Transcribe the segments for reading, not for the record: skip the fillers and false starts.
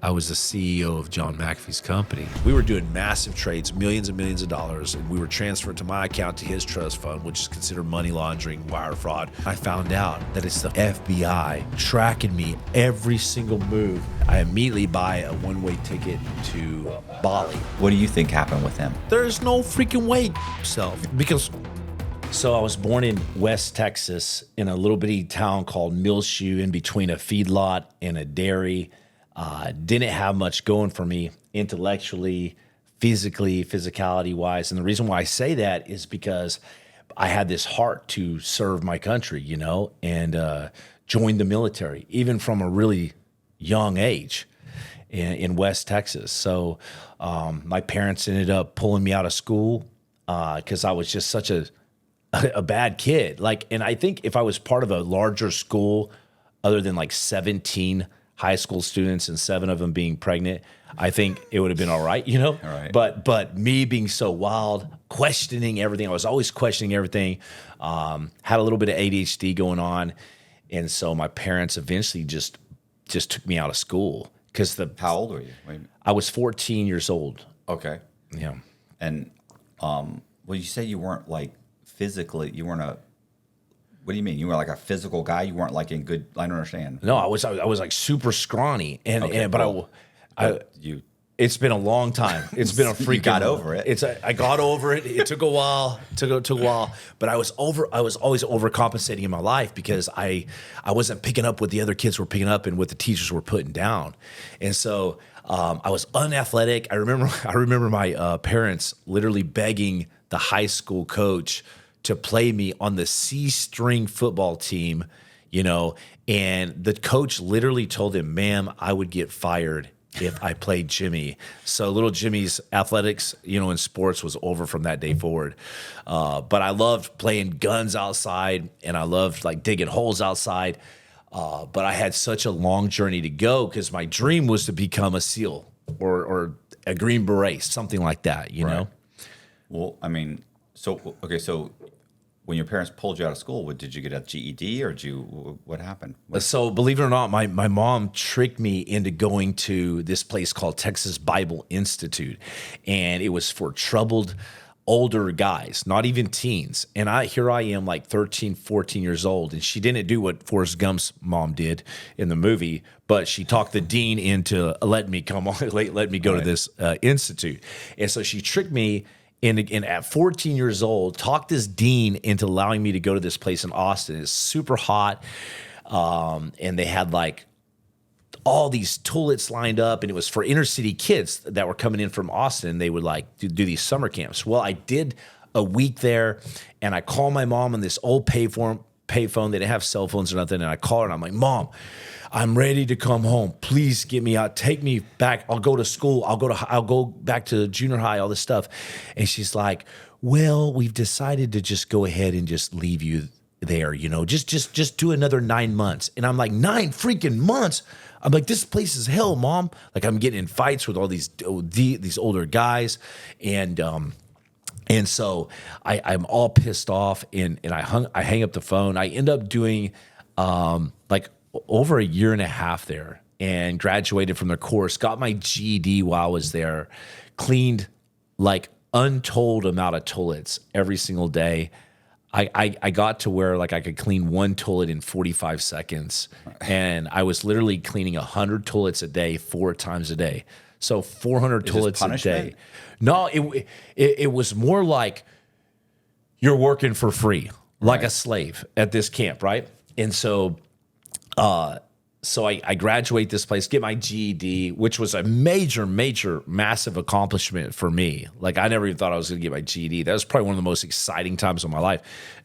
I was the CEO of John McAfee's company. We were doing massive trades, millions and millions of dollars, and we were transferring to my account to his trust fund, which is considered money laundering, wire fraud. I found out that it's the FBI tracking me every single move. I immediately buy a one-way ticket to Bali. What do you think happened with him? There's no freaking way, So I was born in West Texas in a little bitty town called Millshoe, in between a feedlot and a dairy. Didn't have much going for me intellectually, physically, physicality-wise. And the reason why I say that is because I had this heart to serve my country, you know, and joined the military, even from a really young age in West Texas. So my parents ended up pulling me out of school because I was just such a bad kid. Like, and I think if I was part of a larger school, other than like 17 high school students and 7 of them being pregnant, I think it would have been all right, you know? Right. But me being so wild, questioning everything, I was always questioning everything, had a little bit of ADHD going on. And so my parents eventually just took me out of school. How old were you? Wait. I was 14 years old. Okay. Yeah. And, well, you say you weren't like physically, you weren't what do you mean? You were like a physical guy? You weren't like in good, I don't understand. No, I was like super scrawny. And, Okay, but it's been a long time. It's been a freaking. You got over it. I got over it. It took a while. Took a while. But I was always overcompensating in my life because I wasn't picking up what the other kids were picking up and what the teachers were putting down. And so I was unathletic. I remember my parents literally begging the high school coach to play me on the C-string football team, you know, and the coach literally told him, "Ma'am, I would get fired if I played Jimmy." So little Jimmy's athletics, you know, in sports was over from that day forward. But I loved playing guns outside, and I loved like digging holes outside. But I had such a long journey to go because my dream was to become a SEAL or a Green Beret, something like that, you know? Well, I mean, so when your parents pulled you out of school, did you get a GED or what happened? So believe it or not, my mom tricked me into going to this place called Texas Bible Institute. And it was for troubled older guys, not even teens. And here I am like 13, 14 years old. And she didn't do what Forrest Gump's mom did in the movie, but she talked the dean into letting me come on, let me go to this institute. And so she tricked me. And at 14 years old, talked this dean into allowing me to go to this place in Austin. It's super hot. And they had like all these toilets lined up, and it was for inner city kids that were coming in from Austin. They would like do these summer camps. Well, I did a week there, and I called my mom on this old payphone. They didn't have cell phones or nothing. And I called her and I'm like, "Mom, I'm ready to come home. Please get me out. Take me back. I'll go to school. I'll go back to junior high, all this stuff." And she's like, "Well, we've decided to just go ahead and just leave you there, you know, just do another 9 months." And I'm like, 9 freaking months? I'm like, "This place is hell, Mom." Like, I'm getting in fights with all these older guys. And so I'm all pissed off, and I hang up the phone. I end up doing like over a year and a half there, and graduated from the course, got my GED while I was there, cleaned like untold amount of toilets every single day. I got to where like I could clean one toilet in 45 seconds, and I was literally cleaning 100 toilets a day, 4 times a day. So 400 toilets a day. No, it was more like you're working for free, like a slave at this camp, right? And so I graduate this place, get my GED, which was a major, massive accomplishment for me. Like, I never even thought I was going to get my GED. That was probably one of the most exciting times of my life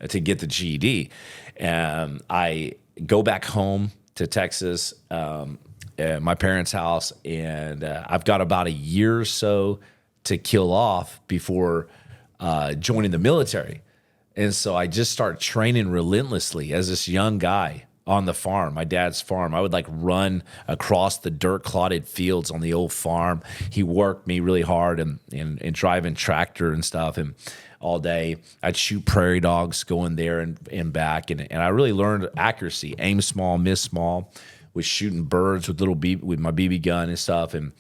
to get the GED. And I go back home to Texas, at my parents' house, and I've got about a year or so to kill off before joining the military. And so I just start training relentlessly as this young guy on the farm, my dad's farm. I would like run across the dirt clotted fields on the old farm. He worked me really hard and driving tractor and stuff, and all day I'd shoot prairie dogs going there and back. And I really learned accuracy, aim small, miss small. was shooting birds with with my BB gun and stuff, and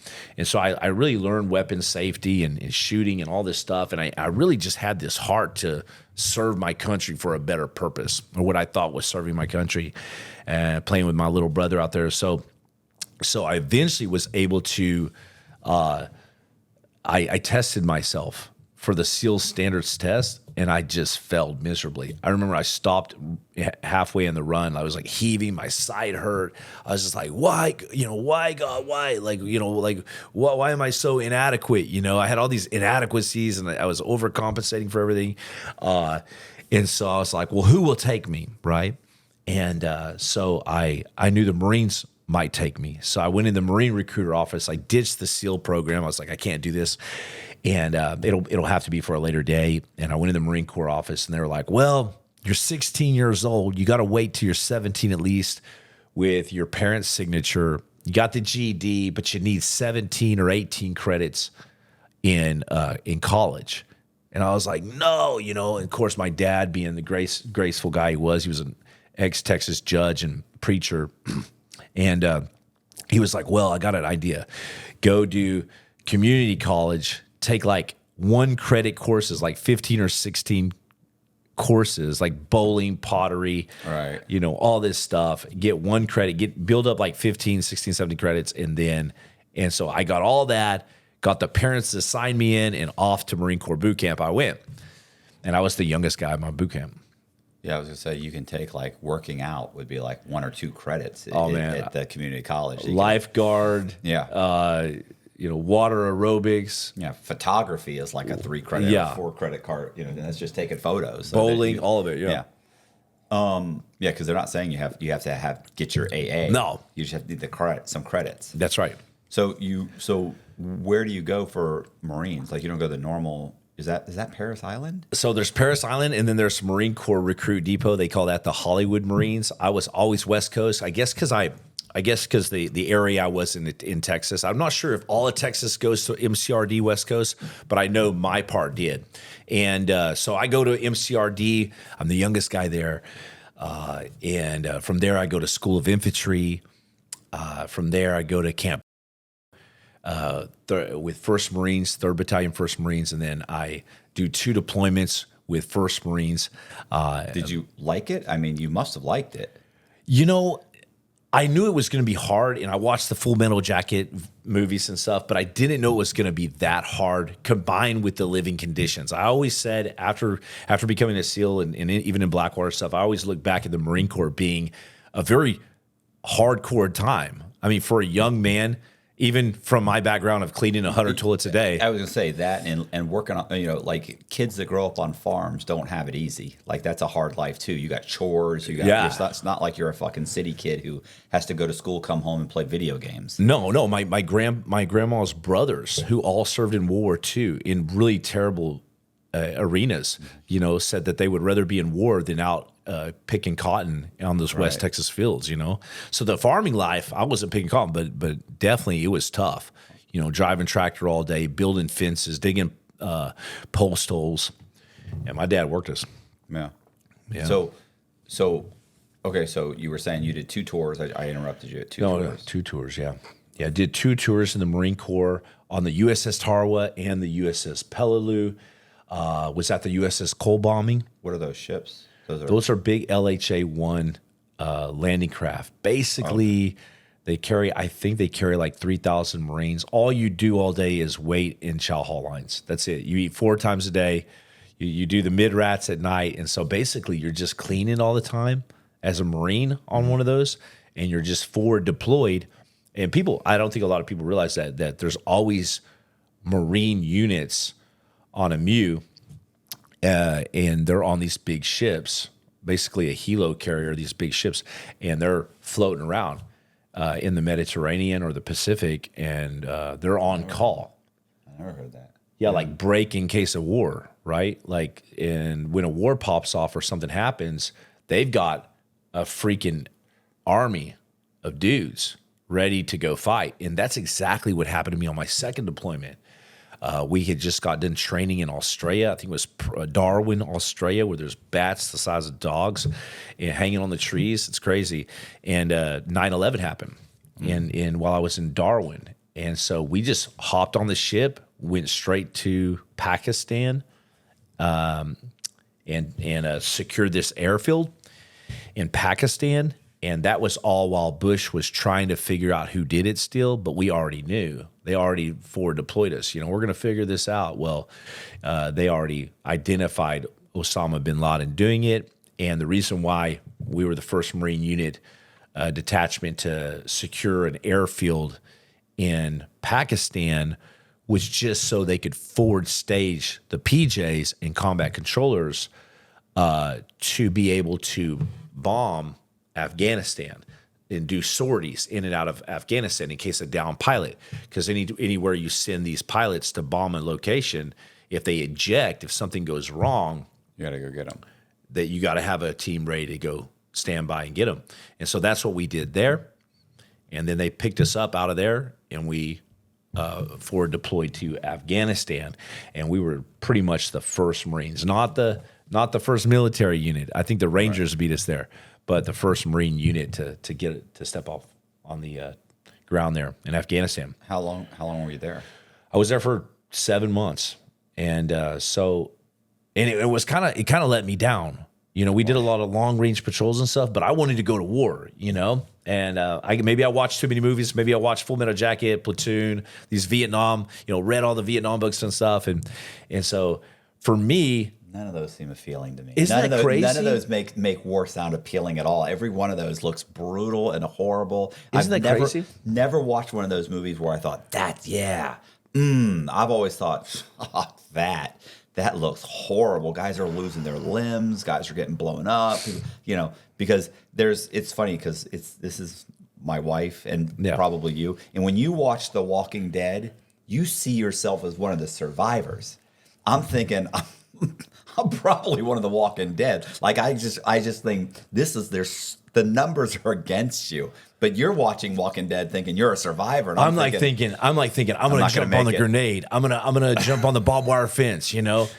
so I really learned weapons safety and shooting and all this stuff, and I really just had this heart to serve my country for a better purpose, or what I thought was serving my country, and playing with my little brother out there. So I eventually was able to. I tested myself for the SEAL standards test, and I just failed miserably. I remember I stopped halfway in the run. I was like heaving, my side hurt. I was just like, why, why God, why? Like, why am I so inadequate? I had all these inadequacies, and I was overcompensating for everything. And so I was like, well, who will take me, right? And so I knew the Marines might take me. So I went in the Marine recruiter office. I ditched the SEAL program. I was like, I can't do this. And it'll have to be for a later day. And I went in the Marine Corps office, and they were like, well, you're 16 years old. You got to wait till you're 17 at least with your parents' signature. You got the GED, but you need 17 or 18 credits in college. And I was like, no, and of course my dad, being the graceful guy he was an ex-Texas judge and preacher. And he was like, well, I got an idea. Go do community college, take like 1 credit courses, like 15 or 16 courses, like bowling, pottery, right? All this stuff. Get 1 credit, build up like 15, 16, 17 credits. And so I got all that, got the parents to sign me in, and off to Marine Corps boot camp I went. And I was the youngest guy in my boot camp. Yeah, I was gonna say you can take like working out would be like 1 or 2 credits at the community college. Lifeguard, water aerobics. Yeah, photography is like a 3 credit, 4 credit card. And that's just taking photos. So bowling, all of it. Yeah. Because they're not saying you have to get your AA. No, you just have to need some credits. That's right. So where do you go for Marines? Like you don't go to the normal. Is that Paris Island? So there's Paris Island, and then there's Marine Corps Recruit Depot. They call that the Hollywood Marines. I was always West Coast. I guess because the area I was in Texas. I'm not sure if all of Texas goes to MCRD West Coast, but I know my part did. And so I go to MCRD. I'm the youngest guy there. And from there I go to School of Infantry. From there I go to Camp with 1st Marines, 3rd Battalion, 1st Marines, and then I do 2 deployments with 1st Marines. Did you like it? I mean, you must have liked it. I knew it was going to be hard, and I watched the Full Metal Jacket movies and stuff, but I didn't know it was going to be that hard combined with the living conditions. I always said after becoming a SEAL and even in Blackwater stuff, I always look back at the Marine Corps being a very hardcore time. I mean, for a young man, even from my background of cleaning 100 toilets a day. I was going to say that and working on, like kids that grow up on farms don't have it easy. Like that's a hard life too. You got chores. It's not like you're a fucking city kid who has to go to school, come home and play video games. No. My grandma's brothers who all served in World War II in really terrible arenas, said that they would rather be in war than out picking cotton on those West Texas fields, So the farming life, I wasn't picking cotton, but definitely it was tough. Driving tractor all day, building fences, digging post holes. And my dad worked us. Yeah. So okay, so you were saying you did 2 tours. I interrupted you at 2 tours. No, 2 tours, yeah. Yeah, I did 2 tours in the Marine Corps on the USS Tarawa and the USS Peleliu. Was at the USS Cole bombing. What are those ships? Those are big LHA-1 landing craft. Basically, they carry like 3,000 Marines. All you do all day is wait in chow hall lines. That's it. You eat 4 times a day. You do the mid-rats at night. And so basically, you're just cleaning all the time as a Marine on one of those, and you're just forward deployed. And I don't think a lot of people realize that there's always Marine units on a MU, and they're on these big ships, basically a helo carrier, these big ships, and they're floating around in the Mediterranean or the Pacific, and they're on call. I never heard that. Yeah, like break in case of war, right? Like, and when a war pops off or something happens, they've got a freaking army of dudes ready to go fight. And that's exactly what happened to me on my second deployment. We had just got done training in Australia. I think it was Darwin, Australia, where there's bats the size of dogs hanging on the trees. It's crazy. And 9/11 happened, and while I was in Darwin, and so we just hopped on the ship, went straight to Pakistan, and secured this airfield in Pakistan. And that was all while Bush was trying to figure out who did it still, but we already knew. They already forward deployed us. We're going to figure this out. Well, they already identified Osama bin Laden doing it. And the reason why we were the first Marine unit detachment to secure an airfield in Pakistan was just so they could forward stage the PJs and combat controllers to be able to bomb Afghanistan and do sorties in and out of Afghanistan in case of down pilot. Because anywhere you send these pilots to bomb a location, if they eject, if something goes wrong, You got to go get them. that you got to have a team ready to go stand by and get them. And so that's what we did there. And then they picked us up out of there, and we forward deployed to Afghanistan. And we were pretty much the first Marines, not the first military unit. I think the Rangers beat us there, but the first Marine unit to step off on the ground there in Afghanistan. How long were you there? I was there for 7 months, and it was kind of let me down. We did a lot of long range patrols and stuff, but I wanted to go to war. And maybe I watched too many movies. Maybe I watched Full Metal Jacket, Platoon, these Vietnam. Read all the Vietnam books and stuff, and so for me. None of those seem appealing to me. Isn't that crazy? None of those make war sound appealing at all. Every one of those looks brutal and horrible. Isn't that crazy? Never watched one of those movies where I thought, I've always thought, that looks horrible. Guys are losing their limbs. Guys are getting blown up. Because it's funny because this is my wife and probably you. And when you watch The Walking Dead, you see yourself as one of the survivors. I'm thinking, I'm probably one of the Walking Dead. Like I just think the numbers are against you. But you're watching Walking Dead thinking you're a survivor. And I'm thinking I'm gonna jump on the grenade. I'm gonna jump on the barbed wire fence. No,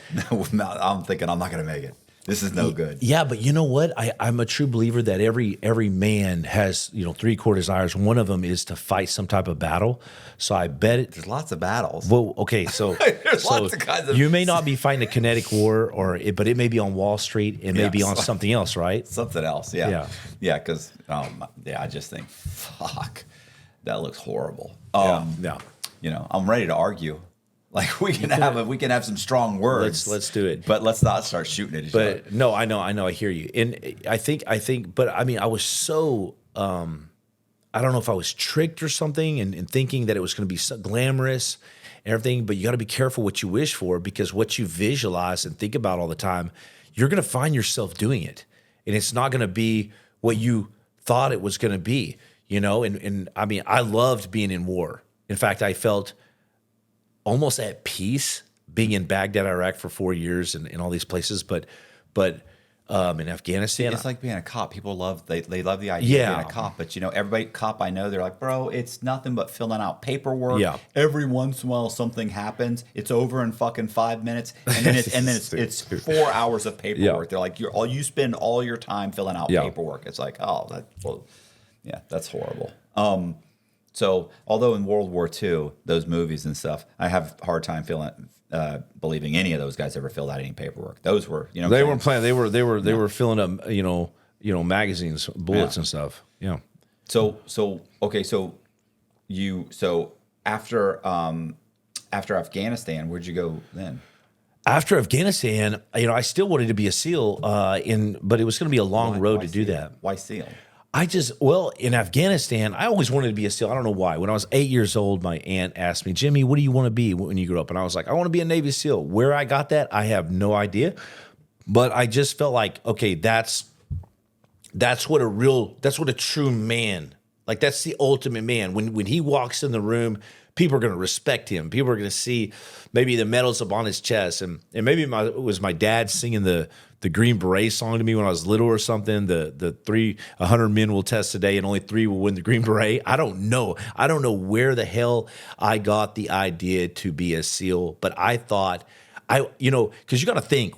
I'm thinking I'm not gonna make it. This is no good. Yeah, but you know what? I'm a true believer that every man has 3 core desires. One of them is to fight some type of battle. So I bet there's lots of battles. Well, okay, so there's lots of kinds of. You may not be fighting a kinetic war, but it may be on Wall Street. It may be on something else, right? Something else, yeah. Because I just think, fuck, that looks horrible. I'm ready to argue. Like we can have some strong words. Let's do it. But let's not start shooting at each other. But no, I know, I hear you. And I think, but I mean, I was so, I don't know if I was tricked or something and thinking that it was going to be so glamorous and everything, but you got to be careful what you wish for, because what you visualize and think about all the time, you're going to find yourself doing it. And it's not going to be what you thought it was going to be, and I mean, I loved being in war. In fact, I felt almost at peace being in Baghdad, Iraq for 4 years and all these places, but in Afghanistan, it's like being a cop. People love they love the idea of being a cop, but everybody cop I know, they're like, bro, it's nothing but filling out paperwork. Yeah. Every once in a while something happens, it's over in fucking 5 minutes, and then it's 4 hours of paperwork. They're like, you spend all your time filling out paperwork. It's like, that's horrible. So, although in World War II, those movies and stuff, I have a hard time believing any of those guys ever filled out any paperwork. Those were, they weren't playing. They were filling up, magazines, bullets and stuff. Yeah. So after Afghanistan, where'd you go then? After Afghanistan, I still wanted to be a SEAL, but it was going to be a long road to do that. Why SEAL? In Afghanistan, I always wanted to be a SEAL. I don't know why. When I was 8 years old, my aunt asked me, Jimmy, what do you want to be when you grow up? And I was like, I want to be a Navy SEAL. Where I got that, I have no idea. But I just felt like, okay, that's what a true man, like that's the ultimate man. When he walks in the room, people are going to respect him. People are going to see maybe the medals up on his chest. And maybe it was my dad singing the Green Beret song to me when I was little or something. The 100 men will test today and only 3 will win the Green Beret. I don't know. I don't know where the hell I got the idea to be a SEAL, but I thought, because you got to think,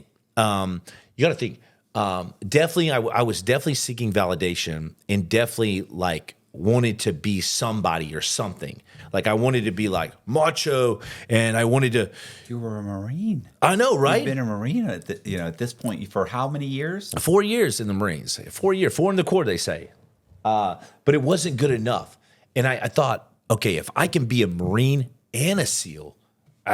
definitely, I was definitely seeking validation and definitely like wanted to be somebody or something. Like I wanted to be like macho, and I wanted to. You were a Marine. I know, right? You've been a Marine at this point for how many years? 4 years in the Marines. 4 years, 4 in the Corps, they say. But it wasn't good enough, and I thought, okay, if I can be a Marine and a SEAL,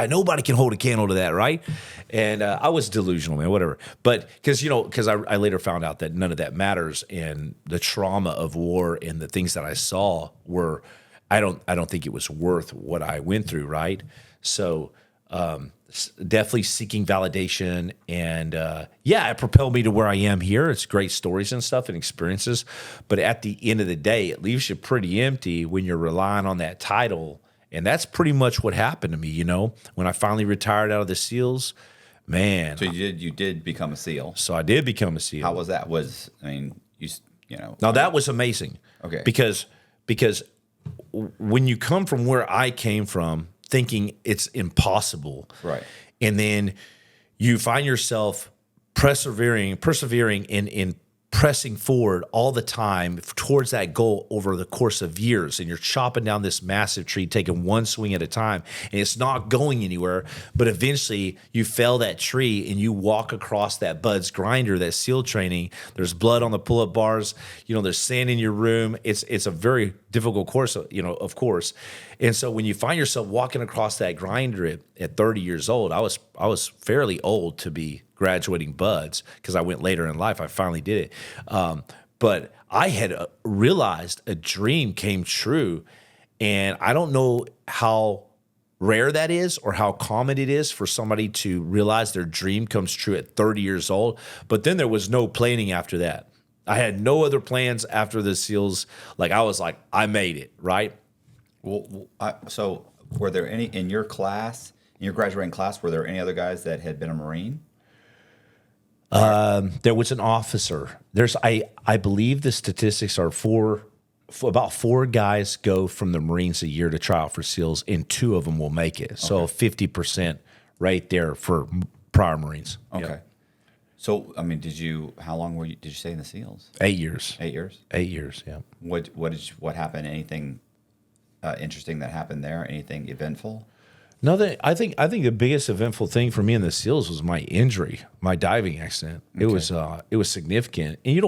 nobody can hold a candle to that, right? And I was delusional, man, whatever. But because I later found out that none of that matters, and the trauma of war and the things that I saw were, I don't think it was worth what I went through, right? So definitely seeking validation, and it propelled me to where I am here. It's great stories and stuff and experiences, but at the end of the day, it leaves you pretty empty when you're relying on that title. And that's pretty much what happened to me, when I finally retired out of the SEALs, man. So you did become a SEAL. So I did become a SEAL. How was that? Now that was amazing. Okay. Because when you come from where I came from, thinking it's impossible, right, and then you find yourself persevering in pressing forward all the time towards that goal over the course of years, and you're chopping down this massive tree, taking one swing at a time, and it's not going anywhere, but eventually you fell that tree and you walk across that Bud's grinder, that SEAL training. There's blood on the pull-up bars, there's sand in your room. It's a very difficult course, of course. And so when you find yourself walking across that grinder at 30 years old, I was fairly old to be graduating Buds, because I went later in life. I finally did it. But I had realized a dream came true, and I don't know how rare that is or how common it is for somebody to realize their dream comes true at 30 years old. But then there was no planning after that. I had no other plans after the SEALs. Like I was like, I made it, right? So were there any in your class, in your graduating class, were there any other guys that had been a Marine? There was an officer. I believe the statistics are about 4 guys go from the Marines a year to try out for SEALs, and 2 of them will make it. So 50% right there for prior Marines. Okay. Yep. So, how long did you stay in the SEALs? 8 years. 8 years? 8 years, yeah. What happened? Anything interesting that happened there? Anything eventful? No, I think the biggest eventful thing for me in the SEALs was my injury, my diving accident. Okay. It was significant, and you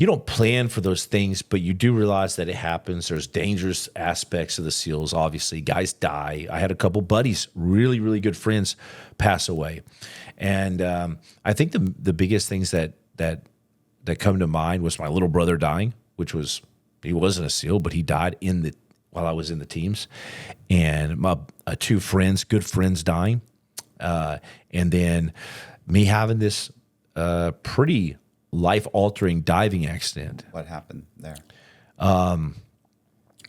don't plan for those things, but you do realize that it happens. There's dangerous aspects of the SEALs. Obviously, guys die. I had a couple buddies, really, really good friends, pass away, and I think the biggest things that come to mind was my little brother dying, he wasn't a SEAL, but he died while I was in the teams, and my 2 friends, good friends, dying, and then me having this pretty life-altering diving accident. What happened there?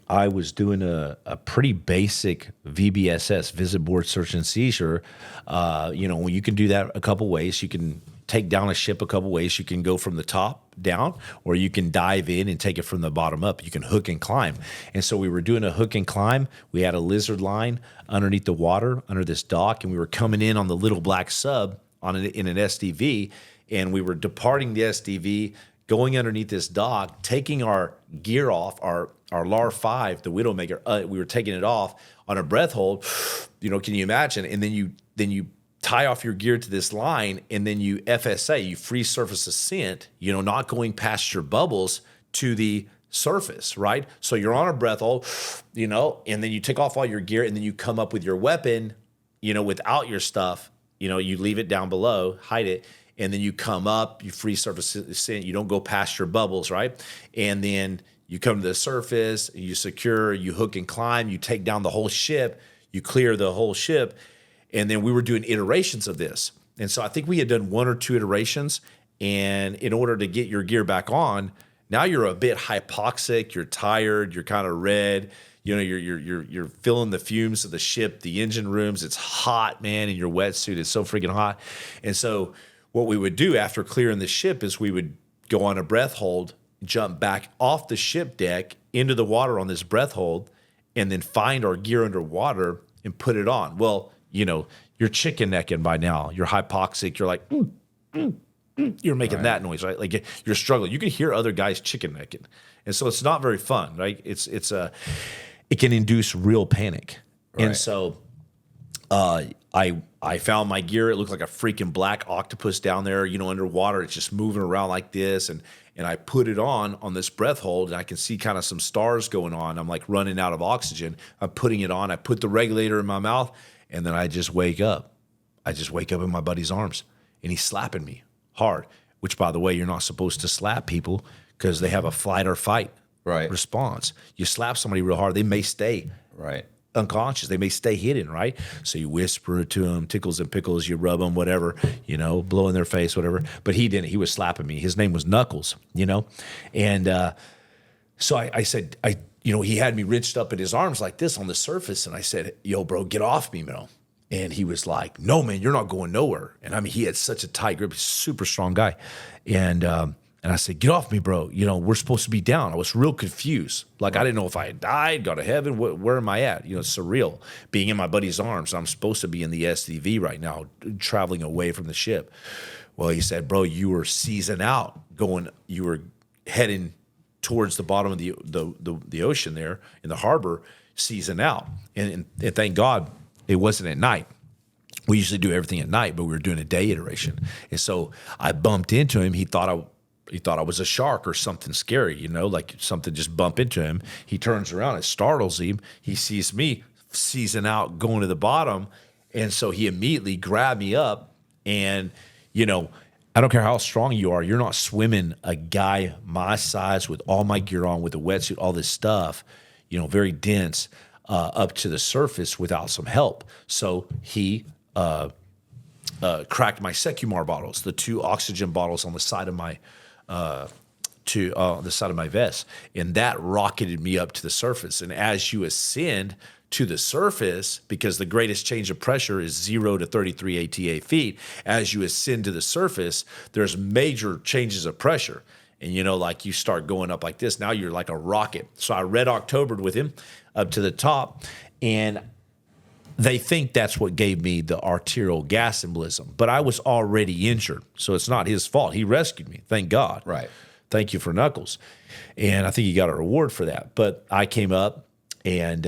I was doing a pretty basic VBSS, visit board search and seizure. When you can do that a couple ways. You can take down a ship a couple ways. You can go from the top down, or you can dive in and take it from the bottom up. You can hook and climb. And so we were doing a hook and climb. We had a lizard line underneath the water, under this dock, and we were coming in on the little black sub in an SDV, and we were departing the SDV, going underneath this dock, taking our gear off, our LAR 5, the Widowmaker. We were taking it off on a breath hold. Can you imagine? And then you tie off your gear to this line, and then you FSA, you free surface ascent, not going past your bubbles to the surface, right? So you're on a breath hold, and then you take off all your gear, and then you come up with your weapon, without your stuff, you leave it down below, hide it, and then you come up, you free surface ascent, you don't go past your bubbles, right? And then you come to the surface, you secure, you hook and climb, you take down the whole ship, you clear the whole ship. And then we were doing iterations of this. And so I think we had done 1 or 2 iterations. And in order to get your gear back on, now you're a bit hypoxic, you're tired, you're kind of red, You know, you're feeling the fumes of the ship, the engine rooms. It's hot, man, in your wetsuit. It's so freaking hot. And so what we would do after clearing the ship is we would go on a breath hold, jump back off the ship deck into the water on this breath hold, and then find our gear underwater and put it on. Well, you know, you're chicken necking by now. You're hypoxic. You're like, you're making that noise, right? Like you're struggling. You can hear other guys chicken necking. And so it's not very fun, right? It can induce real panic. Right. And so I found my gear. It looked like a freaking black octopus down there, you know, underwater. It's just moving around like this. And I put it on this breath hold, and I can see kind of some stars going on. I'm like running out of oxygen. I'm putting it on. I put the regulator in my mouth, and then I just wake up. I just wake up in my buddy's arms, and he's slapping me hard, which, by the way, you're not supposed to slap people because they have a flight or fight response. You slap somebody real hard, they may stay unconscious. They may stay hidden, right? So you whisper to them, tickles and pickles, you rub them, whatever, you know, blow in their face, whatever. But he didn't. He was slapping me. His name was Knuckles, you know? And so I said, you know, he had me wrenched up in his arms like this on the surface. And I said, yo, bro, get off me, bro. And he was like, no, man, you're not going nowhere. And I mean, he had such a tight grip. He's a super strong guy. And I said, get off me, bro. You know, we're supposed to be down. I was real confused. Like, I didn't know if I had died, gone to heaven. Where am I at? You know, it's surreal being in my buddy's arms. I'm supposed to be in the SDV right now, traveling away from the ship. Well, he said, bro, you were seizing out, you were heading towards the bottom of the ocean there in the harbor, seizing out. And thank God it wasn't at night. We usually do everything at night, but we were doing a day iteration. And so I bumped into him. He thought I was a shark or something scary, you know, like something just bump into him. He turns around, it startles him. He sees me seizing out, going to the bottom. And so he immediately grabbed me up. And, you know, I don't care how strong you are, you're not swimming a guy my size with all my gear on, with a wetsuit, all this stuff, you know, very dense, up to the surface without some help. So he cracked my Secumar bottles, the 2 oxygen bottles on the side of my the side of my vest, and that rocketed me up to the surface. And as you ascend to the surface, because the greatest change of pressure is 0 to 33 ATA feet, as you ascend to the surface, there's major changes of pressure. And, you know, like you start going up like this, now you're like a rocket. So I Red Octobered with him up to the top, and they think that's what gave me the arterial gas embolism. But I was already injured, so it's not his fault. He rescued me, thank God. Right. Thank you for Knuckles. And I think he got a reward for that. But I came up, and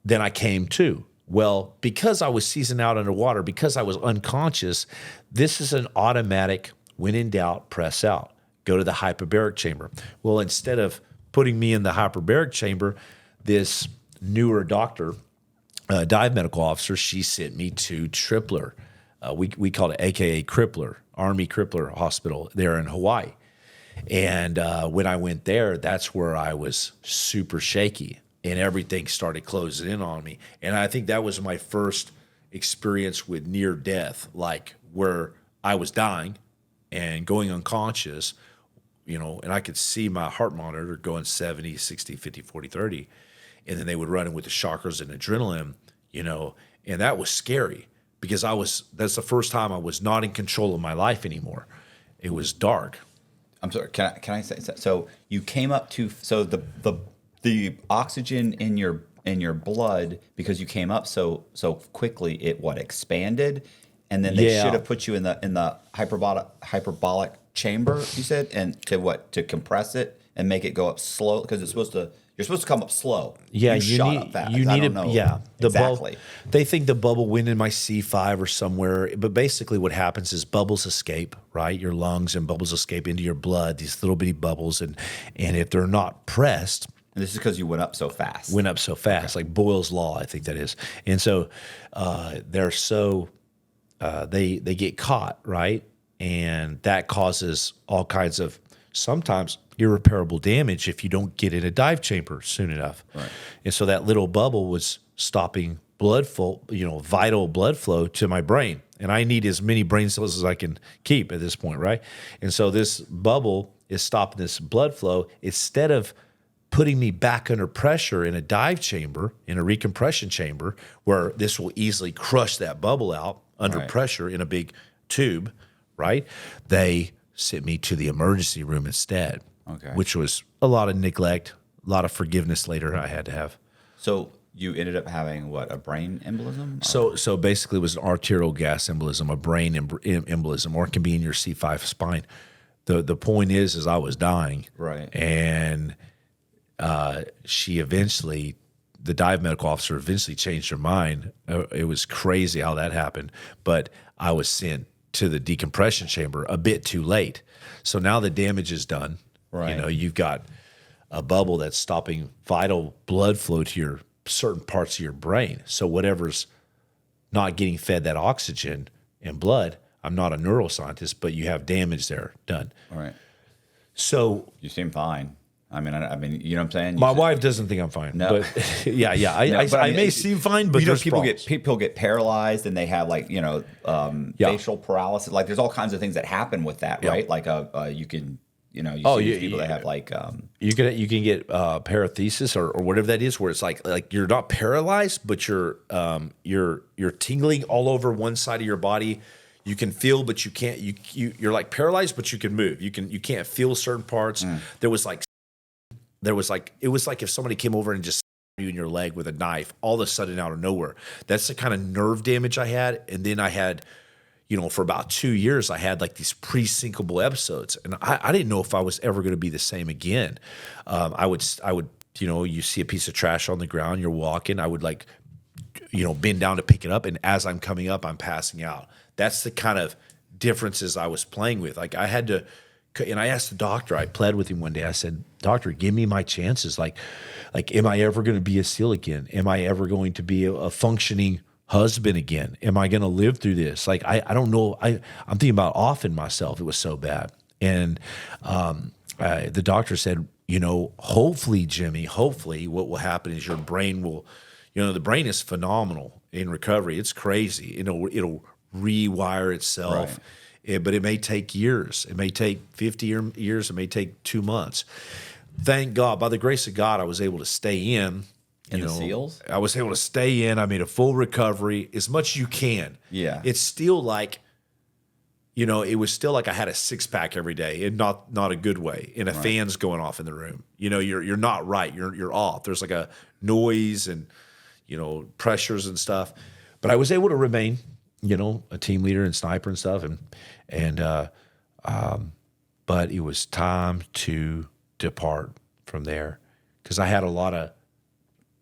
then I came to. Well, because I was seasoned out underwater, because I was unconscious, this is an automatic, when in doubt, press out. Go to the hyperbaric chamber. Well, instead of putting me in the hyperbaric chamber, this newer doctor, dive medical officer, she sent me to Tripler. We called it AKA Crippler, Army Crippler Hospital there in Hawaii. And when I went there, that's where I was super shaky, and everything started closing in on me. And I think that was my first experience with near death, like where I was dying and going unconscious, you know, and I could see my heart monitor going 70, 60, 50, 40, 30. And then they would run in with the shockers and adrenaline, you know, and that was scary because that's the first time I was not in control of my life anymore. It was dark. I'm sorry, can I say, so you came up to, so the oxygen in your blood, because you came up so quickly, it expanded, and then they should have put you in the hyperbolic chamber, you said, and to compress it and make it go up slow, because you're supposed to come up slow. Yeah, you shot up fast. You need exactly. They think the bubble went in my C5 or somewhere, but basically what happens is bubbles escape, right? Your lungs and bubbles escape into your blood, these little bitty bubbles, and if they're not pressed. And this is because you went up so fast. Okay. Like Boyle's Law, I think that is. And so they're so they get caught, right? And that causes all kinds of sometimes irreparable damage if you don't get in a dive chamber soon enough. Right. And so that little bubble was stopping blood flow, vital blood flow to my brain. And I need as many brain cells as I can keep at this point, right? And so this bubble is stopping this blood flow. Instead of putting me back under pressure in a dive chamber, in a recompression chamber, where this will easily crush that bubble out under pressure in a big tube, right? They sent me to the emergency room instead, which was a lot of neglect, a lot of forgiveness later I had to have. So you ended up having what, a brain embolism? So basically it was an arterial gas embolism, a brain embolism, or it can be in your C5 spine. The point is I was dying. Right. And she eventually, the dive medical officer eventually changed her mind. It was crazy how that happened. But I was sent to the decompression chamber a bit too late. So now the damage is done. Right. You know, you've got a bubble that's stopping vital blood flow to your certain parts of your brain. So whatever's not getting fed that oxygen and blood, I'm not a neuroscientist, but you have damage there done. All right. So you seem fine. I mean, you know what I'm saying? My wife doesn't think I'm fine. No. But yeah. I may seem fine, but there's people get paralyzed and they have like, facial paralysis. Like there's all kinds of things that happen with that, right? Like you can, see people that have like you can get parathesis or whatever that is, where it's like you're not paralyzed, but you're tingling all over one side of your body. You can feel, but you can't. You're like paralyzed, but you can move. You can't feel certain parts. It was like if somebody came over and just stabbed you in your leg with a knife, all of a sudden out of nowhere. That's the kind of nerve damage I had. And then I had, for about 2 years, I had like these pre-syncable episodes, and I didn't know if I was ever going to be the same again. I would, you see a piece of trash on the ground, you're walking, I would bend down to pick it up, and as I'm coming up, I'm passing out. That's the kind of differences I was playing with. Like I had to, and I asked the doctor, I pled with him one day. I said, "Doctor, give me my chances. Like, am I ever going to be a SEAL again? Am I ever going to be a functioning husband again? Am I going to live through this? Like, I don't know. I'm thinking about offing myself. It was so bad." And the doctor said, hopefully, Jimmy, hopefully what will happen is your brain will, the brain is phenomenal in recovery. It's crazy. It'll rewire itself. Right. But it may take years. It may take 50 years. It may take 2 months. Thank God, by the grace of God, I was able to stay in. In the SEALs? I was able to stay in. I made a full recovery, as much as you can. Yeah. It's still like, it was still like I had a six-pack every day, and not a good way, and a fan's going off in the room. You're not right. You're off. There's like a noise and, pressures and stuff. But I was able to remain, a team leader and sniper and stuff. But it was time to depart from there, because I had a lot of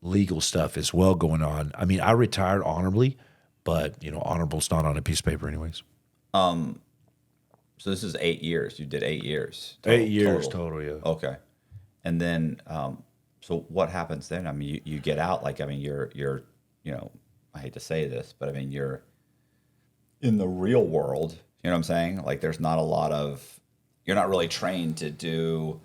legal stuff as well going on. I mean, I retired honorably, but honorable's not on a piece of paper anyways. So this is 8 years. You did 8 years. 8 years total, yeah. Okay. And then, so what happens then? I mean, you get out, you're, I hate to say this, but I mean, you're in the real world, you know what I'm saying? Like there's not a lot of, you're not really trained to do,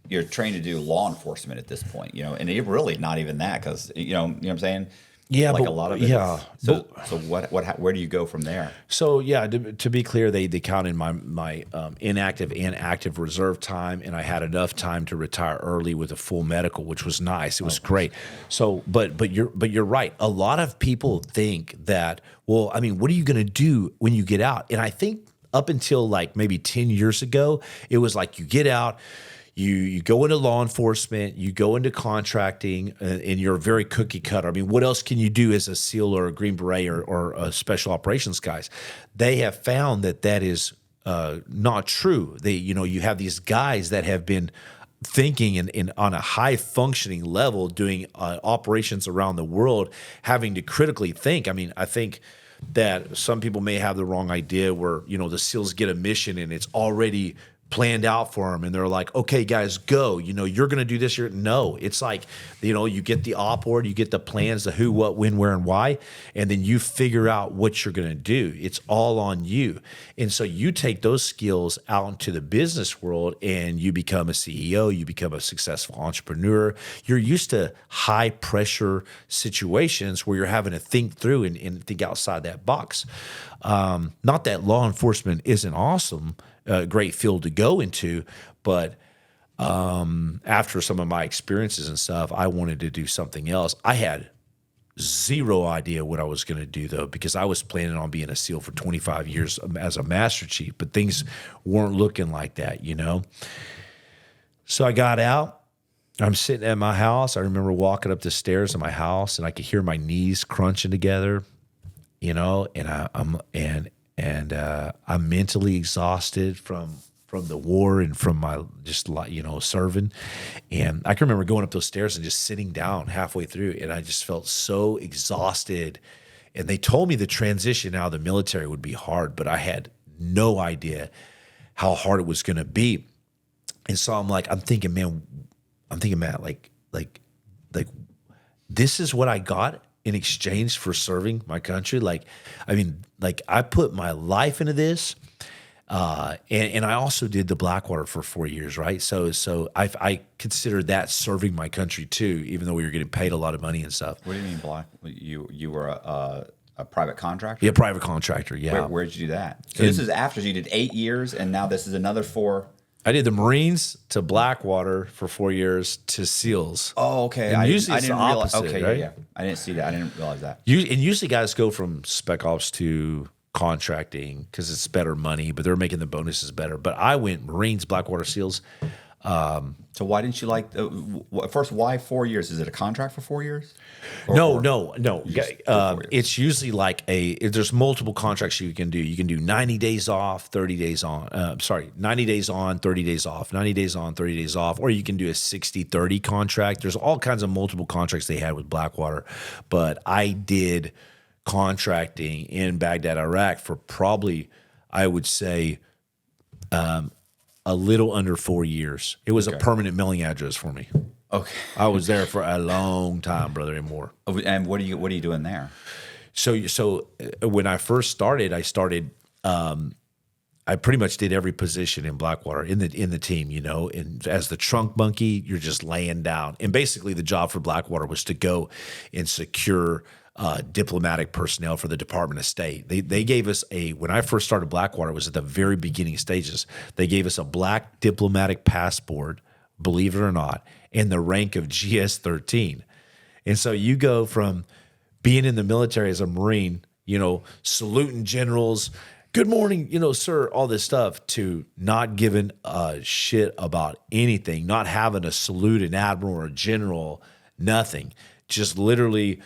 you're trained to do law enforcement at this point, and you're really not even that, because, you know what I'm saying? Yeah, like but, a lot of it. Yeah. So where do you go from there? So yeah, to be clear, they counted my inactive and active reserve time, and I had enough time to retire early with a full medical, which was nice. It was great. So, but you're right. A lot of people think that, well, I mean, what are you going to do when you get out? And I think up until like maybe 10 years ago, it was like you get out. You go into law enforcement, you go into contracting, and you're very cookie cutter. I mean, what else can you do as a SEAL or a Green Beret or a special operations guys? They have found that is not true. You have these guys that have been thinking in on a high functioning level, doing operations around the world, having to critically think. I mean, I think that some people may have the wrong idea where, the SEALs get a mission and it's already planned out for them, and they're like, okay, guys, go. You're going to do this. No, it's like, you get the op board, you get the plans, the who, what, when, where, and why, and then you figure out what you're going to do. It's all on you. And so you take those skills out into the business world, and you become a CEO, you become a successful entrepreneur. You're used to high pressure situations where you're having to think through and think outside that box. Not that law enforcement isn't awesome, a great field to go into, but after some of my experiences and stuff, I wanted to do something else. I had zero idea what I was going to do though, because I was planning on being a SEAL for 25 years as a Master Chief, but things weren't looking like that, you know? So I got out. I'm sitting at my house. I remember walking up the stairs of my house and I could hear my knees crunching together, you know, and I'm mentally exhausted from the war and from my serving. And I can remember going up those stairs and just sitting down halfway through, and I just felt so exhausted. And they told me the transition out of the military would be hard, but I had no idea how hard it was going to be. And so I'm thinking, Matt, like this is what I got in exchange for serving my country. I put my life into this. And I also did the Blackwater for 4 years, right? So I considered that serving my country too, even though we were getting paid a lot of money and stuff. What do you mean black? You were a private contractor? Yeah, private contractor, yeah. Where did you do that? So this is after you did 8 years, and now this is another 4. I did the Marines to Blackwater for 4 years to SEALs. Oh, okay. And usually it's the realize. opposite, Okay, right? yeah. I didn't see that. I didn't realize that. Usually guys go from spec ops to contracting because it's better money, but they're making the bonuses better. But I went Marines, Blackwater, SEALs. So why didn't you like? First, why 4 years? Is it a contract for 4 years? No. It's usually like there's multiple contracts you can do. You can do 90 days off, 30 days on. 90 days on, 30 days off, 90 days on, 30 days off, or you can do a 60-30 contract. There's all kinds of multiple contracts they had with Blackwater, but I did contracting in Baghdad, Iraq for probably, I would say, a little under 4 years. It was a permanent mailing address for me. Okay. I was there for a long time, brother, and more. And what are you doing there? So when I first started, I pretty much did every position in Blackwater in the team, you know. And as the trunk monkey, you're just laying down. And basically, the job for Blackwater was to go and secure diplomatic personnel for the Department of State. They gave us when I first started Blackwater, it was at the very beginning stages. They gave us a black diplomatic passport, believe it or not, and the rank of GS-13. And so you go from being in the military as a Marine, you know, saluting generals, good morning, you know, sir, all this stuff, to not giving a shit about anything, not having to salute an admiral or a general, nothing. Just literally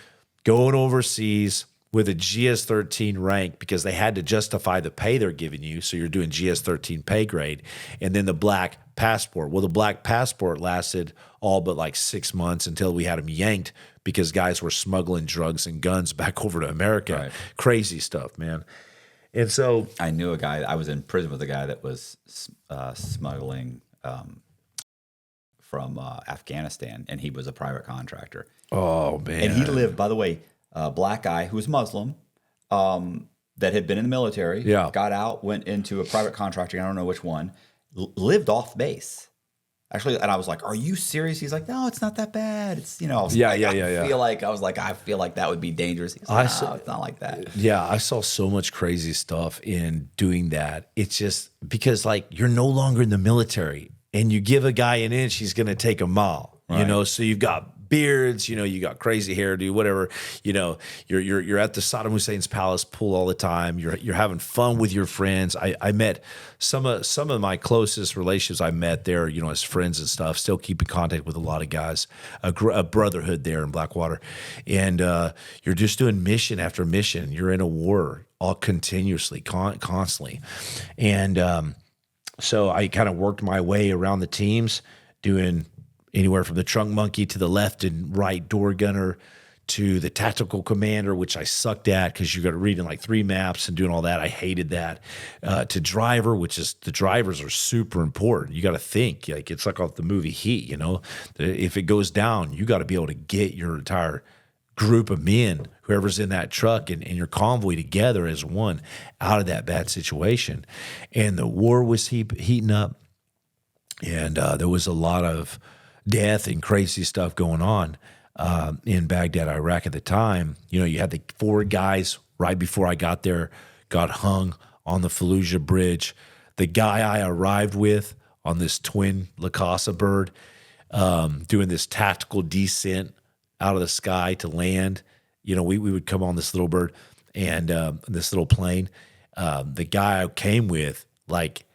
going overseas with a GS-13 rank because they had to justify the pay they're giving you. So you're doing GS-13 pay grade. And then the black passport. Well, the black passport lasted all but like 6 months until we had them yanked because guys were smuggling drugs and guns back over to America. Right. Crazy stuff, man. And so I knew a guy. I was in prison with a guy that was smuggling from Afghanistan, and he was a private contractor. Oh, man. And he lived, by the way, a black guy who was Muslim that had been in the military, got out, went into a private contracting, I don't know which one, lived off base. Actually, and I was like, "Are you serious?" He's like, "No, it's not that bad." It's, you know, I was I feel like that would be dangerous. He's like, "No, it's not like that." Yeah, I saw so much crazy stuff in doing that. It's just because like you're no longer in the military, and you give a guy an inch, he's going to take a mile. Right. You know, so you've got beards, you know, you got crazy hairdo, whatever. You know, you're at the Saddam Hussein's palace pool all the time. You're having fun with your friends. I met some of my closest relatives I met there, you know, as friends and stuff. Still keep in contact with a lot of guys. A brotherhood there in Blackwater, and you're just doing mission after mission. You're in a war all continuously, constantly, and so I kind of worked my way around the teams, doing anywhere from the trunk monkey to the left and right door gunner to the tactical commander, which I sucked at because you got to read in like 3 maps and doing all that. I hated that. To driver, which is the drivers are super important. You got to think like it's like off the movie Heat. You know, if it goes down, you got to be able to get your entire group of men, whoever's in that truck and your convoy together as one out of that bad situation. And the war was heating up, and there was a lot of death and crazy stuff going on in Baghdad, Iraq at the time. You know, you had the 4 guys right before I got there got hung on the Fallujah bridge. The guy I arrived with on this twin La Casa bird, doing this tactical descent out of the sky to land. You know, we would come on this little bird and this little plane. The guy I came with, like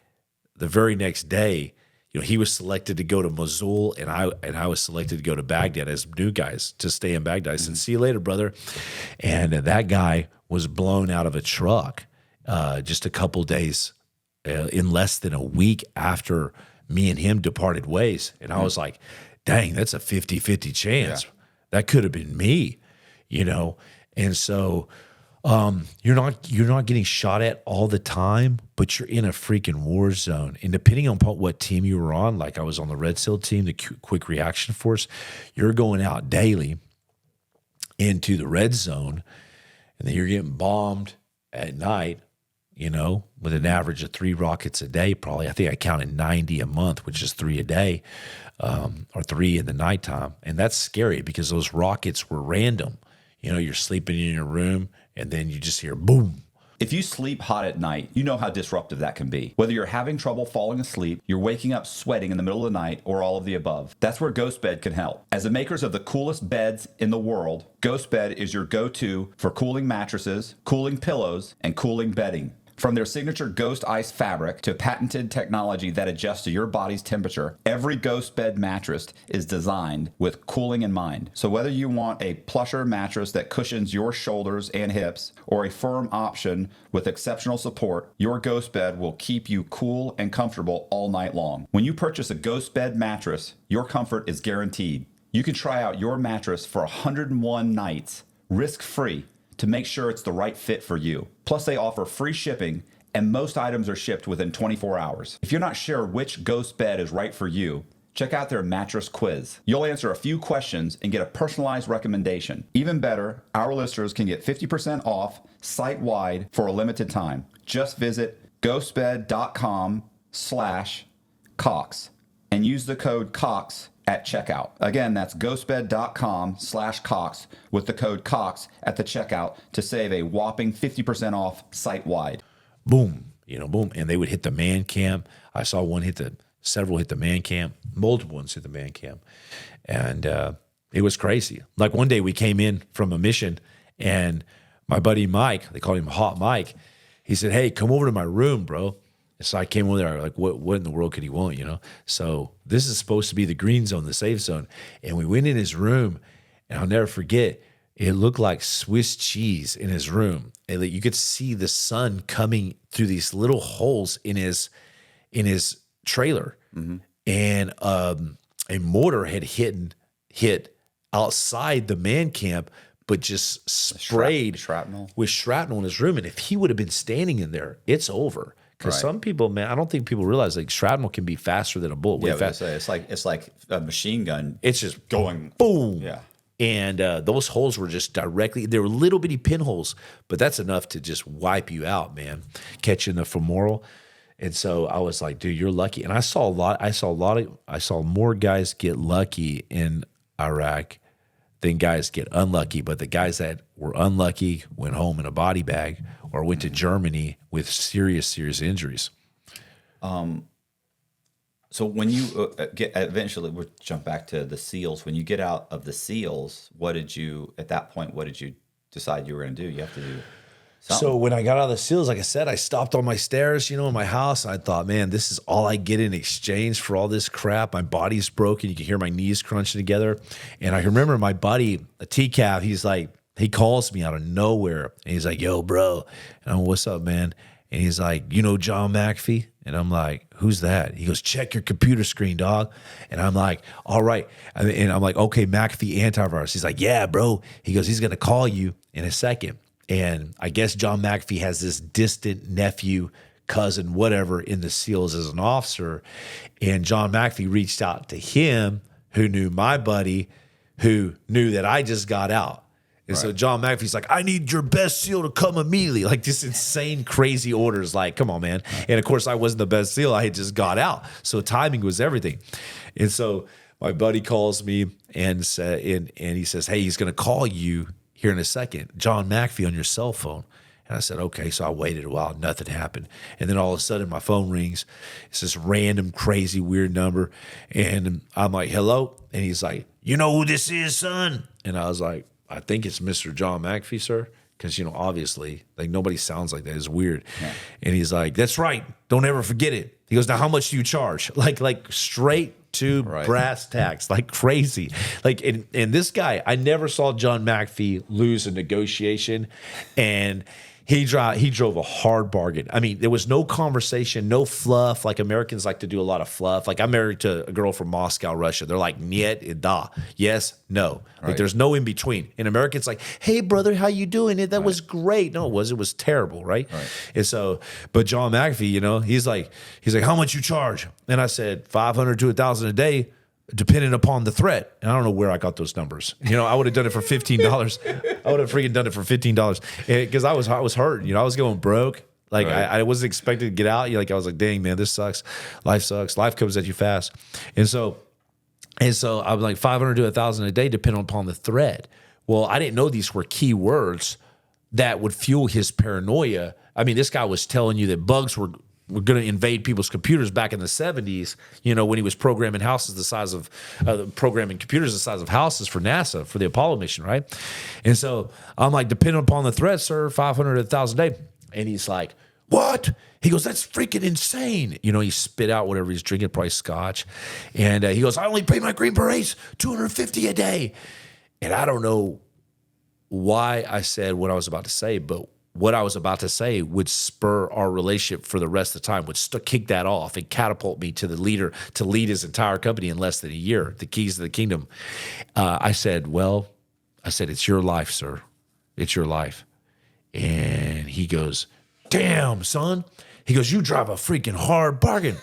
the very next day, you know, he was selected to go to Mosul, and I was selected to go to Baghdad as new guys to stay in Baghdad. I said, "See you later, brother." And that guy was blown out of a truck just a couple days, in less than a week after me and him departed ways. And I was like, "Dang, that's a 50-50 chance. Yeah. That could have been me," you know. And so you're not getting shot at all the time, but you're in a freaking war zone. And depending on what team you were on, like I was on the Red SEAL team, the Quick Reaction Force, you're going out daily into the red zone, and then you're getting bombed at night, you know, with an average of 3 rockets a day, probably. I think I counted 90 a month, which is 3 a day, or 3 in the nighttime. And that's scary because those rockets were random. You know, you're sleeping in your room, and then you just hear boom. If you sleep hot at night, you know how disruptive that can be. Whether you're having trouble falling asleep, you're waking up sweating in the middle of the night, or all of the above. That's where Ghost Bed can help. As the makers of the coolest beds in the world, Ghost Bed is your go-to for cooling mattresses, cooling pillows, and cooling bedding. From their signature Ghost Ice fabric to patented technology that adjusts to your body's temperature, every Ghost Bed mattress is designed with cooling in mind. So whether you want a plusher mattress that cushions your shoulders and hips, or a firm option with exceptional support, your Ghost Bed will keep you cool and comfortable all night long. When you purchase a Ghost Bed mattress, your comfort is guaranteed. You can try out your mattress for 101 nights, risk-free, to make sure it's the right fit for you. Plus, they offer free shipping, and most items are shipped within 24 hours. If you're not sure which Ghost Bed is right for you, check out their mattress quiz. You'll answer a few questions and get a personalized recommendation. Even better, our listeners can get 50% off site-wide for a limited time. Just visit ghostbed.com/Cox and use the code COX at checkout. Again, that's ghostbed.com/Cox with the code COX at the checkout to save a whopping 50% off site-wide. Boom, you know, boom. And they would hit the man camp. I saw several hit the man camp, multiple ones hit the man camp. And it was crazy. Like one day we came in from a mission, and my buddy Mike, they called him Hot Mike, he said, "Hey, come over to my room, bro." So I came over there, like, what in the world could he want, you know? So this is supposed to be the green zone, the safe zone. And we went in his room, and I'll never forget, it looked like Swiss cheese in his room. And you could see the sun coming through these little holes in his trailer. Mm-hmm. And a mortar had hit outside the man camp, but just sprayed with shrapnel in his room. And if he would have been standing in there, it's over. Because some people, man, I don't think people realize like shrapnel can be faster than a bullet. Yeah, it's like a machine gun. It's just going boom. Yeah, and those holes were just directly. They were little bitty pinholes, but that's enough to just wipe you out, man. Catch you in the femoral. And so I was like, dude, you're lucky. And I saw more guys get lucky in Iraq than guys get unlucky. But the guys that were unlucky went home in a body bag or went to Germany with serious injuries. So when you eventually we'll jump back to the SEALs. When you get out of the SEALs, what did you decide you were going to do? You have to do something. So when I got out of the SEALs, like I said, I stopped on my stairs, in my house. I thought, man, this is all I get in exchange for all this crap. My body's broken. You can hear my knees crunching together. And I remember my buddy, a TCAF, he calls me out of nowhere. And he's like, "Yo, bro." And I'm, "What's up, man?" And he's like, "You know John McAfee?" And I'm like, "Who's that?" He goes, "Check your computer screen, dog." And I'm like, "All right." And I'm like, "Okay, McAfee antivirus." He's like, "Yeah, bro." He goes, "He's going to call you in a second." And I guess John McAfee has this distant nephew, cousin, whatever, in the SEALs as an officer. And John McAfee reached out to him, who knew my buddy, who knew that I just got out. And so John McAfee's like, "I need your best SEAL to come immediately." Like this insane, crazy orders. Like, come on, man. And of course, I wasn't the best SEAL. I had just got out. So timing was everything. And so my buddy calls me and he says, "Hey, he's going to call you here in a second. John McAfee on your cell phone." And I said, okay. So I waited a while. Nothing happened. And then all of a sudden my phone rings. It's this random, crazy, weird number. And I'm like, hello? And he's like, you know who this is, son? And I was like, I think it's Mr. John McAfee, sir. Because, obviously, like, nobody sounds like that. It's weird. Yeah. And he's like, that's right. Don't ever forget it. He goes, now, how much do you charge? Like straight to brass tacks, like crazy. Like, and this guy, I never saw John McAfee lose a negotiation. And he drove a hard bargain. I mean, there was no conversation, no fluff. Like, Americans like to do a lot of fluff. Like, I'm married to a girl from Moscow, Russia. They're like, niet and da. Yes, no. Like, there's no in between. In America, it's like, hey, brother, how you doing? That was great. No, it was terrible, right? And so, but John McAfee, he's like, how much you charge? And I said, 500 to 1,000 a day, depending upon the threat. And I don't know where I got those numbers. I would have done it for $15. I would have freaking done it for $15 because I was hurt. I was going broke. Like I wasn't expected to get out. I was like, dang, man, this sucks. Life sucks. Life comes at you fast. And so I was like 500 to 1,000 a day, depending upon the threat. Well, I didn't know these were key words that would fuel his paranoia. I mean, this guy was telling you that bugs were going to invade people's computers back in the 70s, when he was programming houses the size of, programming computers the size of houses for NASA, for the Apollo mission, right? And so I'm like, depending upon the threat, sir, 500 to 1,000 a day. And he's like, what? He goes, that's freaking insane. He spit out whatever he's drinking, probably scotch. And he goes, I only pay my Green Berets $250 a day. And I don't know why I said what I was about to say, but what I was about to say would spur our relationship for the rest of the time, would kick that off and catapult me to the leader, to lead his entire company in less than a year, the keys to the kingdom. I said, it's your life, sir. It's your life. And he goes, damn, son. He goes, you drive a freaking hard bargain.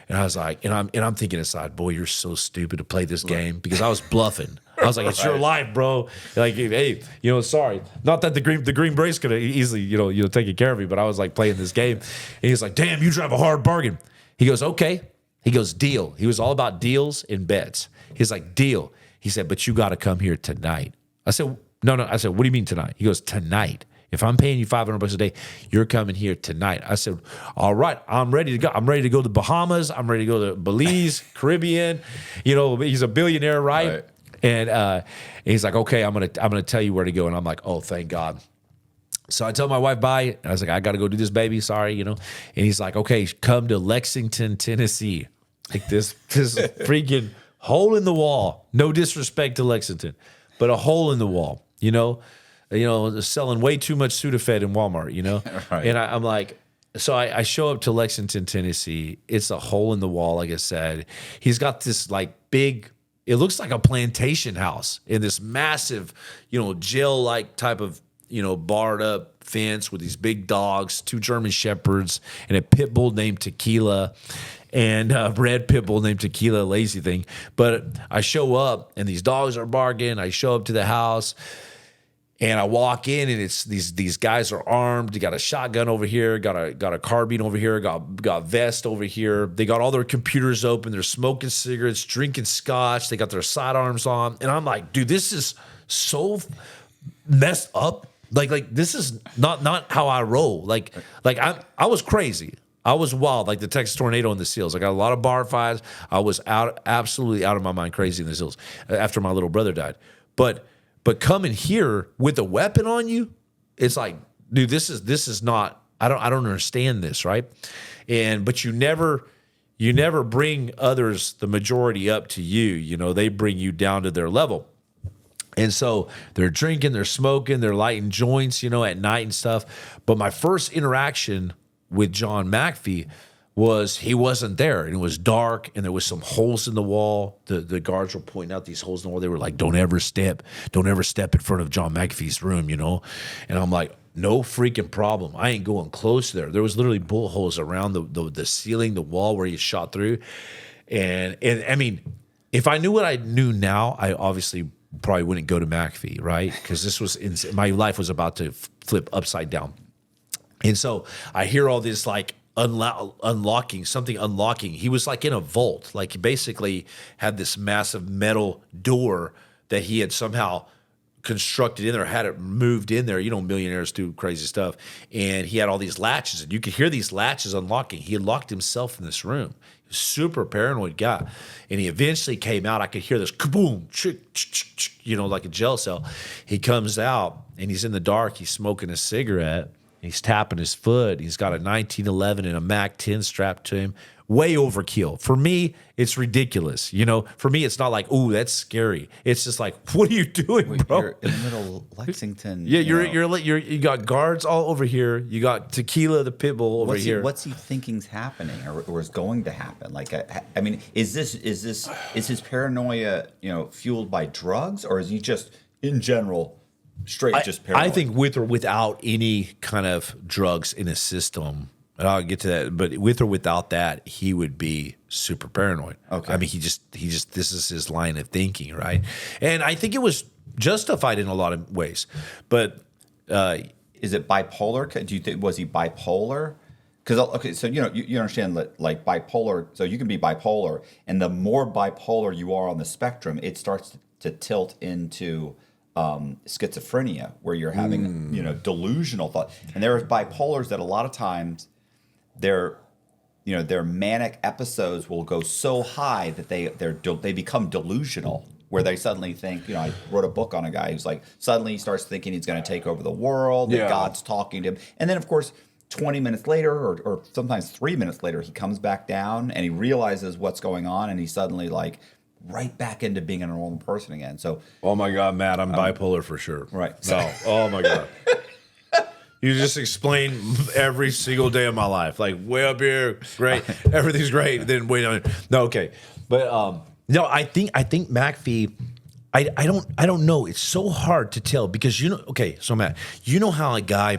And I was like, and I'm thinking inside, boy, you're so stupid to play this game, because I was bluffing. I was like, it's your life, bro. Like, hey, sorry. Not that the green Berets could have easily, taken care of me, but I was like playing this game. And he's like, damn, you drive a hard bargain. He goes, okay. He goes, deal. He was all about deals and bets. He's like, deal. He said, but you got to come here tonight. I said, no. I said, what do you mean tonight? He goes, tonight. If I'm paying you $500 a day, you're coming here tonight. I said, all right, I'm ready to go. I'm ready to go to the Bahamas. I'm ready to go to Belize, Caribbean. He's a billionaire, right? And he's like, okay, I'm gonna tell you where to go. And I'm like, oh, thank God. So I tell my wife bye. And I was like, I got to go do this, baby. Sorry, And he's like, okay, come to Lexington, Tennessee. Like this freaking hole in the wall. No disrespect to Lexington, but a hole in the wall, selling way too much Sudafed in Walmart, Right. And I'm like, so I show up to Lexington, Tennessee. It's a hole in the wall, like I said. He's got this like big, it looks like a plantation house in this massive, jail-like type of, barred up fence with these big dogs, 2 German Shepherds, and a pit bull named Tequila, and a red pit bull named Tequila, lazy thing. But I show up, and these dogs are barking. I show up to the house, and I walk in, and it's these guys are armed. They got a shotgun over here, got a carbine over here, got vest over here. They got all their computers open. They're smoking cigarettes, drinking scotch. They got their sidearms on, and I'm like, dude, this is so messed up. Like this is not how I roll. Like I was crazy. I was wild, like the Texas tornado in the SEALs. I got a lot of bar fights. I was absolutely out of my mind, crazy in the SEALs after my little brother died, But coming here with a weapon on you, it's like, dude, this is not. I don't understand this, right? But you never bring others, the majority, up to you. They bring you down to their level. And so they're drinking, they're smoking, they're lighting joints, at night and stuff. But my first interaction with John McAfee was he wasn't there, and it was dark, and there was some holes in the wall. The guards were pointing out these holes in the wall. They were like, don't ever step in front of John McAfee's room, And I'm like, no freaking problem. I ain't going close there. There was literally bullet holes around the ceiling, the wall where he shot through. And I mean, if I knew what I knew now, I obviously probably wouldn't go to McAfee, right? Because this was my life was about to flip upside down. And so I hear all this like unlocking. He was like in a vault. Like he basically had this massive metal door that he had somehow constructed in there, had it moved in there. You know, millionaires do crazy stuff. And he had all these latches, and you could hear these latches unlocking. He had locked himself in this room. He was a super paranoid guy. And he eventually came out. I could hear this kaboom, chick, chick, chick, chick, you know, like a jail cell. He comes out, and he's in the dark. He's smoking a cigarette. He's tapping his foot. He's got a 1911 and a Mac 10 strapped to him. Way overkill. For me, it's ridiculous. You know, for me, it's not like, ooh, that's scary. It's just like, what are you doing, bro? You're in the middle of Lexington. Yeah, you got guards all over here. You got Tequila the pit bull over here. What's he thinking's happening or is going to happen? Like, I mean, is his paranoia, you know, fueled by drugs, or is he just in general straight just paranoid? I think with or without any kind of drugs in his system. And I'll get to that, but with or without that, he would be super paranoid. Okay. I mean, he just this is his line of thinking, right? And I think it was justified in a lot of ways. But is it bipolar? Do you think was he bipolar? Because okay, so you know you understand that like bipolar. So you can be bipolar, and the more bipolar you are on the spectrum, it starts to tilt into schizophrenia, where you're having you know delusional thought. And there are bipolars that a lot of times their manic episodes will go so high that they become delusional, where they suddenly think, you know, I wrote a book on a guy who's like suddenly he starts thinking he's going to take over the world, that God's talking to him, and then of course 20 minutes later or sometimes 3 minutes later he comes back down and he realizes what's going on, and he's suddenly like right back into being a normal person again. So oh my God, Matt, I'm bipolar for sure. Right. No. Oh my God. You just explain every single day of my life. Like way up here, great, everything's great. Then wait on it. No, okay, but no, I think McAfee. I don't know. It's so hard to tell because you know. Okay, so Matt, you know how a guy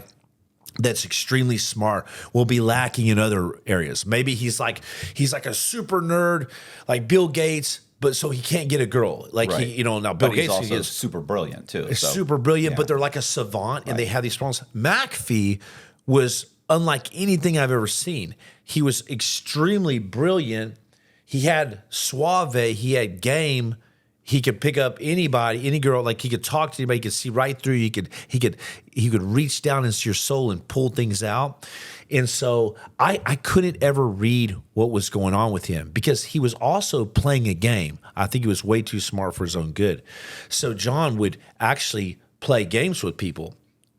that's extremely smart will be lacking in other areas. Maybe he's like a super nerd, like Bill Gates. But so he can't get a girl, like right. he, you know. Now Bill but Gates he's also is super brilliant too. So. Super brilliant, but they're like a savant, and they have these problems. McAfee was unlike anything I've ever seen. He was extremely brilliant. He had suave. He had game. He could pick up anybody, any girl. Like he could talk to anybody. He could see right through. He could reach down into your soul and pull things out. And so I couldn't ever read what was going on with him because he was also playing a game. I think he was way too smart for his own good. So John would actually play games with people.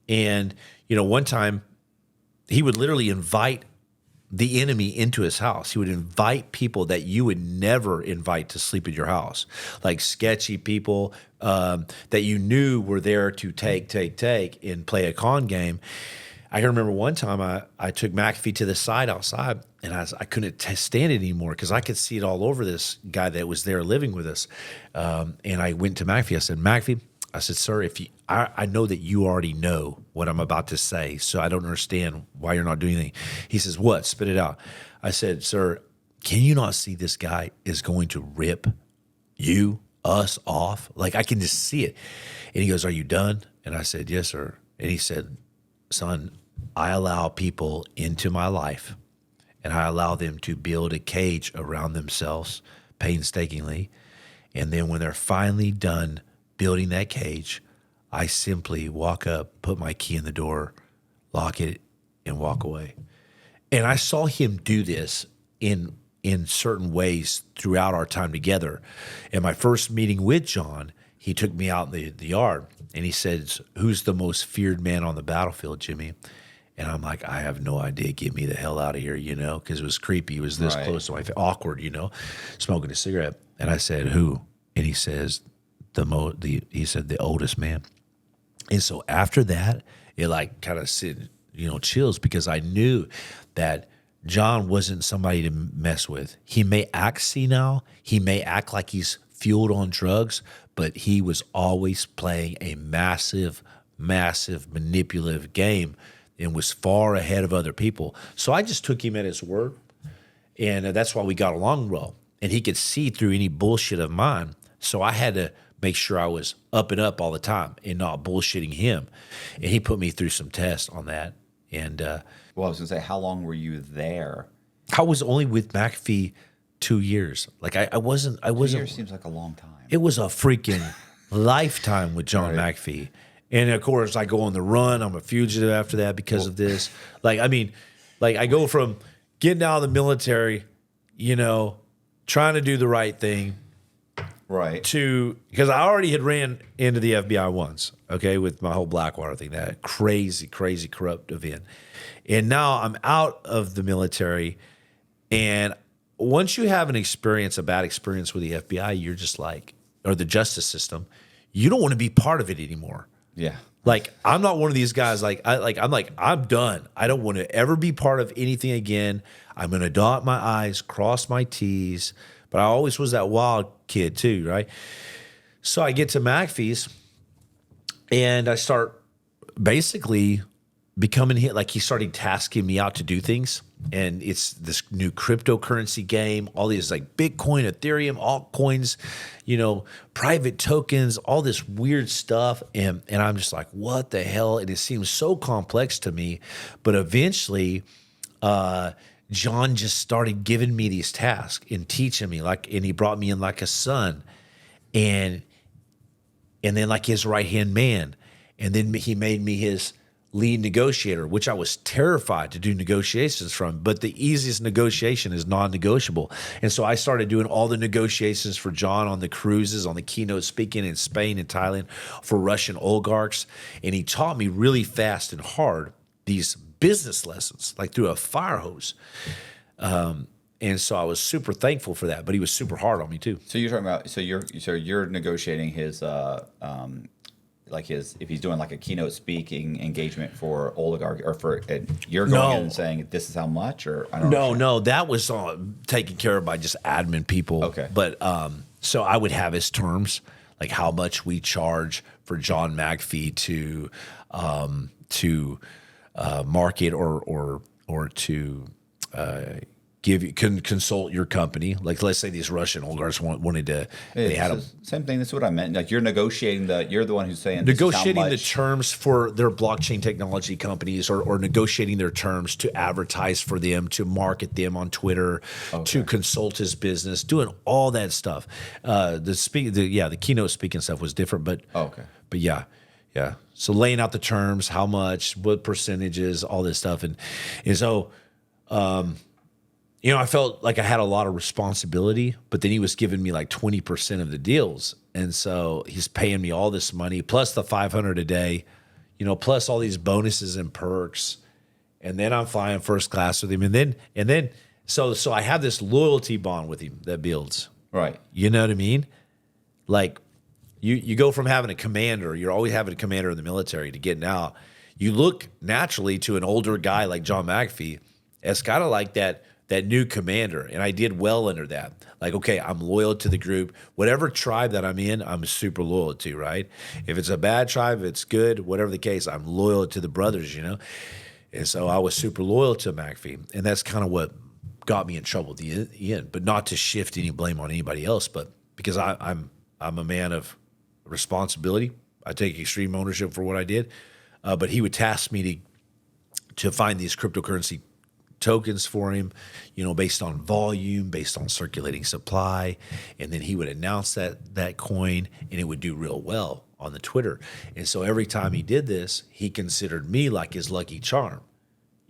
And, you know, one time he would literally invite the enemy into his house. He would invite people that you would never invite to sleep in your house, like sketchy people that you knew were there to take, and play a con game. I can remember one time I took McAfee to the side outside, and I couldn't stand it anymore because I could see it all over this guy that was there living with us. And I went to McAfee. I said, McAfee, I said, sir, I know that you already know what I'm about to say, so I don't understand why you're not doing anything. He says, what? Spit it out. I said, sir, can you not see this guy is going to rip us off? Like, I can just see it. And he goes, are you done? And I said, yes, sir. And he said, son, I allow people into my life, and I allow them to build a cage around themselves painstakingly. And then when they're finally done building that cage, I simply walk up, put my key in the door, lock it, and walk away. And I saw him do this in certain ways throughout our time together. In my first meeting with John, he took me out in the yard, and he said, who's the most feared man on the battlefield, Jimmy? And I'm like, I have no idea. Get me the hell out of here, you know, because it was creepy. He was this close to my face, awkward, you know, smoking a cigarette. And I said, who? And he says, he said, the oldest man. And so after that, it like kind of chills, because I knew that John wasn't somebody to mess with. He may act senile. He may act like he's fueled on drugs, but he was always playing a massive, massive manipulative game and was far ahead of other people. So I just took him at his word, and that's why we got along well. And he could see through any bullshit of mine. So I had to make sure I was up and up all the time and not bullshitting him. And he put me through some tests on that. And well, I was gonna say, how long were you there? I was only with McAfee 2 years. Like I wasn't. 2 years seems like a long time. It was a freaking lifetime with John McAfee. And of course, I go on the run. I'm a fugitive after that because of this. Like, I mean, like I go from getting out of the military, you know, trying to do the right thing, Right. to, because I already had ran into the FBI once, okay, with my whole Blackwater thing, that crazy, crazy corrupt event. And now I'm out of the military. And once you have an experience, a bad experience with the FBI, you're just like, or the justice system, you don't want to be part of it anymore. Yeah. Like, I'm not one of these guys. I'm done. I don't want to ever be part of anything again. I'm going to dot my I's, cross my T's. But I always was that wild kid too, right? So I get to McAfee's and I start basically becoming hit. Like, he started tasking me out to do things. And it's this new cryptocurrency game, all these like Bitcoin, Ethereum, altcoins, you know, private tokens, all this weird stuff. And I'm just like, what the hell? And it seems so complex to me. But eventually, John just started giving me these tasks and teaching me, like, and he brought me in like a son, and then like his right hand man, and then he made me his lead negotiator, which I was terrified to do negotiations from. But the easiest negotiation is non-negotiable, and so I started doing all the negotiations for John on the cruises, on the keynote speaking in Spain and Thailand for Russian oligarchs, and he taught me really fast and hard these business lessons, like through a fire hose. And so I was super thankful for that, but he was super hard on me too. So you're talking about, so you're negotiating his, like his, if he's doing like a keynote speaking engagement for oligarch, or for, you're going in and saying, this is how much, or I don't know. No, that was taken care of by just admin people. Okay. But, so I would have his terms, like how much we charge for John McAfee to market or to give you consult your company. Like, let's say these Russian oligarchs wanted to. They had same thing. That's what I meant. Like, you're negotiating you're the one who's saying negotiating the terms for their blockchain technology companies, or negotiating their terms to advertise for them, to market them on Twitter, to consult his business, doing all that stuff. The keynote speaking stuff was different, but but yeah. So laying out the terms, how much, what percentages, all this stuff. And so, you know, I felt like I had a lot of responsibility, but then he was giving me like 20% of the deals. And so he's paying me all this money, plus the $500 a day, you know, plus all these bonuses and perks. And then I'm flying first class with him. And then, so I have this loyalty bond with him that builds. Right. You know what I mean? Like, You go from having a commander, you're always having a commander in the military, to getting out. You look naturally to an older guy like John McAfee as kind of like that new commander. And I did well under that. Like, okay, I'm loyal to the group. Whatever tribe that I'm in, I'm super loyal to, right? If it's a bad tribe, if it's good, whatever the case, I'm loyal to the brothers, you know? And so I was super loyal to McAfee. And that's kind of what got me in trouble at the end. But not to shift any blame on anybody else, but because I'm a man of responsibility. I take extreme ownership for what I did. But he would task me to find these cryptocurrency tokens for him, you know, based on volume, based on circulating supply. And then he would announce that coin, and it would do real well on the Twitter. And so every time he did this, he considered me like his lucky charm,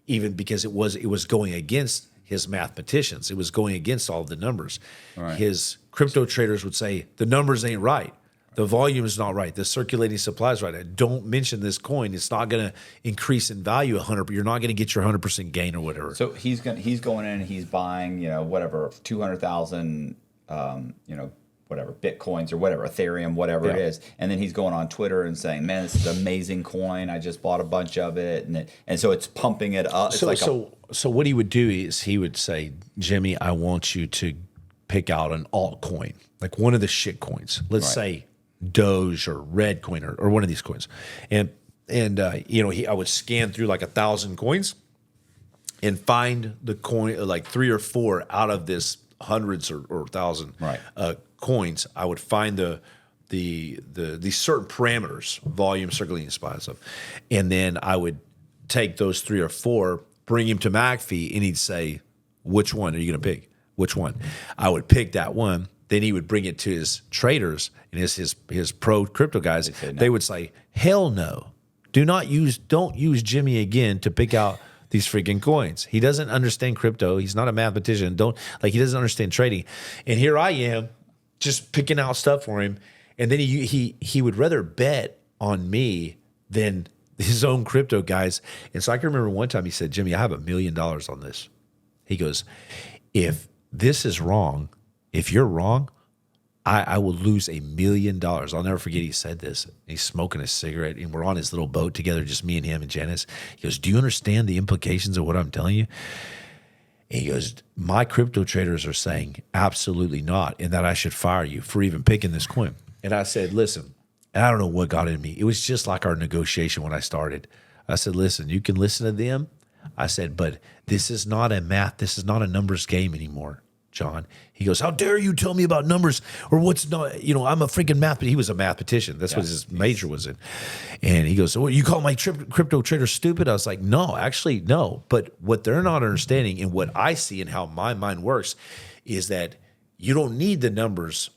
even because it was going against his mathematicians. It was going against all of the numbers. Right. His crypto traders would say, the numbers ain't right. The volume is not right. The circulating supply is right. Don't mention this coin. It's not going to increase in value 100%. You're not going to get your 100% gain or whatever. So he's going in and he's buying, you know, whatever, 200,000, you know, whatever, Bitcoins or whatever, Ethereum, whatever it is. And then he's going on Twitter and saying, man, this is an amazing coin. I just bought a bunch of it. And so it's pumping it up. So what he would do is he would say, Jimmy, I want you to pick out an altcoin, like one of the shit coins. Let's say Doge or Red Coin or one of these coins. And you know, I would scan through like 1,000 coins and find the coin, like 3 or 4 out of this hundreds or 1,000 coins. I would find these certain parameters, volume, circulating supply and stuff. And then I would take those 3 or 4, bring him to McAfee, and he'd say, which one are you going to pick? Which one? I would pick that one. then he would bring it to his traders and his pro crypto guys. They would say, hell no. Don't use Jimmy again to pick out these freaking coins. He doesn't understand crypto. He's not a mathematician. He doesn't understand trading. And here I am just picking out stuff for him. And then he would rather bet on me than his own crypto guys. And so I can remember one time he said, Jimmy, I have $1 million on this. He goes, if this is wrong, if you're wrong, I will lose $1 million. I'll never forget he said this. He's smoking a cigarette, and we're on his little boat together, just me and him and Janice. He goes, do you understand the implications of what I'm telling you? And he goes, my crypto traders are saying absolutely not, and that I should fire you for even picking this coin. And I said, listen, I don't know what got in me. It was just like our negotiation when I started. I said, listen, you can listen to them. I said, but this is not a numbers game anymore, John. He goes, how dare you tell me about numbers or what's not, I'm a freaking math, but he was a mathematician. That's what his major was in. And he goes, so what, you call my crypto trader stupid? I was like, no, actually, no. But what they're not understanding and what I see and how my mind works is that you don't need the numbers.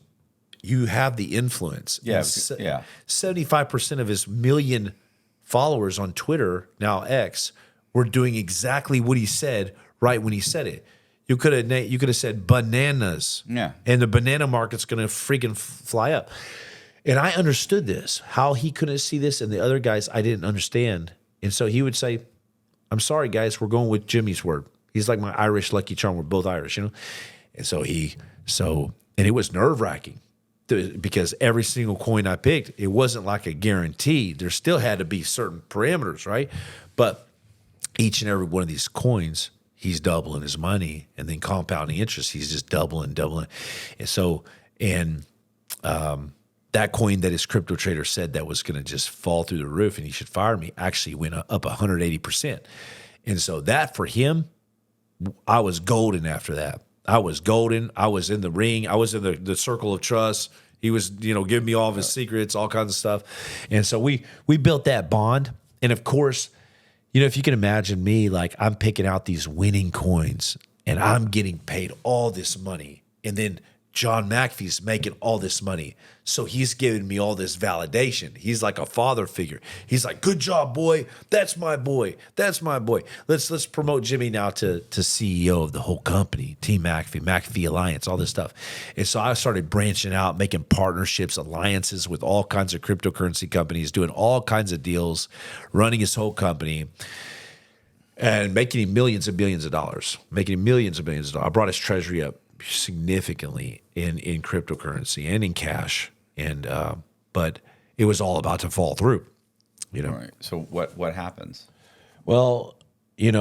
You have the influence. Yeah. 75% of his million followers on Twitter, now X, were doing exactly what he said right when he said it. You could have said bananas, and the banana market's going to freaking fly up. And I understood this, how he couldn't see this, and the other guys I didn't understand. And so he would say, "I'm sorry, guys, we're going with Jimmy's word." He's like my Irish Lucky Charm. We're both Irish, And so and it was nerve wracking because every single coin I picked, it wasn't like a guarantee. There still had to be certain parameters, right? But each and every one of these coins, he's doubling his money, and then compounding interest, he's just doubling. And so, that coin that his crypto trader said that was going to just fall through the roof and he should fire me actually went up 180%. And so that for him, I was golden after that. I was golden. I was in the ring. I was in the circle of trust. He was, giving me all of his secrets, all kinds of stuff. And so we built that bond. And of course, if you can imagine me, like I'm picking out these winning coins and I'm getting paid all this money. And then John McAfee's making all this money. So he's giving me all this validation. He's like a father figure. He's like, good job, boy. That's my boy. That's my boy. Let's promote Jimmy now to CEO of the whole company, Team McAfee, McAfee Alliance, all this stuff. And so I started branching out, making partnerships, alliances with all kinds of cryptocurrency companies, doing all kinds of deals, running his whole company, and making him millions and billions of dollars, I brought his treasury up significantly in cryptocurrency and in cash, and but it was all about to fall through, Right. So what happens? Well, it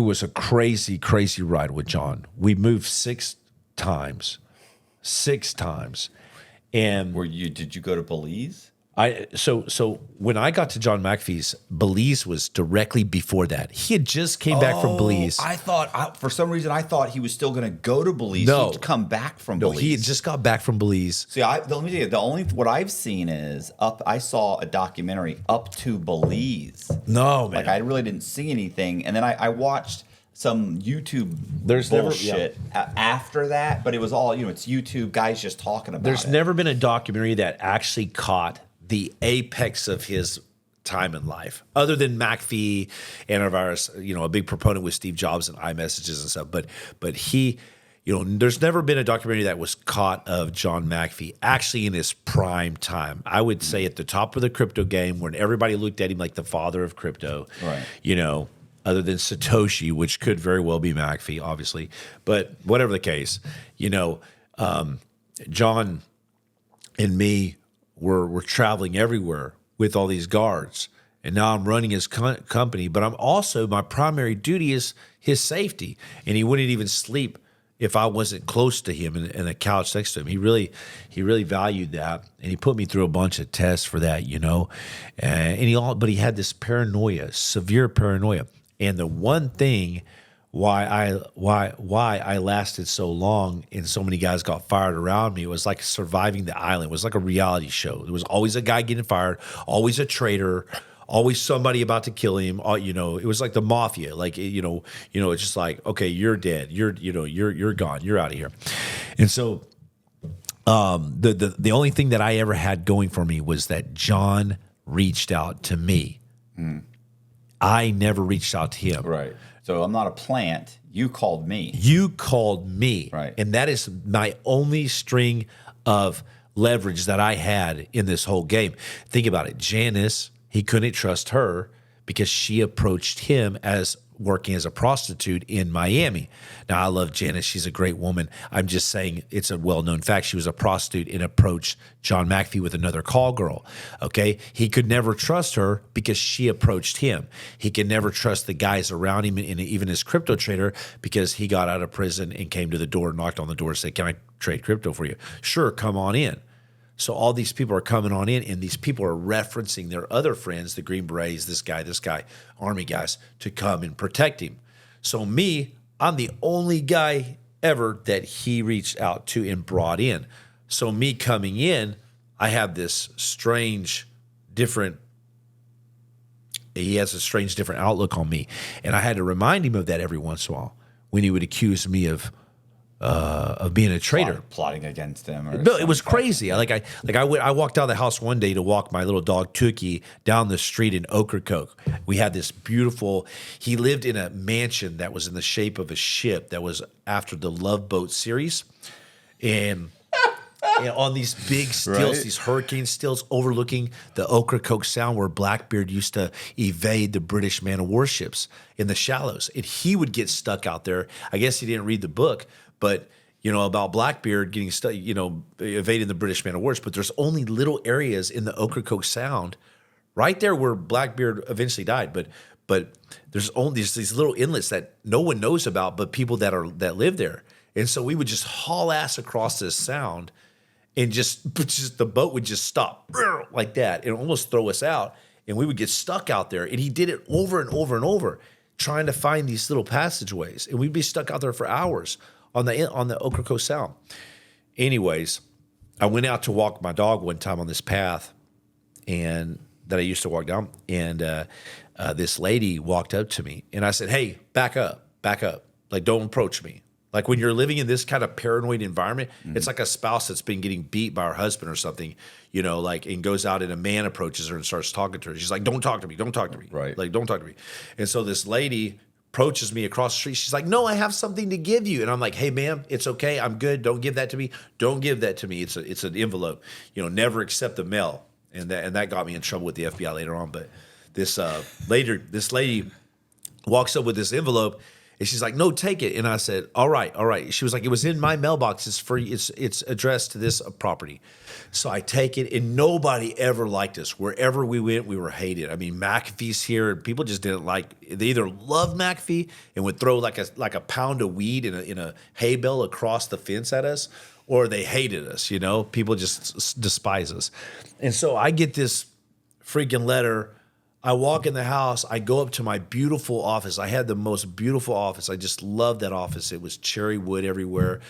was a crazy ride with John. We moved 6 times, and Did you go to Belize? So when I got to John McAfee's, Belize was directly before that. He had just came back from Belize. I thought for some reason he was still going to go to Belize. No, to come back from Belize. No, he had just got back from Belize. See, let me tell you, what I've seen is I saw a documentary up to Belize. No, man, like I really didn't see anything, and then I watched some YouTube bullshit after that, but it was all it's YouTube guys just talking about. There's never been a documentary that actually caught the apex of his time in life, other than McAfee, antivirus, a big proponent with Steve Jobs and iMessages and stuff. But he, there's never been a documentary that was caught of John McAfee actually in his prime time. I would say at the top of the crypto game, when everybody looked at him like the father of crypto, right? Other than Satoshi, which could very well be McAfee, obviously. But whatever the case, John and me were traveling everywhere with all these guards. And now I'm running his company, but I'm also, my primary duty is his safety. And he wouldn't even sleep if I wasn't close to him in a couch next to him. He really valued that. And he put me through a bunch of tests for that, but he had this paranoia, severe paranoia. And the one thing why I lasted so long and so many guys got fired around me, it was like surviving the island. It was like a reality show. There was always a guy getting fired, always a traitor, always somebody about to kill him. It was like the mafia. Like, it's just like, okay, you're dead. You're gone. You're out of here. And so the only thing that I ever had going for me was that John reached out to me. I never reached out to him. Right. So I'm not a plant. You called me. You called me. Right. And that is my only string of leverage that I had in this whole game. Think about it. Janice, he couldn't trust her because she approached him as working as a prostitute in Miami. Now, I love Janice. She's a great woman. I'm just saying it's a well-known fact. She was a prostitute and approached John McAfee with another call girl, okay? He could never trust her because she approached him. He could never trust the guys around him and even his crypto trader because he got out of prison and came to the door, knocked on the door, and said, can I trade crypto for you? Sure, come on in. So all these people are coming on in, and these people are referencing their other friends, the Green Berets, this guy, Army guys, to come and protect him. So me, I'm the only guy ever that he reached out to and brought in. So me coming in, I have this strange, different outlook on me. And I had to remind him of that every once in a while when he would accuse me of being a traitor, plotting against him. No, it was crazy. I walked out of the house one day to walk my little dog Tookie down the street in Ocracoke. We had this beautiful. He lived in a mansion that was in the shape of a ship that was after the Love Boat series, and on these big stilts, these hurricane stilts overlooking the Ocracoke Sound where Blackbeard used to evade the British man of warships in the shallows. And he would get stuck out there. I guess he didn't read the book, but about Blackbeard getting stuck, evading the British man of warships. But there's only little areas in the Ocracoke Sound right there where Blackbeard eventually died. But there's only these little inlets that no one knows about, but people that live there. And so we would just haul ass across this sound. And just the boat would just stop like that and almost throw us out. And we would get stuck out there. And he did it over and over and over, trying to find these little passageways. And we'd be stuck out there for hours on the Ocracoke Sound. Anyways, I went out to walk my dog one time on this path and that I used to walk down. And this lady walked up to me. And I said, hey, back up. Like, don't approach me. Like when you're living in this kind of paranoid environment, it's like a spouse that's been getting beat by her husband or something, and goes out and a man approaches her and starts talking to her. She's like, don't talk to me. Right. Like, don't talk to me. And so this lady approaches me across the street. She's like, no, I have something to give you. And I'm like, hey, ma'am, it's okay. I'm good. Don't give that to me. Don't give that to me. It's an envelope. Never accept the mail. And that got me in trouble with the FBI later on. But this lady walks up with this envelope. And she's like, no, take it. And I said, all right. She was like, it was in my mailbox. It's free. It's addressed to this property. So I take it, and nobody ever liked us. Wherever we went, we were hated. I mean, McAfee's here, and people just didn't like. They either loved McAfee and would throw like a pound of weed in a hay bale across the fence at us, or they hated us. People just despise us. And so I get this freaking letter. I walk in the house. I go up to my beautiful office. I had the most beautiful office. I just loved that office. It was cherry wood everywhere.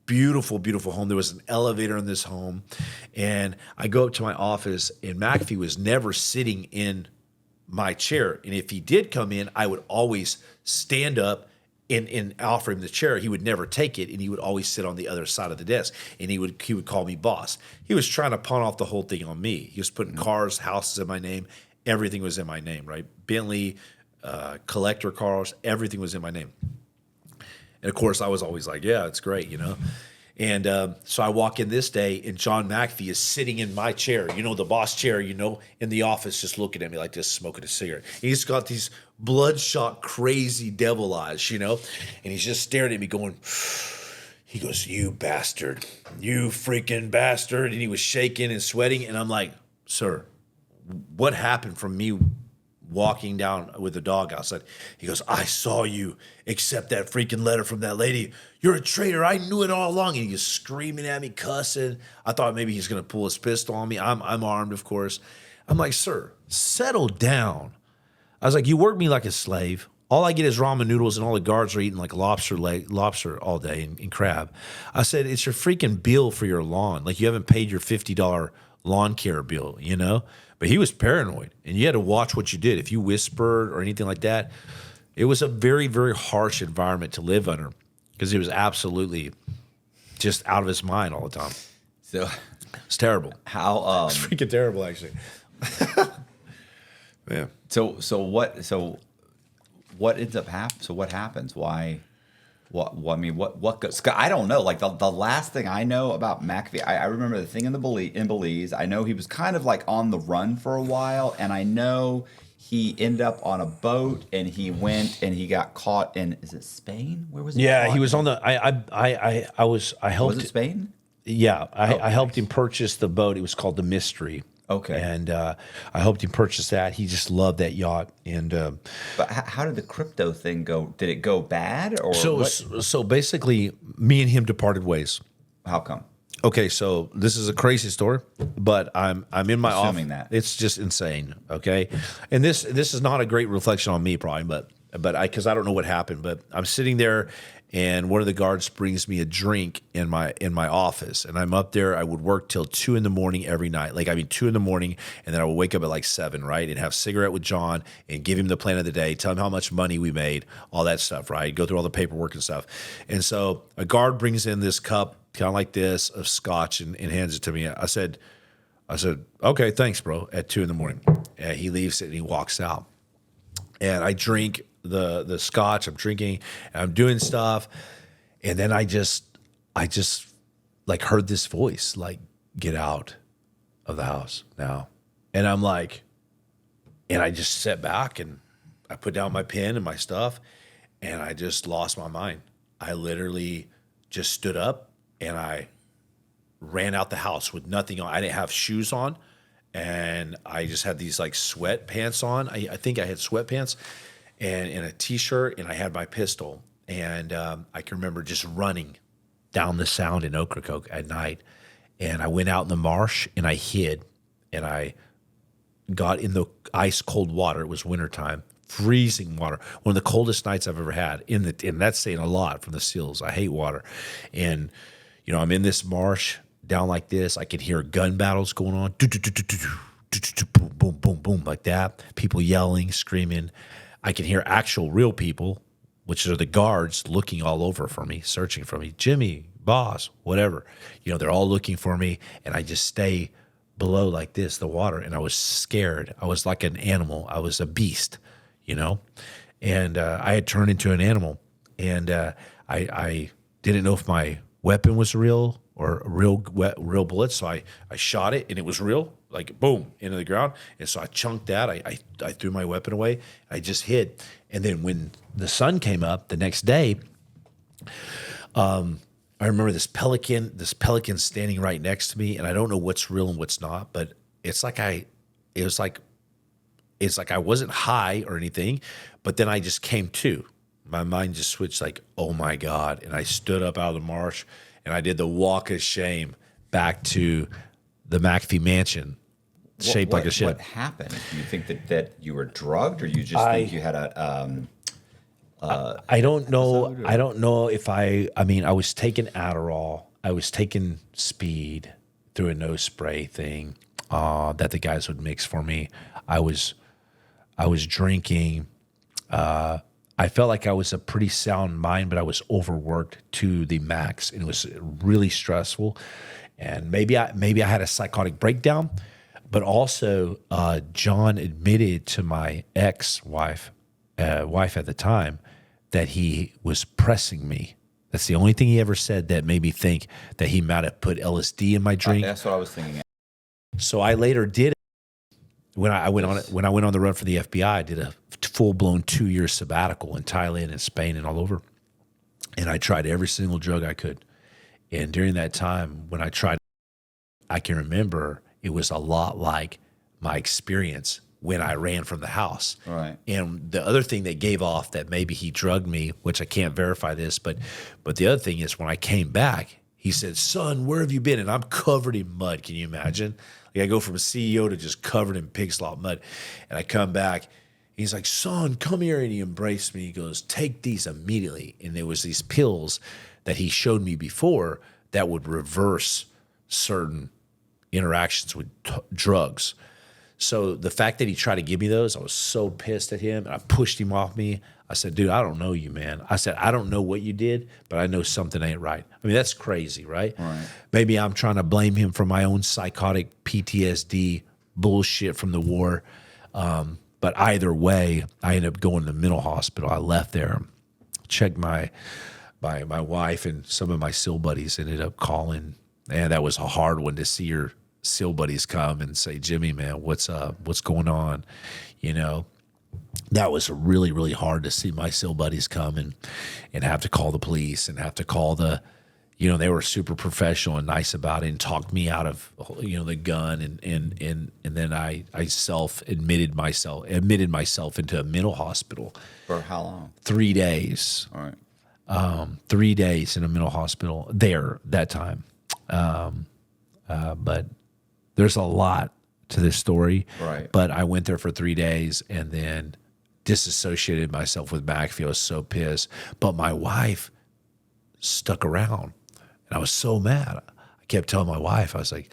Beautiful, beautiful home. There was an elevator in this home. And I go up to my office, and McAfee was never sitting in my chair. And if he did come in, I would always stand up and offer him the chair. He would never take it, and he would always sit on the other side of the desk. And he would call me boss. He was trying to pawn off the whole thing on me. He was putting cars, houses in my name. Everything was in my name, right? Bentley, collector cars, everything was in my name. And of course, I was always like, yeah, it's great, And so I walk in this day, and John McAfee is sitting in my chair, the boss chair, in the office, just looking at me like this, smoking a cigarette. And he's got these bloodshot, crazy devil eyes, and he's just staring at me going, he goes, you bastard, you freaking bastard. And he was shaking and sweating. And I'm like, sir, what happened from me walking down with the dog outside? He goes, I saw you accept that freaking letter from that lady. You're a traitor. I knew it all along. And he was screaming at me, cussing. I thought maybe he's going to pull his pistol on me. I'm armed, of course. I'm like, sir, settle down. I was like, you work me like a slave. All I get is ramen noodles, and all the guards are eating like lobster all day and crab. I said, it's your freaking bill for your lawn. Like, you haven't paid your $50 lawn care bill, But he was paranoid, and you had to watch what you did. If you whispered or anything like that, it was a very, very harsh environment to live under because he was absolutely just out of his mind all the time. So it's terrible. how It's freaking terrible, actually. Yeah. So what ends up happening? So what happens? Why? What I mean, what goes? I don't know. Like the last thing I know about McAfee, I remember the thing in Belize. I know he was kind of like on the run for a while, and I know he ended up on a boat, and he went and he got caught in, is it Spain? Where was he? Yeah, caught? he was on the. I helped. Was it Spain? Yeah, I helped him purchase the boat. It was called the Mystery. Okay. And I helped him purchase that. He just loved that yacht. And But how did the crypto thing go? Did it go bad, or so basically, me and him departed ways. how come? Okay, so this is a crazy story, but I'm in my office. Assuming that. It's just insane. Okay, and this is not a great reflection on me, probably, but because I don't know what happened, but I'm sitting there, and one of the guards brings me a drink in my office, and I'm up there. I would work till 2 a.m. every night, 2 a.m, and then I would wake up at like 7, right, and have a cigarette with John and give him the plan of the day, tell him how much money we made, all that stuff, right? Go through all the paperwork and stuff, and so a guard brings in this cup, kind of like this, of scotch, and hands it to me. I said, okay, thanks, bro. At 2 a.m, and he leaves it and he walks out, and I drink the scotch. I'm drinking, and I'm doing stuff, and then I just like heard this voice like, get out of the house now. And I'm like, and I just sat back and I put down my pen and my stuff, and I just lost my mind. I literally just stood up and I ran out the house with nothing on. I didn't have shoes on, and I just had these like sweatpants on. I think I had sweatpants and a t-shirt, and I had my pistol. And I can remember just running down the Sound in Ocracoke at night. And I went out in the marsh and I hid, and I got in the ice cold water. It was wintertime, freezing water, one of the coldest nights I've ever had. And that's saying a lot from the SEALs. I hate water. And, I'm in this marsh down like this. I could hear gun battles going on. Boom, boom, boom, boom, like that. People yelling, screaming. I can hear actual real people, which are the guards, looking all over for me, searching for me. Jimmy, boss, whatever. They're all looking for me, and I just stay below like this, the water, and I was scared. I was like an animal. I was a beast, and I had turned into an animal, and I didn't know if my weapon was real or real bullets, so I shot it, and it was real. Like boom, into the ground. And so I chunked that. I threw my weapon away. I just hid. And then when the sun came up the next day, I remember this pelican standing right next to me, and I don't know what's real and what's not, but it's like I wasn't high or anything, but then I just came to. My mind just switched like, oh my God. And I stood up out of the marsh, and I did the walk of shame back to the McAfee mansion, shaped like a ship. What happened? Do you think that you were drugged, or you just think you had a? I don't know. I don't know if I was taking Adderall. I was taking speed through a nose spray thing that the guys would mix for me. I was drinking. I felt like I was a pretty sound mind, but I was overworked to the max, and it was really stressful. And maybe I had a psychotic breakdown, but also John admitted to my ex-wife, wife at the time, that he was pressing me. That's the only thing he ever said that made me think that he might have put LSD in my drink. That's what I was thinking. So I later did it. When I went on the run for the FBI, I did a full-blown 2-year sabbatical in Thailand and Spain and all over. And I tried every single drug I could. And during that time, when I tried, I can remember it was a lot like my experience when I ran from the house. Right. And the other thing that gave off that maybe he drugged me, which I can't verify this, but the other thing is when I came back, he said, son, where have you been? And I'm covered in mud. Can you imagine? Like I go from a CEO to just covered in pig slop mud. And I come back. He's like, son, come here. And he embraced me. He goes, take these immediately. And there was these pills that he showed me before that would reverse certain interactions with drugs. So the fact that he tried to give me those, I was so pissed at him. And I pushed him off me. I said, dude, I don't know you, man. I said, I don't know what you did, but I know something ain't right. I mean, that's crazy, right? Maybe I'm trying to blame him for my own psychotic PTSD bullshit from the war. But either way, I ended up going to the mental hospital. I left there, checked my wife, and some of my SEAL buddies ended up calling. And that was a hard one to see your SEAL buddies come and say, Jimmy, man, what's up? What's going on? You know, that was really, really hard to see my SEAL buddies come and have to call the police and have to call they were super professional and nice about it and talked me out of, the gun. And then I admitted myself into a mental hospital. For how long? 3 days. All right. 3 days in a mental hospital there that time. But there's a lot to this story. Right. But I went there for 3 days and then disassociated myself with McAfee. I was so pissed. But my wife stuck around. And I was so mad. I kept telling my wife, I was like,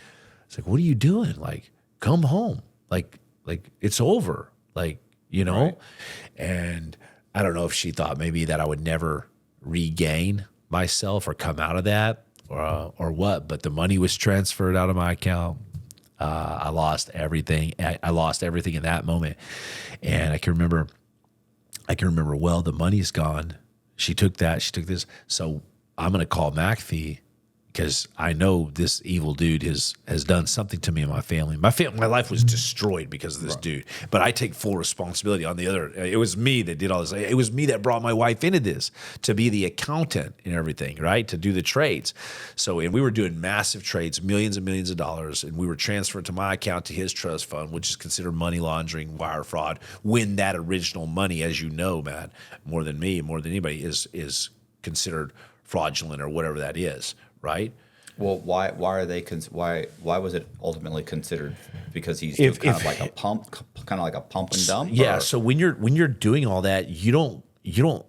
what are you doing? Like, come home. Like it's over. Like, Right. And I don't know if she thought maybe that I would never regain myself or come out of that or what, but the money was transferred out of my account. I lost everything. I lost everything in that moment. And I can remember, well, the money's gone. She took that. She took this. So I'm going to call McAfee because I know this evil dude has done something to me and my family. My life was destroyed because of this dude. But I take full responsibility. On the other, it was me that did all this. It was me that brought my wife into this to be the accountant and everything, right? To do the trades. So, and we were doing massive trades, millions and millions of dollars, and we were transferring to my account to his trust fund, which is considered money laundering, wire fraud. When that original money, as you know, Matt, more than me, more than anybody, is considered fraudulent or whatever that is. Right. Well, why are they? Why was it ultimately considered? Because he's kind of like a pump and dump. Yeah. Or? So when you're doing all that, you don't.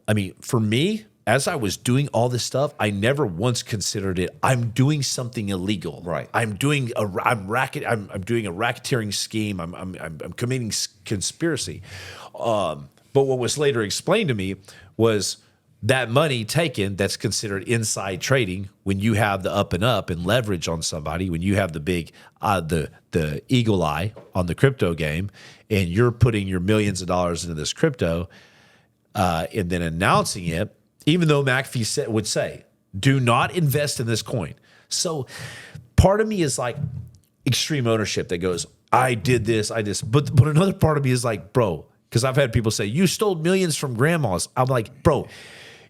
I mean, for me, as I was doing all this stuff, I never once considered it. I'm doing something illegal. Right. I'm doing a racketeering scheme. I'm committing conspiracy. But what was later explained to me was that money taken, that's considered inside trading when you have the up and leverage on somebody, when you have the big, the eagle eye on the crypto game, and you're putting your millions of dollars into this crypto and then announcing it, even though McAfee would say, do not invest in this coin. So part of me is like extreme ownership that goes, I did this, but another part of me is like, bro, because I've had people say, you stole millions from grandmas. I'm like, bro,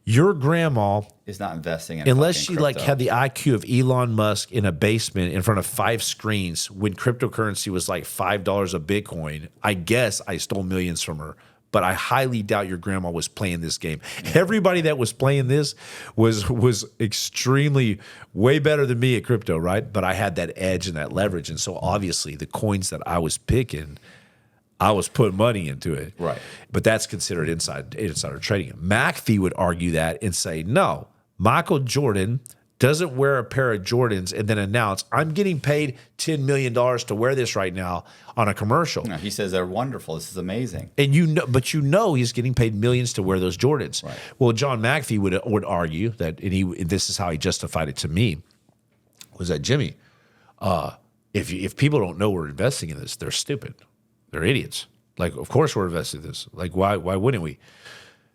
your grandma is not investing in unless she crypto. like had the IQ of Elon Musk in a basement in front of 5 screens when cryptocurrency was like $5 a Bitcoin. I guess I stole millions from her, but I highly doubt your grandma was playing this game. Everybody that was playing this was extremely way better than me at crypto, right? But I had that edge and that leverage, and so obviously the coins that I was picking, I was putting money into it. Right. But that's considered insider trading. McAfee would argue that and say, no, Michael Jordan doesn't wear a pair of Jordans and then announce, I'm getting paid $10 million to wear this right now on a commercial. No, he says they're wonderful. This is amazing. And he's getting paid millions to wear those Jordans. Right. Well, John McAfee would argue that, and this is how he justified it to me, was that, Jimmy, if people don't know we're investing in this, they're stupid. They're idiots. Like, of course we're invested in this. Like, why wouldn't we?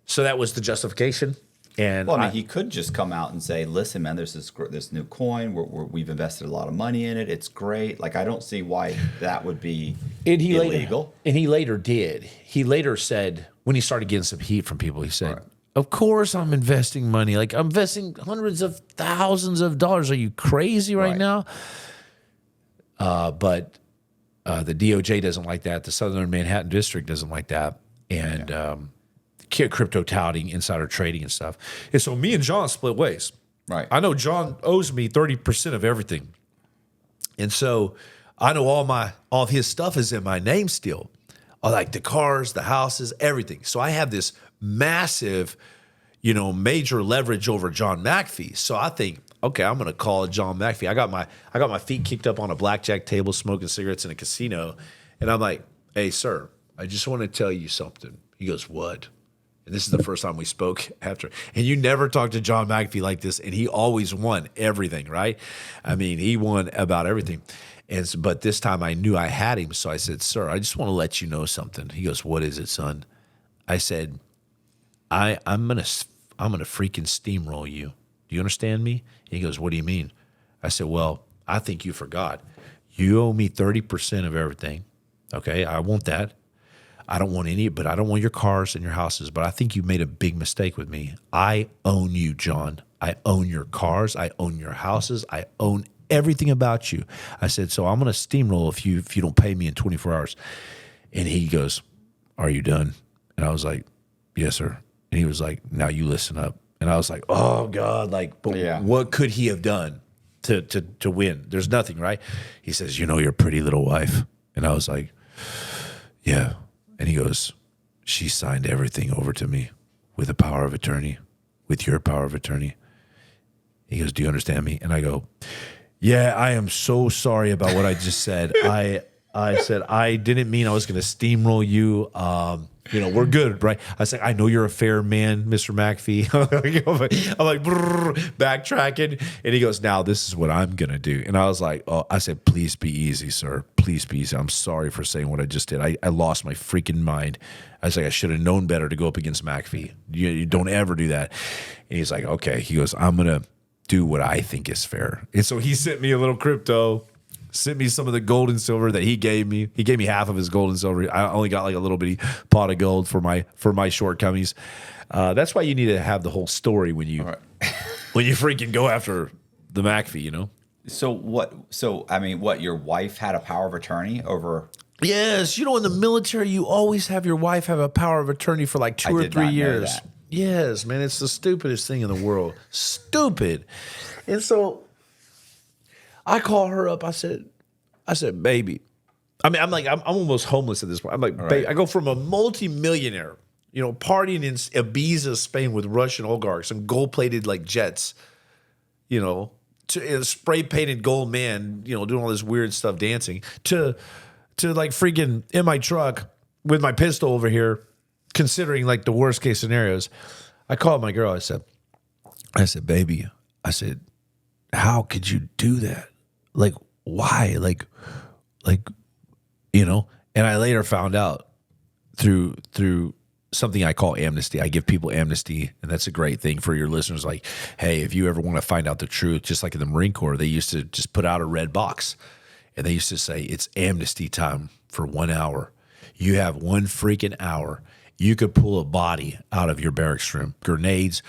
So that was the justification. And well, I mean, he could just come out and say, listen, man, there's this new coin. We've invested a lot of money in it. It's great. Like, I don't see why that would be illegal. And he later did. He later said, when he started getting some heat from people, he said, right, of course I'm investing money. Like, I'm investing hundreds of thousands of dollars. Are you crazy right now? But the DOJ doesn't like that. The Southern Manhattan District doesn't like that. And crypto touting, insider trading and stuff. And so me and John split ways. Right. I know John owes me 30% of everything. And so I know all of his stuff is in my name still. Like the cars, the houses, everything. So I have this massive, major leverage over John McAfee. So I think, okay, I'm going to call John McAfee. I got my feet kicked up on a blackjack table, smoking cigarettes in a casino, And I'm like, hey, sir, I just want to tell you something. He goes, what? And this is the first time we spoke after. And you never talked to John McAfee like this, and he always won everything, right? I mean, he won about everything. And so, but this time I knew I had him, so I said, sir, I just want to let you know something. He goes, what is it, son? I said, I'm gonna freaking steamroll you. Do you understand me? He goes, what do you mean? I said, well, I think you forgot. You owe me 30% of everything. Okay, I want that. I don't want any, but I don't want your cars and your houses. But I think you made a big mistake with me. I own you, John. I own your cars. I own your houses. I own everything about you. I said, so I'm going to steamroll if you don't pay me in 24 hours. And he goes, are you done? And I was like, yes, sir. And he was like, now you listen up. And I was like, oh God, like, but what could he have done to win? There's nothing, right? He says, you know your pretty little wife. And I was like, yeah. And he goes, she signed everything over to me with a power of attorney, with your power of attorney. He goes, do you understand me? And I go, yeah, I am so sorry about what I just said. I said, I didn't mean I was going to steamroll you. We're good, right? I said, I know you're a fair man, Mr. McAfee. I'm like, backtracking. And he goes, now this is what I'm going to do. And I was like, oh, I said, please be easy, sir. Please be easy. I'm sorry for saying what I just did. I lost my freaking mind. I was like, I should have known better to go up against McAfee. You don't ever do that. And he's like, okay. He goes, I'm going to do what I think is fair. And so he sent me a little crypto. Sent me some of the gold and silver that he gave me. He gave me half of his gold and silver. I only got like a little bitty pot of gold for my shortcomings. That's why you need to have the whole story when you when you freaking go after the McAfee, you know. So what? So I mean, what? Your wife had a power of attorney over? Yes, in the military, you always have your wife have a power of attorney for like 2 or 3 years. Yes, man, it's the stupidest thing in the world. Stupid. And so I call her up. I said, baby. I mean, I'm almost homeless at this point. I'm like, baby, I go from a multimillionaire, partying in Ibiza, Spain with Russian oligarchs and gold-plated like jets, to a spray-painted gold man, doing all this weird stuff, dancing, to like freaking in my truck with my pistol over here, considering like the worst-case scenarios. I called my girl. I said, baby, how could you do that? Like, why? Like, and I later found out through something I call amnesty. I give people amnesty, and that's a great thing for your listeners. Like, hey, if you ever want to find out the truth, just like in the Marine Corps, they used to just put out a red box, and they used to say, it's amnesty time for 1 hour. You have 1 freaking hour. You could pull a body out of your barracks room, grenades,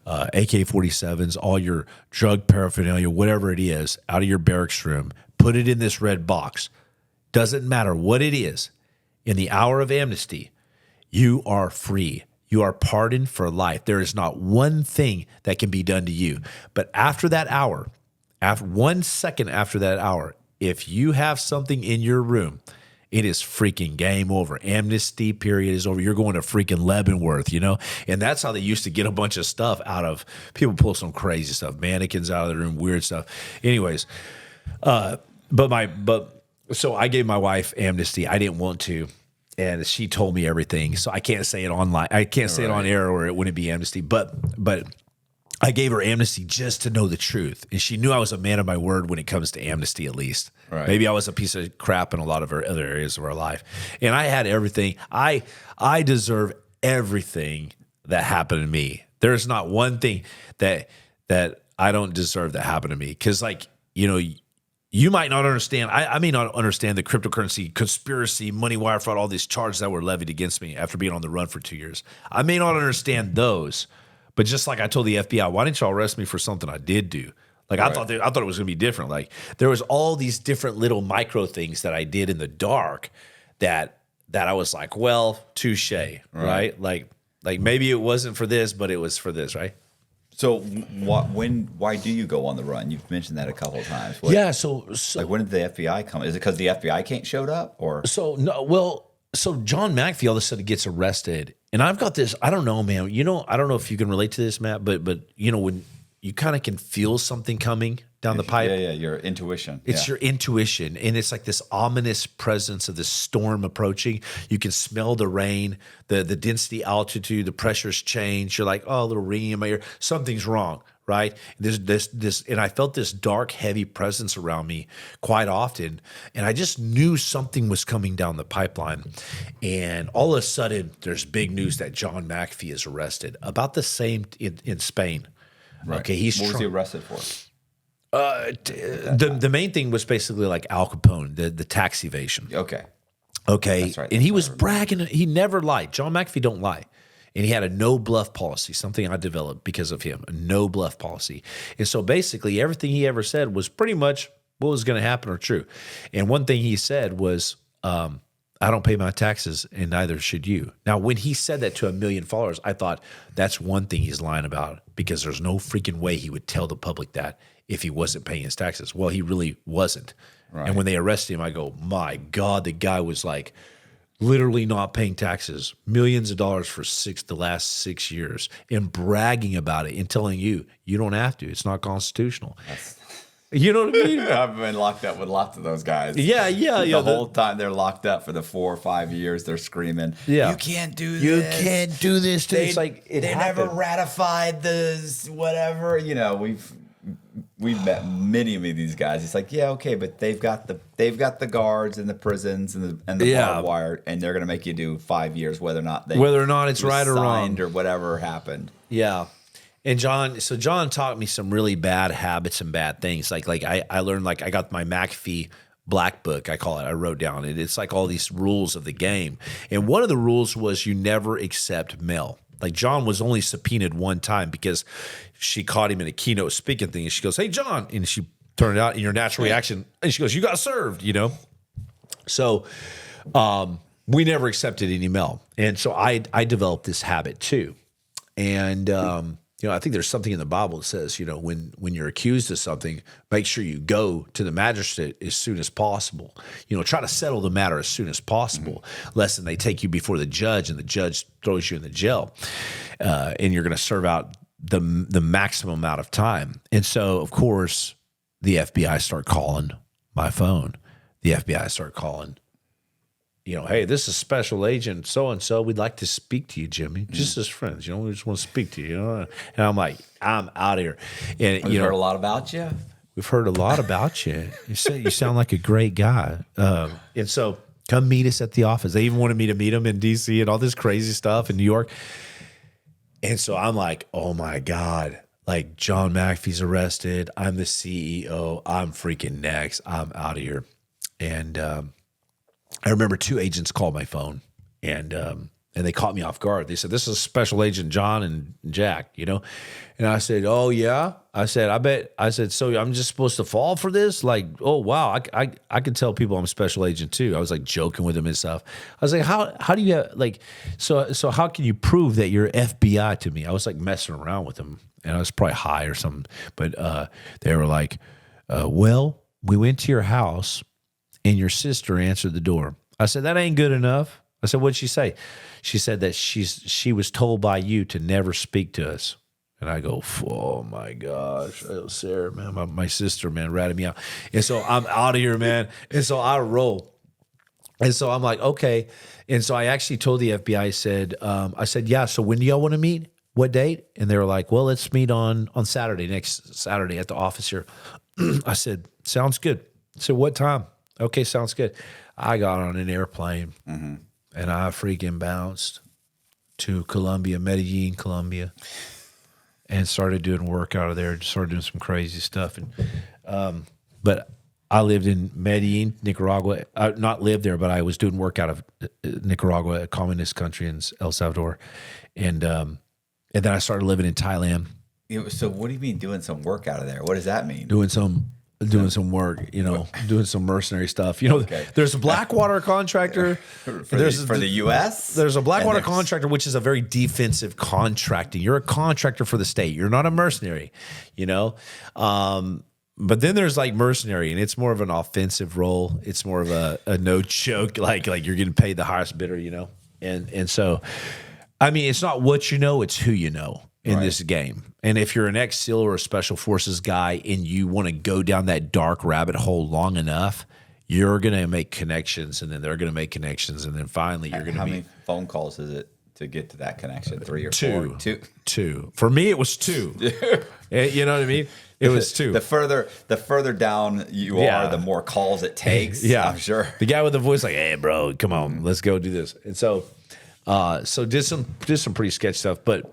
AK-47s, all your drug paraphernalia, whatever it is, out of your barracks room, put it in this red box. Doesn't matter what it is. In the hour of amnesty, you are free. You are pardoned for life. There is not one thing that can be done to you. But after that hour, after 1 second after that hour, if you have something in your room, it is freaking game over. Amnesty period is over. You're going to freaking Leavenworth, And that's how they used to get a bunch of stuff out of people. Pull some crazy stuff, mannequins out of the room, weird stuff. Anyways, so I gave my wife amnesty. I didn't want to, and she told me everything. So I can't say it online. I can't say it on air, or it wouldn't be amnesty. But I gave her amnesty just to know the truth. And she knew I was a man of my word when it comes to amnesty, at least. Right. Maybe I was a piece of crap in a lot of our other areas of our life. And I had everything. I deserve everything that happened to me. There's not one thing that I don't deserve that happened to me. Because, you might not understand. I may not understand the cryptocurrency, conspiracy, money wire fraud, all these charges that were levied against me after being on the run for 2 years. I may not understand those. But just like I told the FBI, why didn't y'all arrest me for something I did do? Like, I thought it was going to be different. Like, there was all these different little micro things that I did in the dark that I was like, well, touche, right? Like maybe it wasn't for this, but it was for this, right? So why do you go on the run? You've mentioned that a couple of times. So like, when did the FBI come? Is it because the FBI showed up, or? So John McAfee all of a sudden gets arrested, and I've got this. I don't know, man. I don't know if you can relate to this, Matt, but when you kind of can feel something coming down the pipe. Yeah, your intuition. It's your intuition. And it's like this ominous presence of the storm approaching. You can smell the rain, the density, altitude, the pressures change. You're like, oh, a little ringing in my ear. Something's wrong, right? There's this, and I felt this dark, heavy presence around me quite often. And I just knew something was coming down the pipeline. And all of a sudden, there's big news that John McAfee is arrested. About the same in Spain. Right. Okay, what was he arrested for? The main thing was basically like Al Capone, the tax evasion. Okay. Okay. Right, and he was bragging. He never lied. John McAfee don't lie. And he had a no bluff policy, something I developed because of him, a no bluff policy. And so basically everything he ever said was pretty much what was going to happen or true. And one thing he said was, I don't pay my taxes and neither should you. Now, when he said that to 1 million followers, I thought that's one thing he's lying about because there's no freaking way he would tell the public that if he wasn't paying his taxes. Well, he really wasn't. Right. And when they arrested him, I go, my God, the guy was like literally not paying taxes, millions of dollars for the last 6 years and bragging about it and telling you don't have to. It's not constitutional. You know what I mean? I've been locked up with lots of those guys. Yeah. The whole time they're locked up for the 4 or 5 years, they're screaming, you can't do this. You can't do this. It's like they never ratified this, whatever. You know, we've met many of these guys. It's like, yeah, okay, but they've got the guards and the prisons and the barbed wire, and they're gonna make you do 5 years, whether or not it's right or wrong or whatever happened. Yeah. And John taught me some really bad habits and bad things. Like I learned, like I got my McAfee black book, I call it. I wrote down it. It's like all these rules of the game. And one of the rules was you never accept mail. Like John was only subpoenaed one time because she caught him in a keynote speaking thing. And she goes, hey, John. And she turned it out in your natural reaction. And she goes, you got served, you know? So we never accepted any mail. And so I developed this habit too. And, I think there's something in the Bible that says, when you're accused of something, make sure you go to the magistrate as soon as possible. Try to settle the matter as soon as possible, lest they take you before the judge and the judge throws you in the jail, and you're going to serve out the maximum amount of time. And so, of course, the FBI start calling my phone. The FBI start calling. Hey, this is Special Agent so-and-so. We'd like to speak to you, Jimmy, just as friends. We just want to speak to you, And I'm like, I'm out of here. And we've heard a lot about you. We've heard a lot about you. You sound like a great guy. And so come meet us at the office. They even wanted me to meet them in D.C. and all this crazy stuff in New York. And so I'm like, oh, my God. Like, John McAfee's arrested. I'm the CEO. I'm freaking next. I'm out of here. And I remember 2 agents called my phone, and they caught me off guard. They said, "This is Special Agent John and Jack," And I said, "Oh yeah." I said, "I bet." I said, "So I'm just supposed to fall for this?" Like, oh wow, I could tell people I'm Special Agent too. I was like joking with them and stuff. I was like, how do you have, like, so how can you prove that you're FBI to me? I was like messing around with them, and I was probably high or something. But they were like, "Well, we went to your house." And your sister answered the door. I said, that ain't good enough. I said, what'd she say? She said that she was told by you to never speak to us. And I go, oh my gosh, Sarah, man, my sister, man, ratted me out. And so I'm out of here, man. And so I roll. And so I'm like, okay. And so I actually told the FBI, I said, yeah, so when do y'all want to meet? What date? And they were like, well, let's meet on Saturday, next Saturday at the office here. I said, sounds good. So what time? Okay, sounds good. I got on an airplane, and I freaking bounced to Medellin, Colombia, and started doing work out of there. Started doing some crazy stuff. And but I lived in Medellin, Nicaragua. Not lived there, but I was doing work out of Nicaragua, a communist country in El Salvador, and then I started living in Thailand. So what do you mean doing some work out of there? What does that mean? Doing some work, doing some mercenary stuff. There's a Blackwater contractor. For the U.S.? There's a Blackwater contractor, which is a very defensive contracting. You're a contractor for the state. You're not a mercenary, But then there's like mercenary, and it's more of an offensive role. It's more of a no joke, like you're getting paid the highest bidder, And so, I mean, it's not what you know, it's who you know. in this game. And if you're an ex-SEAL or a Special Forces guy and you want to go down that dark rabbit hole long enough, you're going to make connections, and then they're going to make connections, and then finally you're going to be... How many phone calls is it to get to that connection? 3 or 4? Two. For me, it was 2. You know what I mean? It was 2. The further down you are, the more calls it takes. Yeah, I'm sure. The guy with the voice like, "Hey, bro, come on, let's go do this." And so, did some pretty sketch stuff. But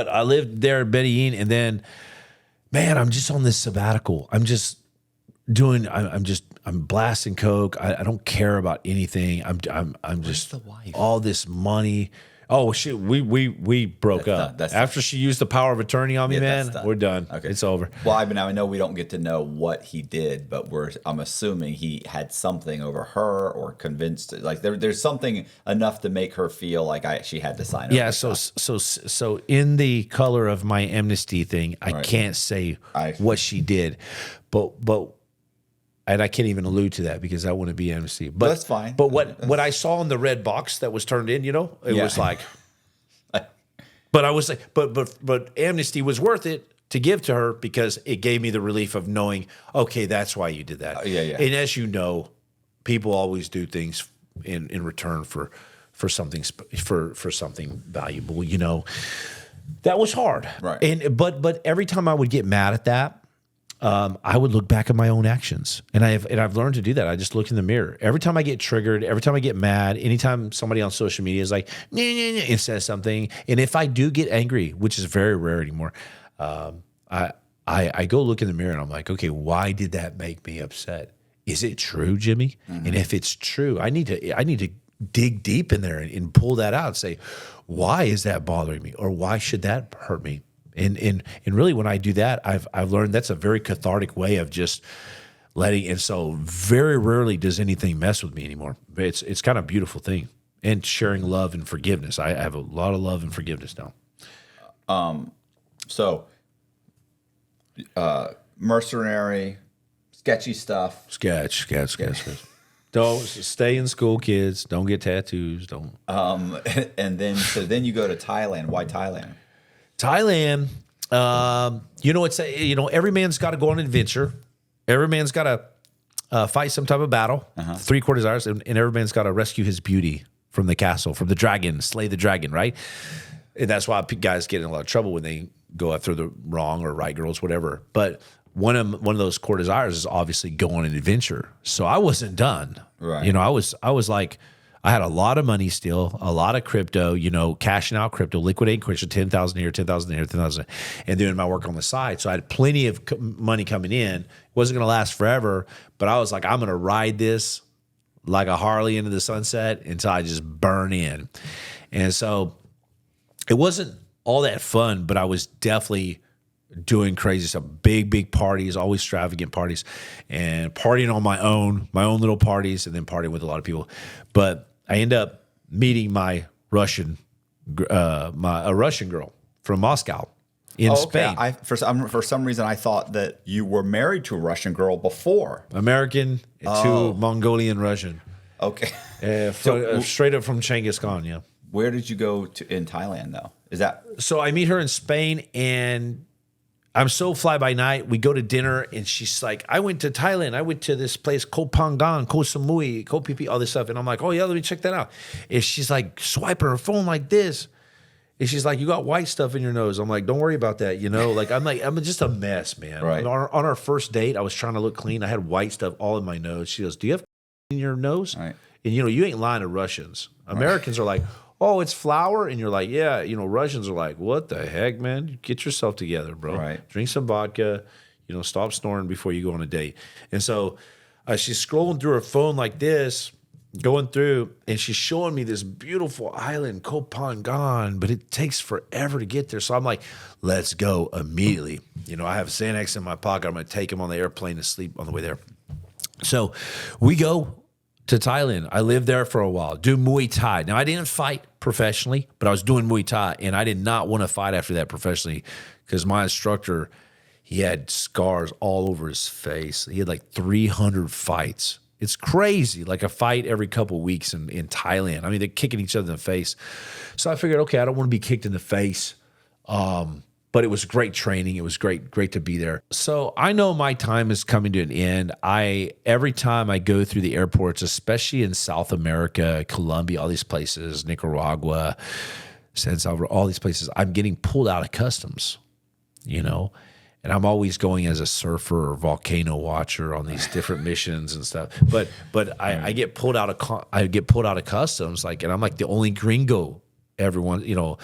I lived there at Medellin, and then, man, I'm just on this sabbatical. I'm just doing. I'm blasting coke. I don't care about anything. I'm just the wife? All this money. Oh shit, we broke up after she used the power of attorney on me, man. We're done. Okay, it's over. Well, I know we don't get to know what he did, but I'm assuming he had something over her or convinced. Like there's something enough to make her feel like she had to sign. Yeah. So in the color of my amnesty thing, I can't say what she did, but. And I can't even allude to that because I want to be amnesty. But that's fine. But what I saw in the red box that was turned in, it was like. But I was like, but amnesty was worth it to give to her because it gave me the relief of knowing, okay, that's why you did that. Yeah. And as you know, people always do things in return for something for something valuable. That was hard. Right. And but every time I would get mad at that. I would look back at my own actions, and I've learned to do that. I just look in the mirror every time I get triggered, every time I get mad, anytime somebody on social media is like nah, nah, nah, and says something, and if I do get angry, which is very rare anymore, I go look in the mirror and I'm like, okay, why did that make me upset? Is it true, Jimmy? Mm-hmm. And if it's true, I need to dig deep in there and pull that out and say, why is that bothering me, or why should that hurt me? And really, when I do that, I've learned that's a very cathartic way of just letting. And so, very rarely does anything mess with me anymore. It's kind of a beautiful thing. And sharing love and forgiveness. I have a lot of love and forgiveness now. So, mercenary, sketchy stuff. Sketch. Don't stay in school, kids. Don't get tattoos. Don't. And then you go to Thailand. Why Thailand? Thailand, every man's got to go on an adventure. Every man's got to fight some type of battle, 3/4 hours, and every man's got to rescue his beauty from the castle, from the dragon, slay the dragon, right? And that's why guys get in a lot of trouble when they go after the wrong or right girls, whatever. But one of those core desires is obviously go on an adventure. So I wasn't done. Right. I was like, I had a lot of money still, a lot of crypto, cashing out crypto, liquidating crypto, 10,000 here, 10,000 here, 10,000, and doing my work on the side. So I had plenty of money coming in. It wasn't going to last forever, but I was like, I'm going to ride this like a Harley into the sunset until I just burn in. And so it wasn't all that fun, but I was definitely doing crazy stuff, big parties, always extravagant parties, and partying on my own little parties, and then partying with a lot of people. But I end up meeting my Russian girl from Moscow in Spain. For some reason, I thought that you were married to a Russian girl before. American to Mongolian Russian. Okay. Straight up from Genghis Khan, yeah. Where did you go to in Thailand, though? Is that... So I meet her in Spain, and I'm so fly by night. We go to dinner, and she's like, I went to Thailand. I went to this place, Koh Phangan, Koh Samui, Koh Phi Phi, all this stuff. And I'm like, oh, yeah, let me check that out. And she's like, swiping her phone like this. And she's like, you got white stuff in your nose. I'm like, don't worry about that, I'm just a mess, man. Right. On our first date, I was trying to look clean. I had white stuff all in my nose. She goes, do you have in your nose? Right. And, you ain't lying to Russians. Americans are like, oh, it's flour? And you're like, yeah. Russians are like, what the heck, man? Get yourself together, bro. Right. Drink some vodka. Stop snoring before you go on a date. And so she's scrolling through her phone like this, going through, and she's showing me this beautiful island, Koh Phangan, but it takes forever to get there. So I'm like, let's go immediately. I have Xanax in my pocket. I'm going to take him on the airplane to sleep on the way there. So we go to Thailand. I lived there for a while, do Muay Thai. Now, I didn't fight professionally, but I was doing Muay Thai, and I did not want to fight after that professionally because my instructor, he had scars all over his face. He had like 300 fights. It's crazy, like a fight every couple of weeks in Thailand. I mean, they're kicking each other in the face. So I figured, okay, I don't want to be kicked in the face But it was great training. It was great to be there. So I know my time is coming to an end. Every time I go through the airports, especially in South America, Colombia, all these places, Nicaragua, San Salvador, all these places, I'm getting pulled out of customs, and I'm always going as a surfer or volcano watcher on these different missions and stuff. But I get pulled out of customs, and I'm like the only gringo. Everyone, you're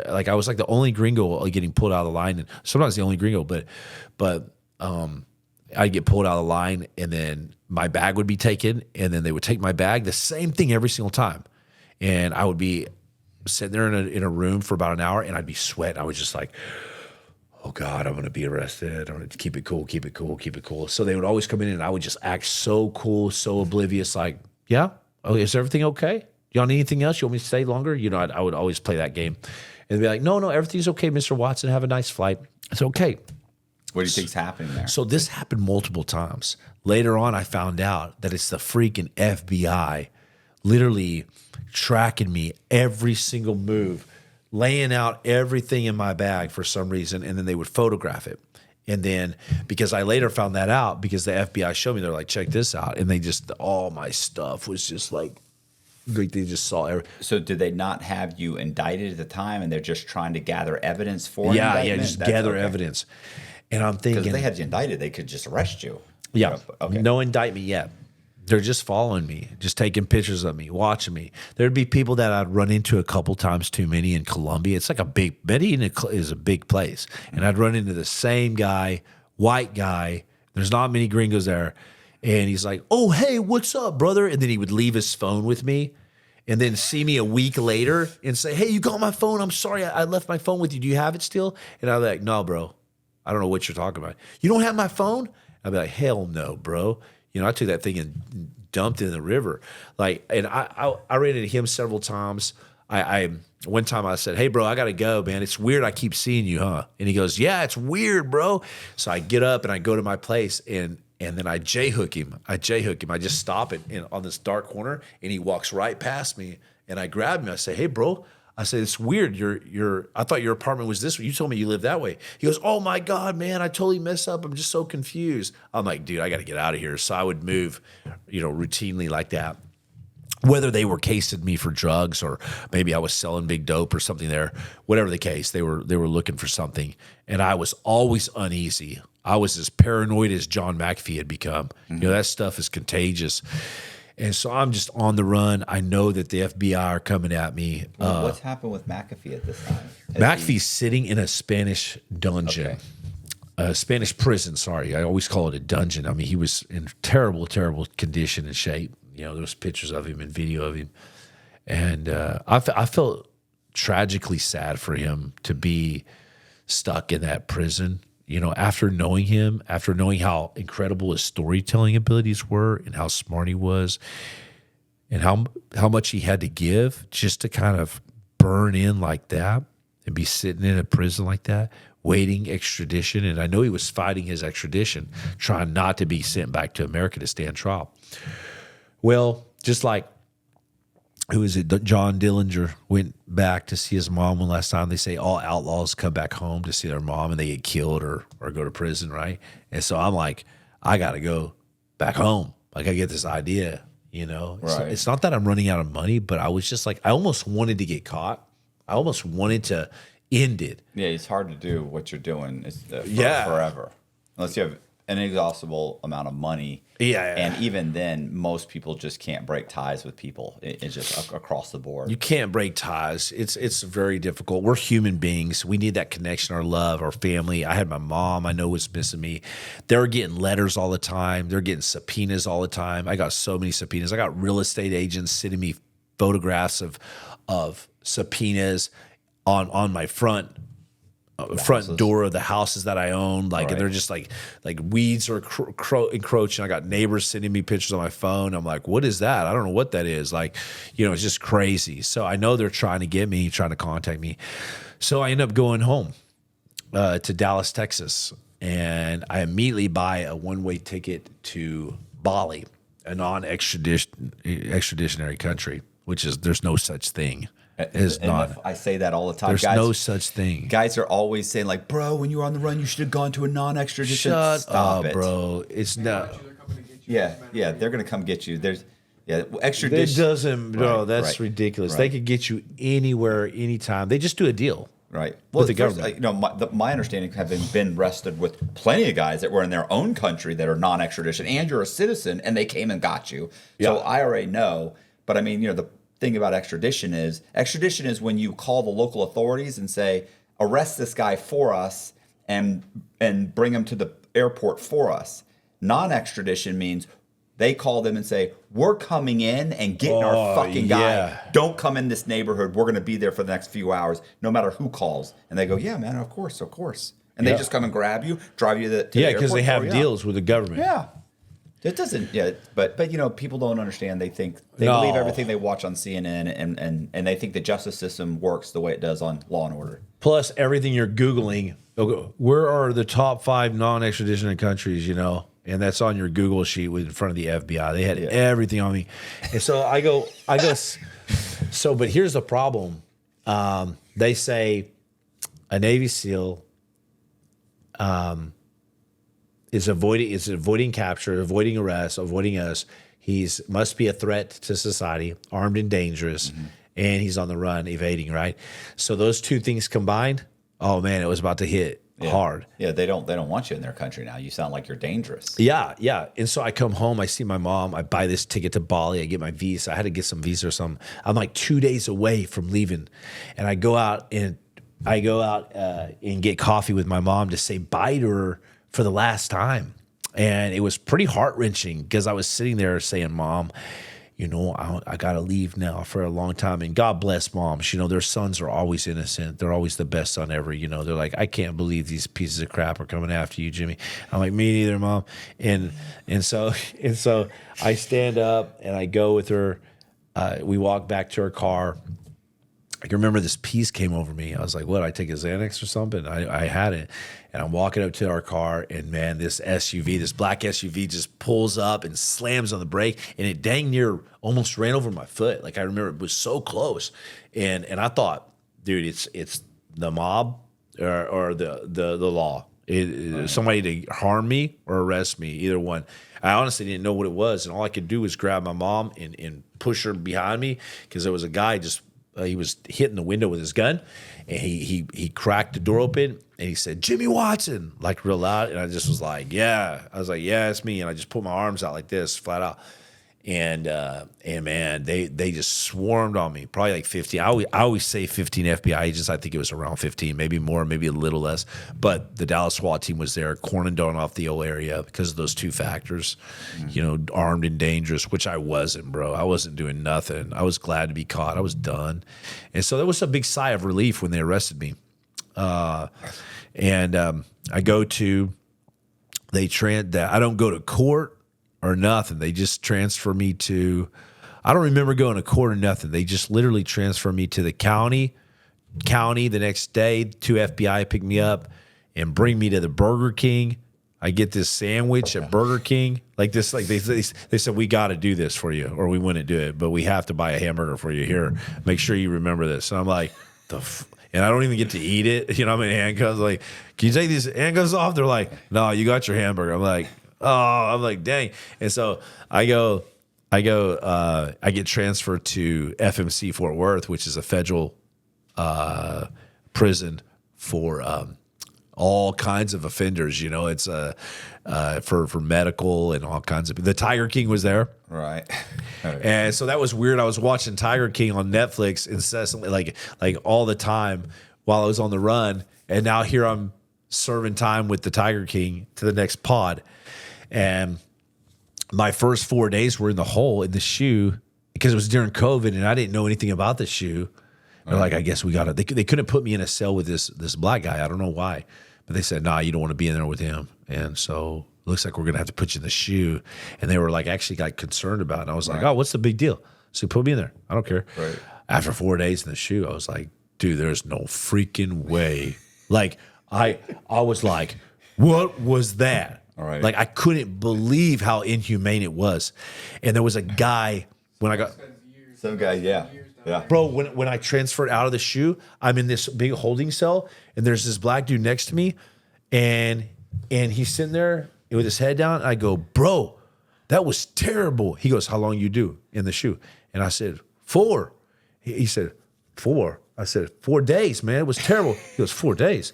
like, I was like the only gringo getting pulled out of the line, and sometimes the only gringo, but I'd get pulled out of the line, and then my bag would be taken, and then they would take my bag, the same thing every single time, and I would be sitting there in a room for about an hour, and I'd be sweating. I was just like, oh God, I'm going to be arrested. I'm going to keep it cool, keep it cool, keep it cool. So they would always come in, and I would just act so cool, so oblivious, like, yeah, oh, is everything okay? Y'all need anything else? You want me to stay longer? I would always play that game. And they'd be like, no, everything's okay, Mr. Watson. Have a nice flight. It's okay. What do you think's happening there? So this happened multiple times. Later on, I found out that it's the freaking FBI literally tracking me every single move, laying out everything in my bag for some reason, and then they would photograph it. And then, because I later found that out, because the FBI showed me, they're like, check this out. And all my stuff was just like they just saw everything. So did they not have you indicted at the time, and they're just trying to gather evidence for Yeah, indictment? just gather evidence. And I'm thinking, because if they had you indicted, they could just arrest you. Yeah, Okay. No indictment yet. They're just following me, just taking pictures of me, watching me. There'd be people that I'd run into a couple times too many in Colombia. It's like Medellin is a big place. And I'd run into the same guy, white guy. There's not many gringos there. And he's like, oh, hey, what's up, brother? And then he would leave his phone with me and then see me a week later and say, hey, you got my phone? I'm sorry, I left my phone with you. Do you have it still? And I'd be like, no, bro. I don't know what you're talking about. You don't have my phone? I'd be like, hell no, bro. I took that thing and dumped it in the river. And I ran into him several times. One time I said, hey, bro, I got to go, man. It's weird I keep seeing you, huh? And he goes, yeah, it's weird, bro. So I get up and I go to my place, and then I J-hook him. I just stop it on this dark corner, and he walks right past me, and I grab him. I say, hey, bro. I said, it's weird. I thought your apartment was this way. You told me you lived that way. He goes, oh my God, man, I totally messed up. I'm just so confused. I'm like, dude, I got to get out of here. So I would move, routinely like that. Whether they were casing me for drugs, or maybe I was selling big dope or something there, whatever the case, they were looking for something. And I was always uneasy. I was as paranoid as John McAfee had become. Mm-hmm. That stuff is contagious. And so I'm just on the run. I know that the FBI are coming at me. Well, what's happened with McAfee at this time? McAfee's sitting in a Spanish dungeon. Okay. A Spanish prison, sorry. I always call it a dungeon. I mean, he was in terrible, terrible condition and shape. There's pictures of him and video of him. And I felt tragically sad for him to be stuck in that prison. After knowing him, after knowing how incredible his storytelling abilities were and how smart he was and how much he had to give just to kind of burn in like that and be sitting in a prison like that, waiting extradition. And I know he was fighting his extradition, trying not to be sent back to America to stand trial. Well, just like, who is it? John Dillinger went back to see his mom one last time. They say all outlaws come back home to see their mom and they get killed or go to prison, right? And so I'm like, I got to go back home. Like, I get this idea, Right. It's not that I'm running out of money, but I was just like, I almost wanted to get caught. I almost wanted to end it. Yeah, it's hard to do what you're doing Yeah. forever. Unless you have an inexhaustible amount of money. Yeah. And even then, most people just can't break ties with people. It's just across the board. You can't break ties. It's very difficult. We're human beings. We need that connection, our love, our family. I had my mom, I know, was missing me. They were getting letters all the time. They're getting subpoenas all the time. I got so many subpoenas. I got real estate agents sending me photographs of subpoenas on my front door of the houses that I own, Right. and they're just like weeds are encroaching. I got neighbors sending me pictures on my phone. I'm like, what is that? I don't know what that is. It's just crazy. So I know they're trying to get me, trying to contact me. So I end up going home to Dallas, Texas, and I immediately buy a one-way ticket to Bali, a non-extraditionary country, which is, there's no such thing It's not. I say that all the time. There's Guys, no such thing. Guys are always saying like, bro, when you were on the run, you should have gone to a non-extradition. Shut Stop up, it, bro. It's not. Yeah, they're gonna come get you. There's It extradition. doesn't, bro. That's right, ridiculous. right. They could get you anywhere, anytime. They just do a deal. Right. With the first, government. you know, my understanding, having been arrested with plenty of guys that were in their own country that are non-extradition, and you're a citizen, and they came and got you. So Yeah. I already know. But I mean, you know, the thing about extradition is when you call the local authorities and say, arrest this guy for us and bring him to the airport for us. Non-extradition means they call them and say, we're coming in and getting our fucking guy. yeah. Don't come in this neighborhood. We're going to be there for the next few hours, no matter who calls. And they go, yeah, man, of course. And they just come and grab you, drive you to the airport. Yeah, because they have throw you deals with the government. out. Yeah. It doesn't, but you know, people don't understand. They think, they No. believe everything they watch on CNN, and they think the justice system works the way it does on Law and Order. Plus, everything you're Googling, where are the top 5 non-extradition countries, you know? And that's on your Google sheet in front of the FBI. They had everything on me. And so I go, so, but here's the problem. They say a Navy SEAL is avoiding capture, avoiding arrest, avoiding us. Must be a threat to society, armed and dangerous, and he's on the run, evading, right? So those two things combined, oh man, it was about to hit hard. Yeah, they don't want you in their country now. You sound like you're dangerous. Yeah. And so I come home, I see my mom, I buy this ticket to Bali, I get my visa. I had to get some visa or something. I'm like 2 days away from leaving. And I go out and get coffee with my mom to say bye to her for the last time. And it was pretty heart-wrenching because I was sitting there saying, Mom, you know, I got to leave now for a long time. And God bless moms. You know, their sons are always innocent. They're always the best son ever. You know, they're like, I can't believe these pieces of crap are coming after you, Jimmy. I'm like, me neither, Mom. And so I stand up and I go with her. We walk back to her car. I can remember this peace came over me. I was like, what, I take a Xanax or something? I had it. And I'm walking up to our car, and man, this black SUV just pulls up and slams on the brake, and it dang near almost ran over my foot. Like I remember it was so close. And I thought, dude, it's the mob or the law. Somebody to harm me or arrest me, either one. I honestly didn't know what it was, and all I could do was grab my mom and push her behind me because there was a guy just he was hitting the window with his gun, and he cracked the door open, and he said, Jimmy Watson, like real loud. And I just was like, yeah. I was like, yeah, it's me. And I just put my arms out like this, flat out. And man, they just swarmed on me, probably like 15. I always say 15 FBI agents. I think it was around 15, maybe more, maybe a little less. But the Dallas SWAT team was there, cordoning off the whole area because of those two factors, you know, armed and dangerous, which I wasn't, bro. I wasn't doing nothing. I was glad to be caught. I was done. And so there was a big sigh of relief when they arrested me. I go to, I don't go to court or nothing. They just transfer me to, I don't remember going to court or nothing. They just literally transfer me to the county the next day. 2 FBI pick me up and bring me to the Burger King. I get this sandwich at Burger King. Like this, like they said, we got to do this for you or we wouldn't do it, but we have to buy a hamburger for you here. Make sure you remember this. And I'm like, and I don't even get to eat it. You know, I'm in handcuffs. Like, can you take these handcuffs off? They're like, no, you got your hamburger. I'm like, dang. And so I get transferred to FMC Fort Worth, which is a federal prison for all kinds of offenders. You know, it's for medical and all kinds of. The Tiger King was there, Right. and so that was weird. I was watching Tiger King on Netflix incessantly, like all the time while I was on the run, and now here I'm serving time with the Tiger King to the next pod. And my first 4 days were in the hole in the shoe because it was during COVID and I didn't know anything about the shoe. They're like, I guess we got it. They couldn't put me in a cell with this black guy. I don't know why, but they said, nah, you don't want to be in there with him. And so it looks like we're going to have to put you in the shoe. And they were like, actually got concerned about it. And I was like, oh, what's the big deal? So put me in there. I don't care. Right. After 4 days in the shoe, I was like, dude, there's no freaking way. Like I was like, what was that? All right. Like I couldn't believe how inhumane it was. And there was a guy when I got Some guy, yeah. Yeah. Bro, when I transferred out of the shoe, I'm in this big holding cell, and there's this black dude next to me, and he's sitting there with his head down. I go, bro, that was terrible. He goes, how long you do in the shoe? And I said, 4. He said, 4. I said, 4 days, man. It was terrible. He goes, 4 days.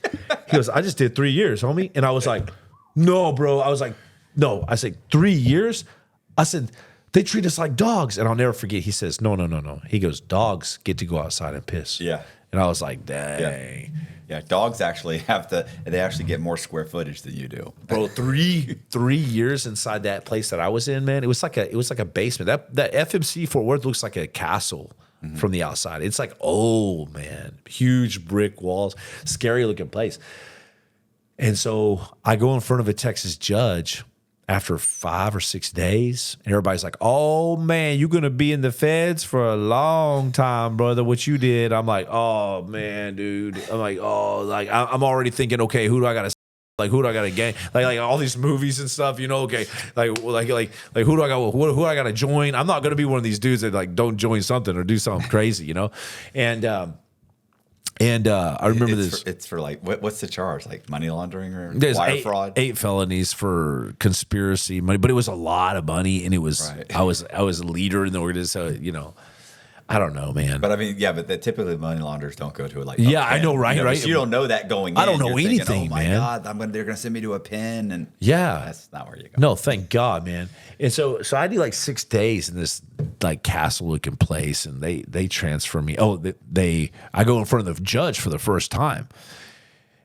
He goes, I just did 3 years, homie. And I was like, no, bro. I was like, no. I said, 3 years? I said, they treat us like dogs. And I'll never forget. He says, no. He goes, dogs get to go outside and piss. Yeah. And I was like, dang. Yeah, dogs actually they actually get more square footage than you do. Bro, 3 years inside that place that I was in, man. It was like a basement. That FMC Fort Worth looks like a castle from the outside. It's like, oh man, huge brick walls, scary looking place. And so I go in front of a Texas judge after 5 or 6 days, and everybody's like, oh man, you're gonna be in the feds for a long time, brother. What you did. I'm like, oh man, dude. I'm like, oh, like I'm already thinking, okay, who do I gotta gang? Like all these movies and stuff, you know, okay. Like who do I gotta join? I'm not gonna be one of these dudes that like don't join something or do something crazy, you know? And I remember it's for like what's the charge? Like money laundering or there's wire fraud? 8 felonies for conspiracy money, but it was a lot of money, and it was right. I was a leader in the organization, so, you know. I don't know, man. But I mean, yeah, but typically money launderers don't go to like yeah, I know, right, right. So you don't know that going in. I don't know You're anything, thinking, oh my man. God, they're gonna send me to a pen, and yeah, that's not where you go. No, thank God, man. And so I do like 6 days in this like castle looking place, and they transfer me. Oh, I go in front of the judge for the first time,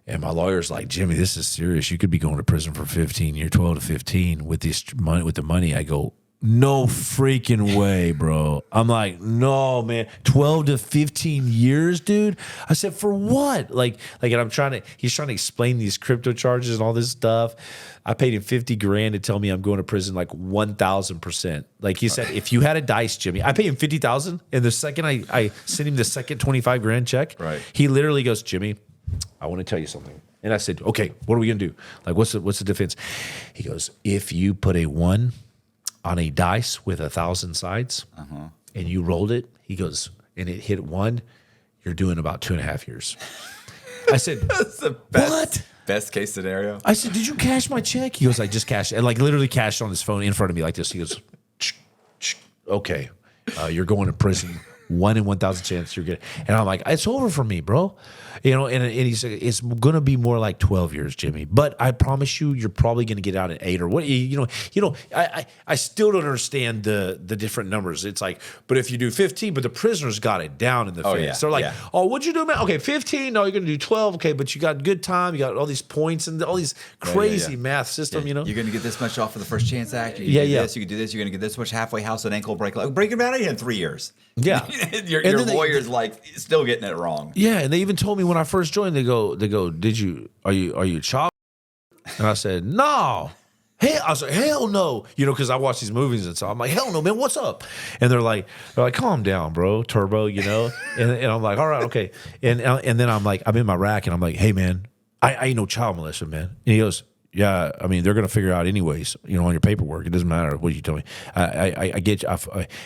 and my lawyer's like, Jimmy, this is serious. You could be going to prison for 15 years, 12 to 15 with this money. With the money, I go, no freaking way, bro. I'm like, no, man. 12 to 15 years, dude. I said, for what? Like, and he's trying to explain these crypto charges and all this stuff. I paid him 50 grand to tell me I'm going to prison like 1,000%. Like he said, if you had a dice, Jimmy, I paid him 50,000. And the second I sent him the second 25 grand check, right. He literally goes, Jimmy, I want to tell you something. And I said, okay, what are we going to do? Like, what's the defense? He goes, if you put a 1 on a dice with 1,000 sides, and you rolled it, he goes, and it hit 1, you're doing about 2.5 years. I said, that's the best case scenario. I said, did you cash my check? He goes, I just cashed it. And like literally cashed on his phone in front of me like this. He goes, okay, you're going to prison. 1 in 1,000 chance you're good. And I'm like, it's over for me, bro. You know, and he said, it's going to be more like 12 years, Jimmy. But I promise you're probably going to get out at 8 or what. You know. I still don't understand the different numbers. It's like, but if you do 15, but the prisoners got it down in the face. Yeah, so they're like, oh, what'd you do, man? Okay, 15. No, you're going to do 12. Okay, but you got good time. You got all these points and all these crazy math system. You know, you're going to get this much off of the first chance act. You can do this. You're going to get this much halfway house and ankle break. Like, break him out in 3 years. Yeah. your lawyer's like still getting it wrong. Yeah, and they even told me when I first joined, they go, are you a child? And I said, no. I was like, hell no. You know, because I watch these movies and so I'm like, hell no, man, what's up? And they're like, calm down, bro, Turbo, you know? and I'm like, all right, okay. And then I'm like, I'm in my rack and I'm like, hey man, I ain't no child molester, man. And he goes, yeah, I mean, they're going to figure out anyways, you know, on your paperwork. It doesn't matter what you tell me. I get you.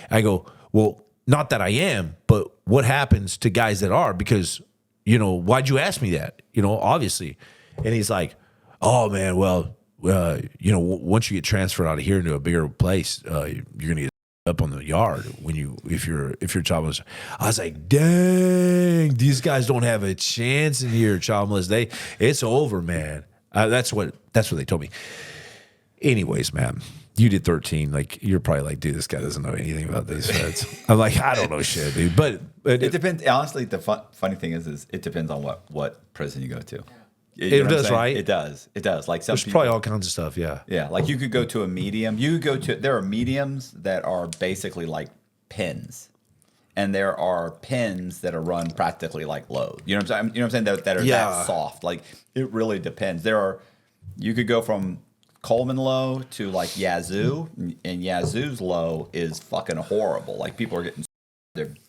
I go, well, not that I am, but what happens to guys that are? Because, you know, why'd you ask me that? You know, obviously. And he's like, oh, man, well, you know, once you get transferred out of here into a bigger place, you're going to get up on the yard if you're child molester. I was like, dang, these guys don't have a chance in here, child molester. It's over, man. That's what they told me. Anyways, man. You did 13. Like, you're probably like, dude, this guy doesn't know anything about these feds. I'm like, I don't know shit, dude. But it depends. Honestly, the funny thing is it depends on what prison you go to. It does, right? It does. Like some there's people, probably all kinds of stuff. Yeah. Yeah. Like you could go to a medium. There are mediums that are basically like pens. And there are pens that are run practically like load. You know what I'm saying? You know what I'm saying? That are that soft. Like, it really depends. You could go from Coleman low to like Yazoo, and Yazoo's low is fucking horrible. Like, people are getting,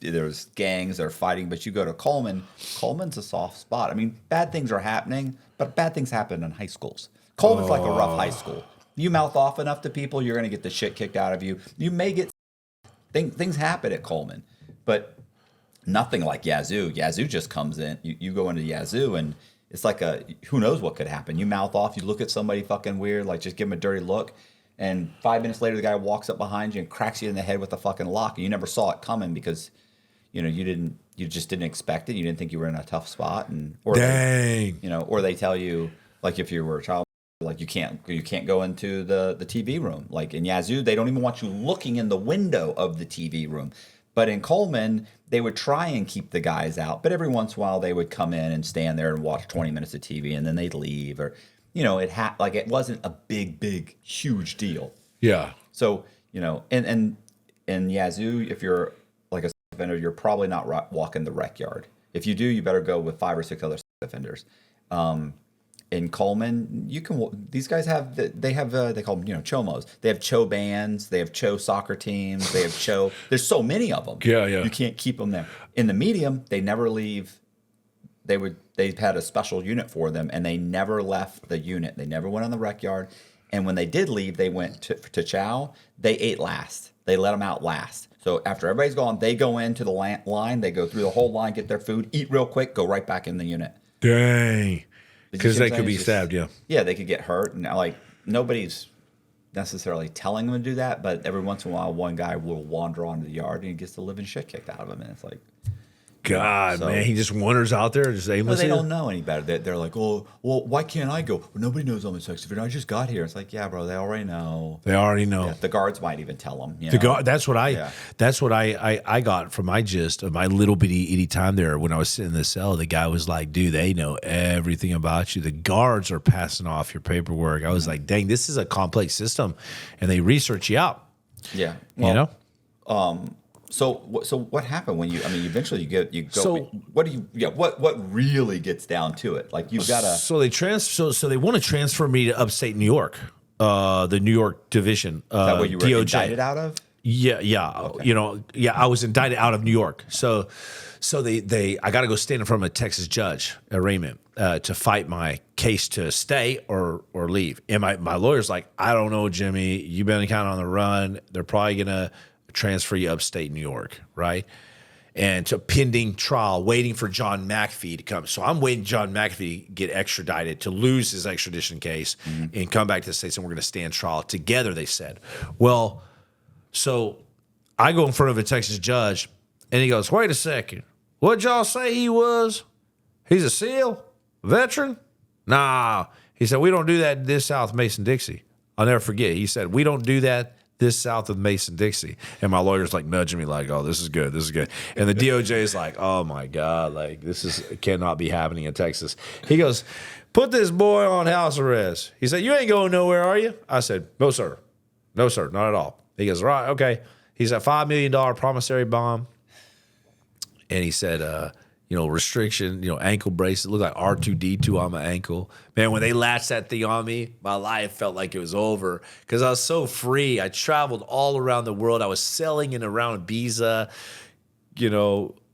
there's gangs that are fighting, but you go to Coleman's a soft spot. I mean, bad things are happening, but bad things happen in high schools. Coleman's like a rough high school. You mouth off enough to people, you're going to get the shit kicked out of you. You may get things happen at Coleman, but nothing like Yazoo. Yazoo just comes in. You go into Yazoo and it's like who knows what could happen. You mouth off, you look at somebody fucking weird, like just give them a dirty look. And 5 minutes later, the guy walks up behind you and cracks you in the head with a fucking lock. And you never saw it coming because, you just didn't expect it. You didn't think you were in a tough spot. Dang. Or they tell you, like if you were a child, like you can't go into the TV room. Like in Yazoo, they don't even want you looking in the window of the TV room. But in Coleman, they would try and keep the guys out. But every once in a while, they would come in and stand there and watch 20 minutes of TV, and then they'd leave. Or, it wasn't a big, huge deal. Yeah. So, and in Yazoo, if you're like a sex offender, you're probably not walking the rec yard. If you do, you better go with 5 or 6 other sex offenders. In Coleman, these guys they call them, chomos. They have cho bands, they have cho soccer teams, they have cho. There's so many of them. Yeah. You can't keep them there. In the medium, they never leave. They had a special unit for them, and they never left the unit. They never went on the rec yard. And when they did leave, they went to chow. They ate last. They let them out last. So after everybody's gone, they go into the line. They go through the whole line, get their food, eat real quick, go right back in the unit. Dang. Because they could be stabbed, yeah. Yeah, they could get hurt. And nobody's necessarily telling them to do that, but every once in a while, one guy will wander onto the yard and he gets the living shit kicked out of him. And it's like, God, man, he just wanders out there just aimlessly. They don't know any better. They're like, oh, well, why can't I go? Well, nobody knows I'm a sex offender. I just got here. It's like, yeah, bro, they already know. Yeah, the guards might even tell them. That's what I got from my gist of my little bitty itty time there when I was sitting in the cell. The guy was like, dude, they know everything about you. The guards are passing off your paperwork. I was like, dang, this is a complex system, and they research you out. Yeah, well, So what happened when eventually you go. So what really gets down to it? Like you've got to. So they want to transfer me to upstate New York, the New York division. Is that what you were DOJ. Indicted out of? Yeah. Okay. I was indicted out of New York. So I got to go stand in front of a Texas judge, arraignment, to fight my case to stay or leave. And my lawyer's like, I don't know, Jimmy. You've been kind of on the run. They're probably gonna transfer you upstate New York, right? And to pending trial, waiting for John McAfee to come. So I'm waiting John McAfee to get extradited, to lose his extradition case and come back to the States, and we're going to stand trial together, they said. Well, so I go in front of a Texas judge, and he goes, wait a second. What'd y'all say he was? He's a SEAL? Veteran? Nah. He said, we don't do that this south Mason-Dixie. I'll never forget. He said, we don't do that this south of Mason-Dixie. And my lawyer's like nudging me like, oh, this is good. And the DOJ is like, oh my God, like this cannot be happening in Texas. He goes, put this boy on house arrest. He said, you ain't going nowhere, are you? I said, no, sir. No, sir, not at all. He goes, right, okay. He said, $5 million promissory bond. And he said, restriction, ankle bracelet, looked like R2-D2 on my ankle. Man, when they latched that thing on me, my life felt like it was over because I was so free. I traveled all around the world. I was selling in around Ibiza,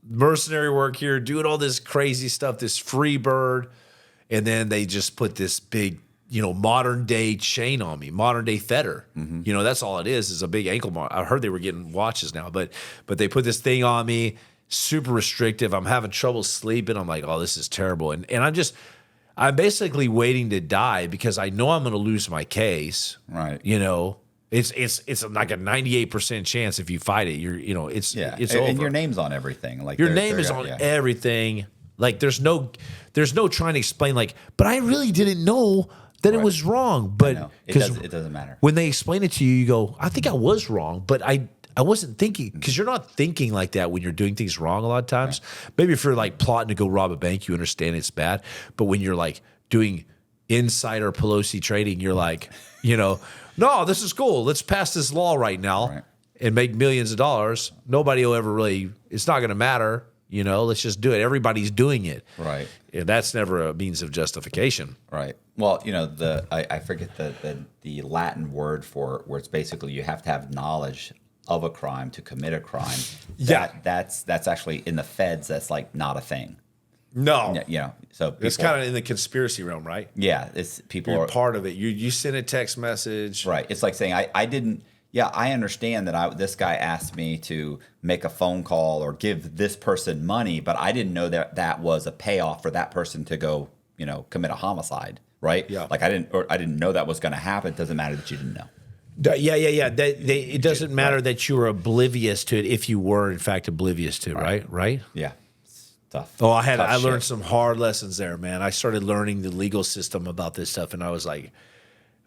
mercenary work here, doing all this crazy stuff, this free bird. And then they just put this big, modern day chain on me, modern day fetter. Mm-hmm. That's all it is a big ankle mark. I heard they were getting watches now, but they put this thing on me. Super restrictive. I'm having trouble sleeping. I'm like, oh, this is terrible. And I'm basically waiting to die because I know I'm going to lose my case. Right. It's like a 98% chance if you fight it, it's over. And your name's on everything. Like your name is on everything. Like there's no trying to explain but I really didn't know that it was wrong. But it doesn't matter. When they explain it to you, you go, I think I was wrong, but I wasn't thinking, because you're not thinking like that when you're doing things wrong a lot of times. Right. Maybe if you're like plotting to go rob a bank, you understand it's bad. But when you're like doing insider Pelosi trading, you're like, no, this is cool. Let's pass this law right now and make millions of dollars. Nobody will ever really, it's not going to matter. Let's just do it. Everybody's doing it. Right. And that's never a means of justification. Right. Well, I forget the Latin word for where it's basically you have to have knowledge of a crime to commit a crime. That's actually in the feds. That's like not a thing. No. So it's kind of in the conspiracy realm, right? Yeah, it's people You're are part of it. You send a text message, right? It's like saying I didn't. Yeah, I understand that this guy asked me to make a phone call or give this person money, but I didn't know that that was a payoff for that person to go, commit a homicide, right? Yeah. Like I didn't know that was going to happen. It doesn't matter that you didn't know. Yeah. It doesn't matter that you were oblivious to it if you were, in fact, oblivious to it, right? Yeah. It's tough. Oh, I Tough learned shit. some hard lessons there, man. I started learning the legal system about this stuff, and I was like,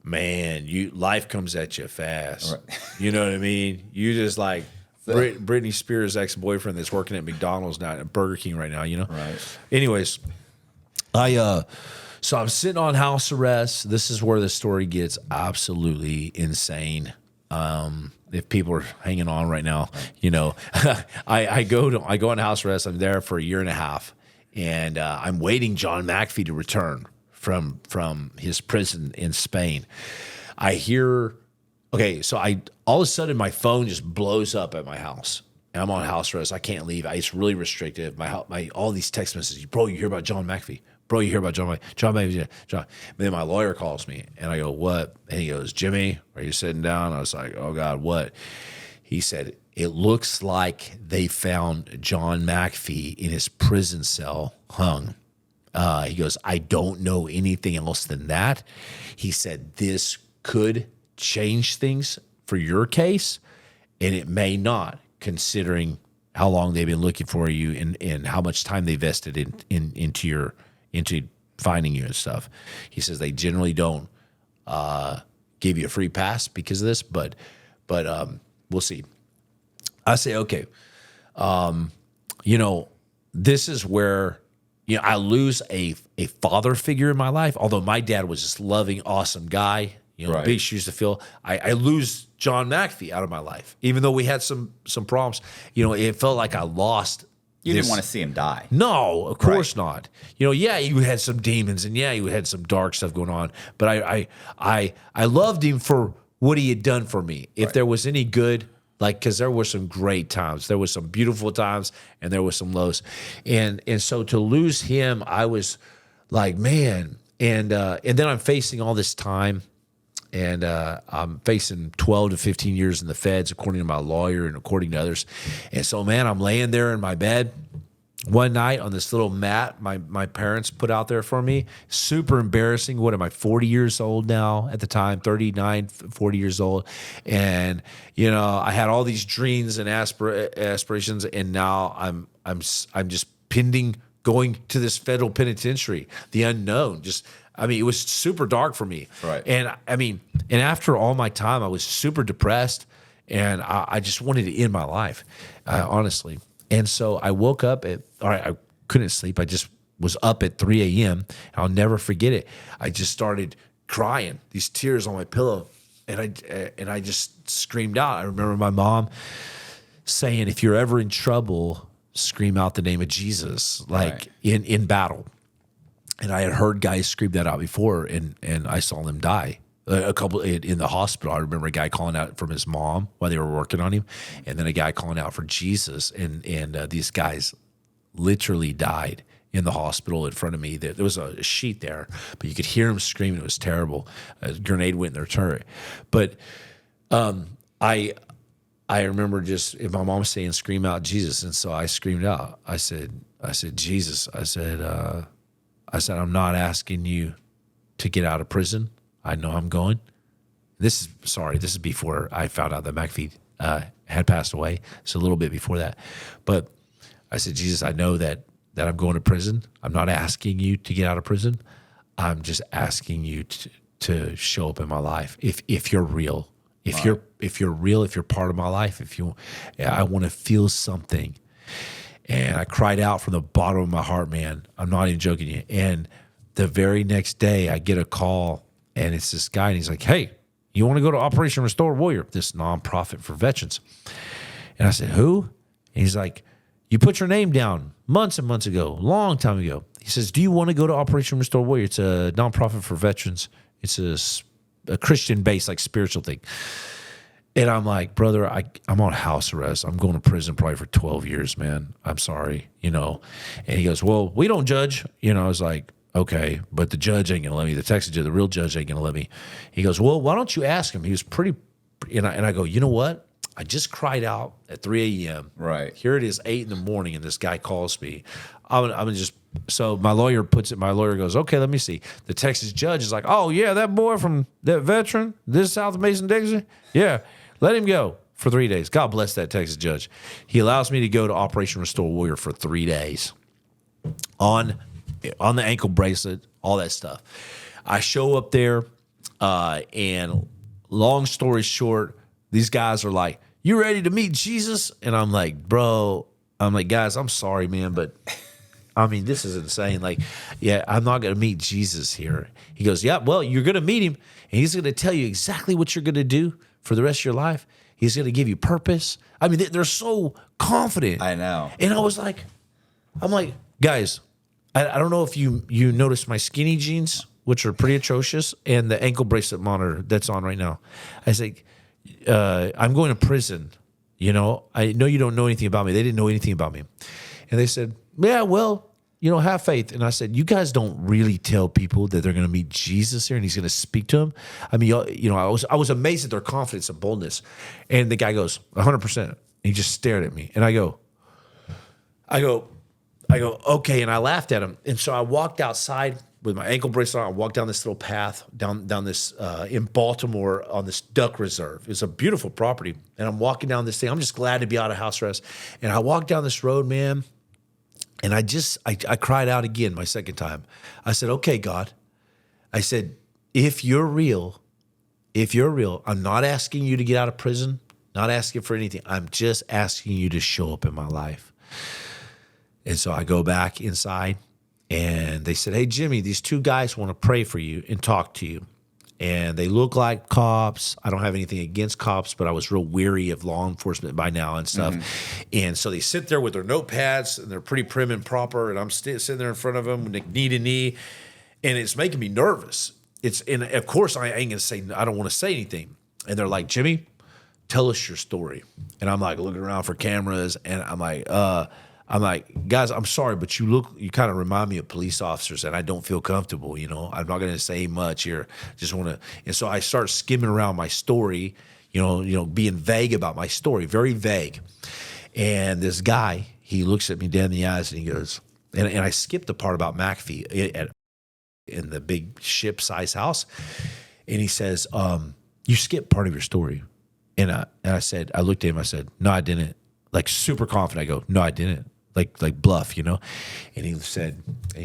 man, life comes at you fast. Right. You know what I mean? You just like Britney Spears' ex-boyfriend that's working at McDonald's now, at Burger King right now, Right. Anyways, so I'm sitting on house arrest. This is where the story gets absolutely insane. If people are hanging on right now, I go on house arrest. I'm there for a year and a half, and I'm waiting John McAfee to return from his prison in Spain. I hear, so all of a sudden my phone just blows up at my house. And I'm on house arrest. I can't leave. It's really restrictive. My all these text messages. Bro, you hear about John McAfee? Bro, you hear about John McAfee? John McAfee. John. And then my lawyer calls me, and I go, what? And he goes, Jimmy, are you sitting down? I was like, oh God, what? He said, it looks like they found John McAfee in his prison cell hung. He goes, I don't know anything else than that. He said, this could change things for your case, and it may not, considering how long they've been looking for you and how much time they vested into finding you and stuff. He says they generally don't give you a free pass because of this, but we'll see. I say, okay, this is where I lose a father figure in my life. Although my dad was this loving, awesome guy, Right. big shoes to fill. I lose John McAfee out of my life, even though we had some problems. It felt like I lost. You didn't want to see him die. No, of course not. Yeah, you had some demons, and yeah, you had some dark stuff going on. But I loved him for what he had done for me. If there was any good, because there were some great times, there was some beautiful times, and there was some lows, and so to lose him, I was like, man, and then I'm facing all this time. And I'm facing 12 to 15 years in the feds, according to my lawyer and according to others. And so, man, I'm laying there in my bed one night on this little mat my parents put out there for me. Super embarrassing. What am I, 40 years old now at the time, 39, 40 years old. And, I had all these dreams and aspirations, and now I'm just pending going to this federal penitentiary, the unknown, it was super dark for me. Right. And and after all my time, I was super depressed, and I just wanted to end my life, honestly. And so I woke up I couldn't sleep. I just was up at 3 a.m. I'll never forget it. I just started crying, these tears on my pillow, and I just screamed out. I remember my mom saying, if you're ever in trouble, scream out the name of Jesus, in battle. And I had heard guys scream that out before, and I saw them die. A couple in the hospital. I remember a guy calling out from his mom while they were working on him, and then a guy calling out for Jesus. And these guys literally died in the hospital in front of me. There was a sheet there, but you could hear them screaming. It was terrible. A grenade went in their turret. But I remember just my mom saying, "Scream out Jesus," and so I screamed out. I said, Jesus. I said, I'm not asking you to get out of prison. I know I'm going. This is before I found out that McAfee had passed away. So a little bit before that. But I said, Jesus, I know that I'm going to prison. I'm not asking you to get out of prison. I'm just asking you to show up in my life. If you're real, if you're real, if you're part of my life, I want to feel something. And I cried out from the bottom of my heart, man. I'm not even joking you. And the very next day, I get a call, and it's this guy, and he's like, hey, you want to go to Operation Restore Warrior, this nonprofit for veterans? And I said, who? And he's like, you put your name down months and months ago, long time ago. He says, do you want to go to Operation Restore Warrior? It's a nonprofit for veterans. It's a Christian-based, spiritual thing. And I'm like, brother, I'm on house arrest. I'm going to prison probably for 12 years, man. I'm sorry, And he goes, well, we don't judge. I was like, okay, but the judge ain't going to let me. The Texas judge, the real judge ain't going to let me. He goes, well, why don't you ask him? He was pretty And I go, you know what? I just cried out at 3 a.m. Right. Here it is, 8 in the morning, and this guy calls me. I'm just so my lawyer goes, okay, let me see. The Texas judge is like, oh yeah, that boy from that veteran, this South Mason, Texas, yeah, let him go for 3 days. God bless that Texas judge. He allows me to go to Operation Restore Warrior for 3 days on the ankle bracelet, all that stuff. I show up there, and long story short, these guys are like, you ready to meet Jesus? And I'm like, guys, I'm sorry, man, but I mean, this is insane. Like, yeah, I'm not going to meet Jesus here. He goes, yeah, well, you're going to meet him, and he's going to tell you exactly what you're going to do for the rest of your life. He's going to give you purpose. I mean, they're so confident. I know. And I'm like, guys, I don't know if you noticed my skinny jeans, which are pretty atrocious, and the ankle bracelet monitor that's on right now. I say, I'm going to prison. You know, I know you don't know anything about me. They didn't know anything about me. And they said, yeah, well, have faith. And I said, you guys don't really tell people that they're going to meet Jesus here and he's going to speak to them. I mean, I was amazed at their confidence and boldness. And the guy goes, 100%. He just stared at me. And I go, okay. And I laughed at him. And so I walked outside with my ankle bracelet on. I walked down this little path, down this, in Baltimore on this duck reserve. It's a beautiful property. And I'm walking down this thing. I'm just glad to be out of house arrest. And I walked down this road, man. And I cried out again my second time. I said, okay, God. I said, if you're real, I'm not asking you to get out of prison, not asking for anything. I'm just asking you to show up in my life. And so I go back inside, and they said, hey, Jimmy, these two guys want to pray for you and talk to you. And they look like cops. I don't have anything against cops, but I was real weary of law enforcement by now and stuff. Mm-hmm. And so they sit there with their notepads, and they're pretty prim and proper, and I'm sitting there in front of them, knee to knee, and it's making me nervous. And of course, I ain't gonna say, I don't want to say anything. And they're like, Jimmy, tell us your story. And I'm like looking around for cameras, and I'm like, guys, I'm sorry, but you kind of remind me of police officers, and I don't feel comfortable. I'm not going to say much here. Just want to, and so I start skimming around my story, being vague about my story, very vague. And this guy, he looks at me dead in the eyes, and he goes, and I skipped the part about McAfee in the big ship-size house, and he says, "You skipped part of your story," and I said, I looked at him, I said, "No, I didn't." Like super confident, I go, "No, I didn't." Like bluff, And he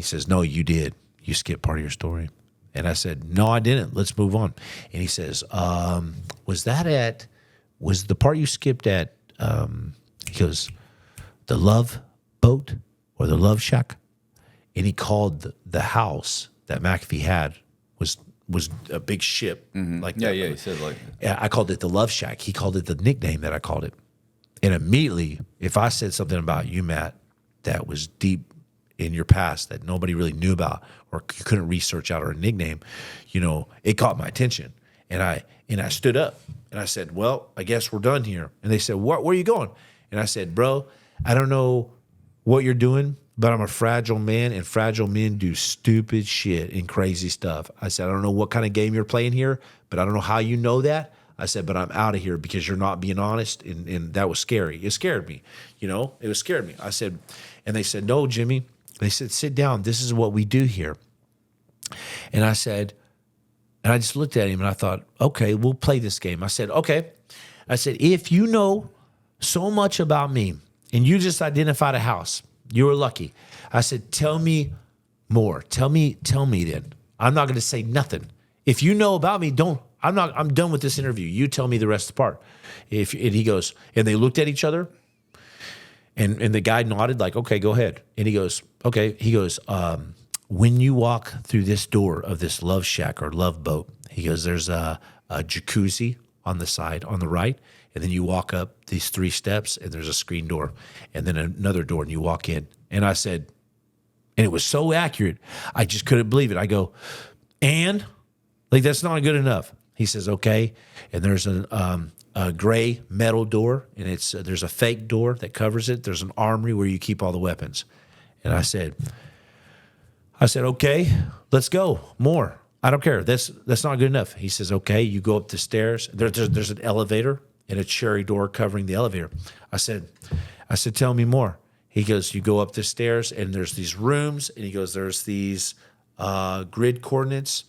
says, "No, you did. You skipped part of your story." And I said, "No, I didn't. Let's move on." And he says, was the part you skipped at, he goes, the Love Boat or the Love Shack? And he called the house that McAfee had was a big ship. Mm-hmm. Like yeah, he said like. Yeah, I called it the Love Shack. He called it the nickname that I called it. And immediately, if I said something about you, Matt, that was deep in your past that nobody really knew about or you couldn't research out or a nickname, it caught my attention. And I stood up and I said, well, I guess we're done here. And they said, where are you going? And I said, bro, I don't know what you're doing, but I'm a fragile man, and fragile men do stupid shit and crazy stuff. I said, I don't know what kind of game you're playing here, but I don't know how you know that. I said, but I'm out of here because you're not being honest, and that was scary. It scared me, It scared me. I said, and they said, no, Jimmy. They said, sit down. This is what we do here. And I said, and I just looked at him and I thought, okay, we'll play this game. I said, okay. I said, if you know so much about me and you just identified a house, you were lucky. I said, tell me more. Tell me then. I'm not going to say nothing. If you know about me, I'm done with this interview. You tell me the rest of the part. And he goes, and they looked at each other, and the guy nodded like, okay, go ahead. And he goes, okay. He goes, when you walk through this door of this Love Shack or Love Boat, he goes, there's a jacuzzi on the side on the right, and then you walk up these 3 steps, and there's a screen door, and then another door, and you walk in. And I said, and it was so accurate, I just couldn't believe it. I go, and that's not good enough. He says, okay. And there's a gray metal door, and there's a fake door that covers it. There's an armory where you keep all the weapons. And I said, okay, let's go. More. I don't care. That's not good enough. He says, okay, you go up the stairs. There's an elevator and a cherry door covering the elevator. I said, tell me more. He goes, you go up the stairs and there's these rooms, and he goes, there's these grid coordinates.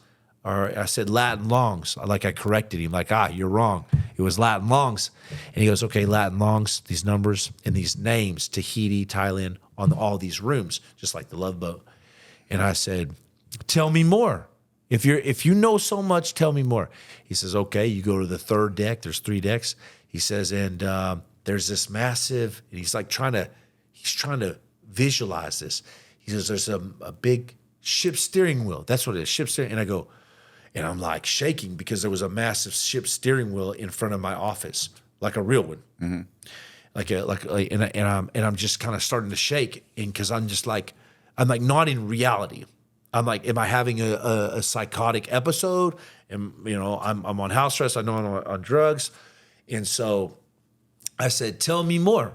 Or I said Latin longs. Like I corrected him, like, you're wrong. It was Latin longs. And he goes, okay, Latin longs, these numbers and these names, Tahiti, Thailand, on all these rooms, just like the Love Boat. And I said, tell me more. If you know so much, tell me more. He says, okay, you go to the third deck. There's 3 decks. He says, and there's this massive, and he's trying to visualize this. He says, there's a big ship steering wheel. That's what it is, ship steering. And I go, and I'm like shaking because there was a massive ship steering wheel in front of my office, like a real one. Mm-hmm. And I'm just kind of starting to shake, and because I'm not in reality. I'm like, am I having a psychotic episode? And I'm on house arrest. I know I'm on drugs, and so I said, tell me more.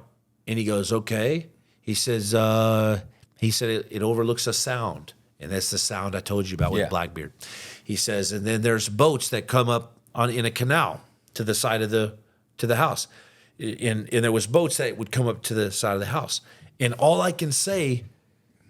And he goes, okay. He says, it overlooks a sound, and that's the sound I told you about with Blackbeard. He says, and then there's boats that come up in a canal to the side of the house, and there was boats that would come up to the side of the house, and all I can say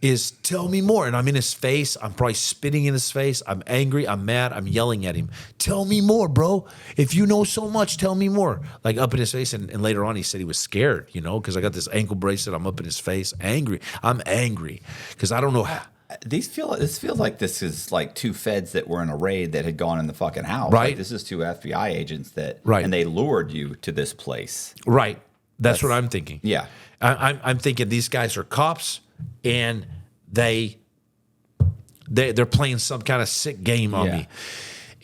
is, tell me more. And I'm in his face. I'm probably spitting in his face. I'm angry. I'm mad. I'm yelling at him. Tell me more, bro. If you know so much, tell me more. Like up in his face. And later on, he said he was scared, because I got this ankle bracelet. I'm up in his face, angry. I'm angry because I don't know how. This feels like this is like 2 feds that were in a raid that had gone in the fucking house. Right. Like, this is 2 FBI agents right. And they lured you to this place. Right. That's what I'm thinking. Yeah. I'm thinking these guys are cops, and they're playing some kind of sick game on me.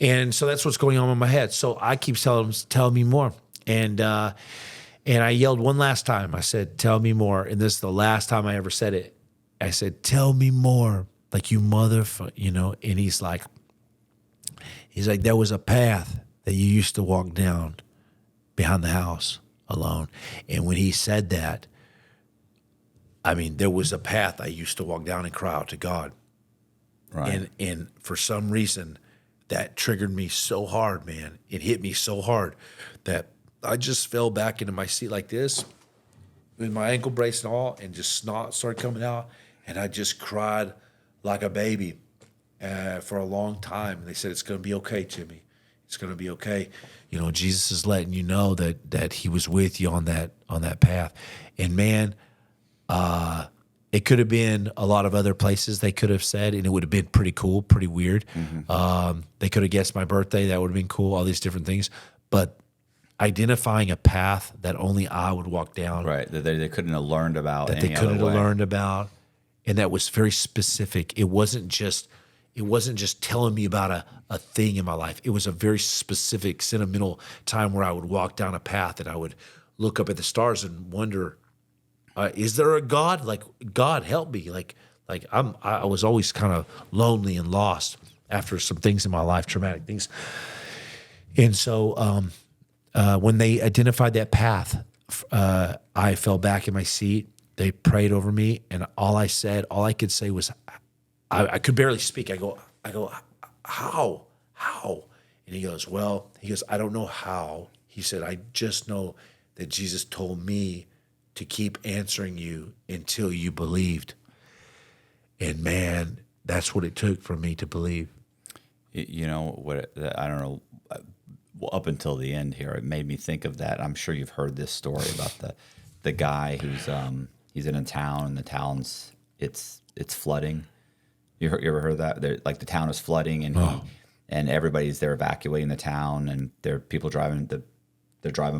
And so that's what's going on in my head. So I keep telling them, tell me more. And I yelled one last time. I said, tell me more. And this is the last time I ever said it. I said, tell me more. Like, you motherfucker, and he's like, there was a path that you used to walk down behind the house alone. And when he said that, there was a path I used to walk down and cry out to God. Right. And for some reason, that triggered me so hard, man. It hit me so hard that I just fell back into my seat like this with my ankle brace and all, and just snot started coming out. And I just cried like a baby for a long time. And they said, it's going to be okay, Jimmy. It's going to be okay. Jesus is letting you know that he was with you on that path. And man, it could have been a lot of other places they could have said, and it would have been pretty cool, pretty weird. Mm-hmm. They could have guessed my birthday. That would have been cool, all these different things. But identifying a path that only I would walk down. Right, that they couldn't have learned about. That they couldn't have learned about. And that was very specific. It wasn't just telling me about a thing in my life. It was a very specific, sentimental time where I would walk down a path and I would look up at the stars and wonder, is there a God? Like, God, help me. I was always kind of lonely and lost after some things in my life, traumatic things. And so when they identified that path, I fell back in my seat. They prayed over me, and all I could say was, I could barely speak. I go, how? And he goes, I don't know how. He said, I just know that Jesus told me to keep answering you until you believed. And man, that's what it took for me to believe. I don't know. Up until the end here, it made me think of that. I'm sure you've heard this story about the guy who's he's in a town, and the town's it's flooding. You ever heard that? The town is flooding, and everybody's there evacuating the town, and there are people driving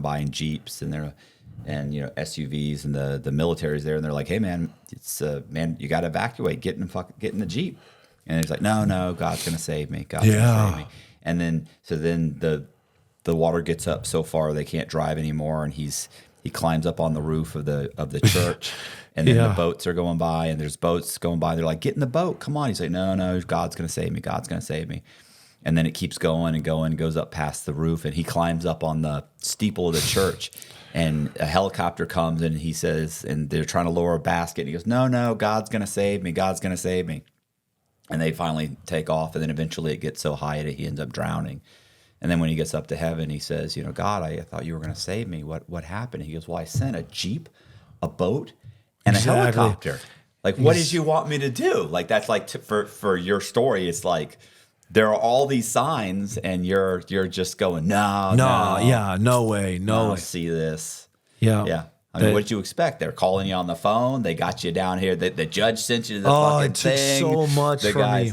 by in Jeeps, and SUVs, and the military's there, and they're like, hey man, you got to evacuate, get in the Jeep. And he's like, no, God's gonna save me. God's gonna save me. And then the water gets up so far they can't drive anymore, and he climbs up on the roof of the church, and then the boats are going by, and there's boats going by. They're like, get in the boat, come on. He's like, no, God's gonna save me. God's gonna save me. And then it keeps going and going, goes up past the roof, and he climbs up on the steeple of the church, and a helicopter comes, and he says, and they're trying to lower a basket, and he goes, no, God's gonna save me. God's gonna save me. And they finally take off, and then eventually it gets so high that he ends up drowning. And then when he gets up to heaven, he says, God, I thought you were going to save me. What happened? He goes, well, I sent a Jeep, a boat, and a helicopter. Like, what did you want me to do? Like, that's like for your story, it's like there are all these signs, and you're just going, no, yeah, no way, no way. See this. Yeah. I mean, what did you expect? They're calling you on the phone. They got you down here. The judge sent you to the fucking thing. It took so much for me.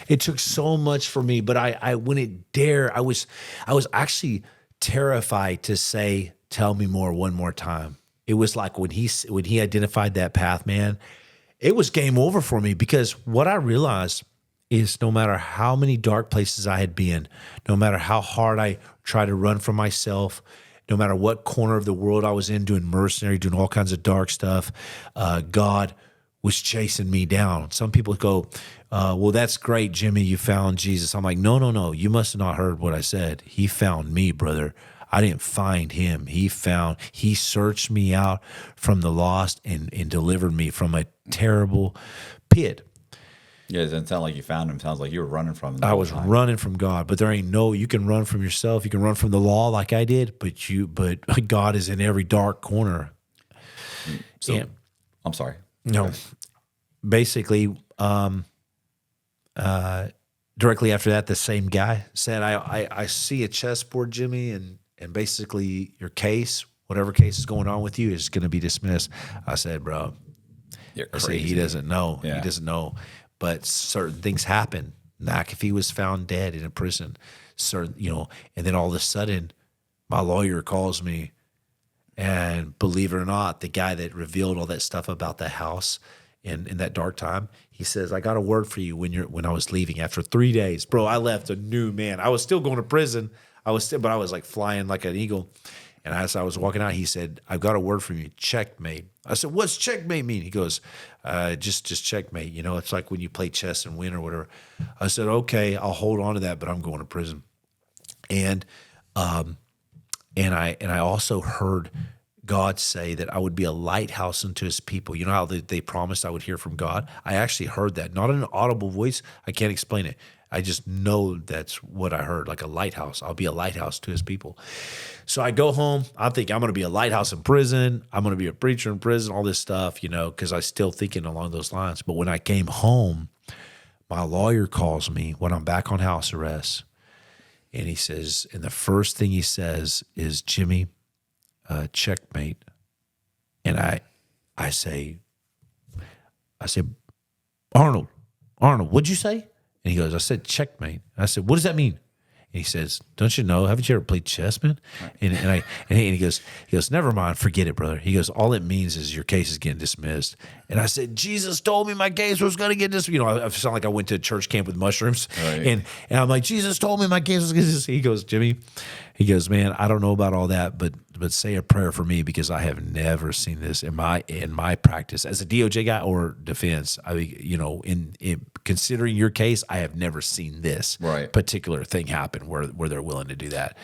It took so much for me, but I wouldn't dare. I was actually terrified to say, "Tell me more one more time." It was like when he identified that path, man, it was game over for me, because what I realized is no matter how many dark places I had been, no matter how hard I tried to run from myself, no matter what corner of the world I was in, doing mercenary, doing all kinds of dark stuff, God was chasing me down. Some people go, well, that's great, Jimmy, you found Jesus. I'm like, no. You must have not heard what I said. He found me, brother. I didn't find him. He searched me out from the lost and delivered me from a terrible pit. Yeah, it doesn't sound like you found him. It sounds like you were running from him. I was running from God, but there ain't you can run from yourself. You can run from the law like I did, but God is in every dark corner. So, I'm sorry. No, basically, directly after that, the same guy said, I see a chessboard, Jimmy, and basically your case, whatever case is going on with you, is going to be dismissed. I said, bro, you're crazy. He doesn't know. Yeah. He doesn't know. But certain things happen. McAfee was found dead in a prison. And then all of a sudden, my lawyer calls me, and believe it or not, the guy that revealed all that stuff about the house in that dark time, he says, I got a word for you when I was leaving after 3 days. Bro, I left a new man. I was still going to prison. But I was like flying like an eagle. And as I was walking out, he said, I've got a word for you, checkmate. I said, what's checkmate mean? He goes, just checkmate. It's like when you play chess and win or whatever. I said, okay, I'll hold on to that, but I'm going to prison. And I also heard God say that I would be a lighthouse unto his people. You know how they promised I would hear from God? I actually heard that, not in an audible voice. I can't explain it. I just know that's what I heard, like a lighthouse. I'll be a lighthouse to his people. So I go home. I think I'm going to be a lighthouse in prison. I'm going to be a preacher in prison, all this stuff, because I still thinking along those lines. But when I came home, my lawyer calls me when I'm back on house arrest. And he says, and the first thing he says is, Jimmy, checkmate. And I say, Arnold, what'd you say? And he goes, I said, checkmate. I said, what does that mean? And he says, don't you know? Haven't you ever played chess, man? And he goes, never mind, forget it, brother. He goes, all it means is your case is getting dismissed. And I said, Jesus told me my case was going to get dismissed. I sound like I went to a church camp with mushrooms. Right. And I'm like, Jesus told me my case was going to get dismissed. He goes, Jimmy, man, I don't know about all that, but say a prayer for me, because I have never seen this in my practice as a DOJ guy or defense. In considering your case, I have never seen this particular thing happen where they're willing to do that.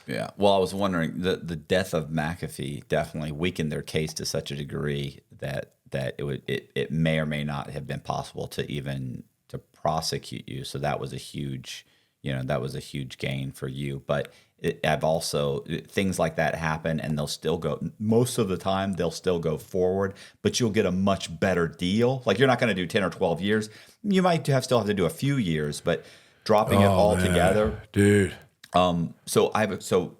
Yeah. Well, I was wondering, the death of McAfee definitely weakened their case to such a degree that it may or may not have been possible to prosecute you. So that was a huge gain for you. But I've also, things like that happen, and they'll still go, most of the time they'll still go forward, but you'll get a much better deal. Like, you're not going to do 10 or 12 years. You might still have to do a few years, but dropping it all together. Dude. So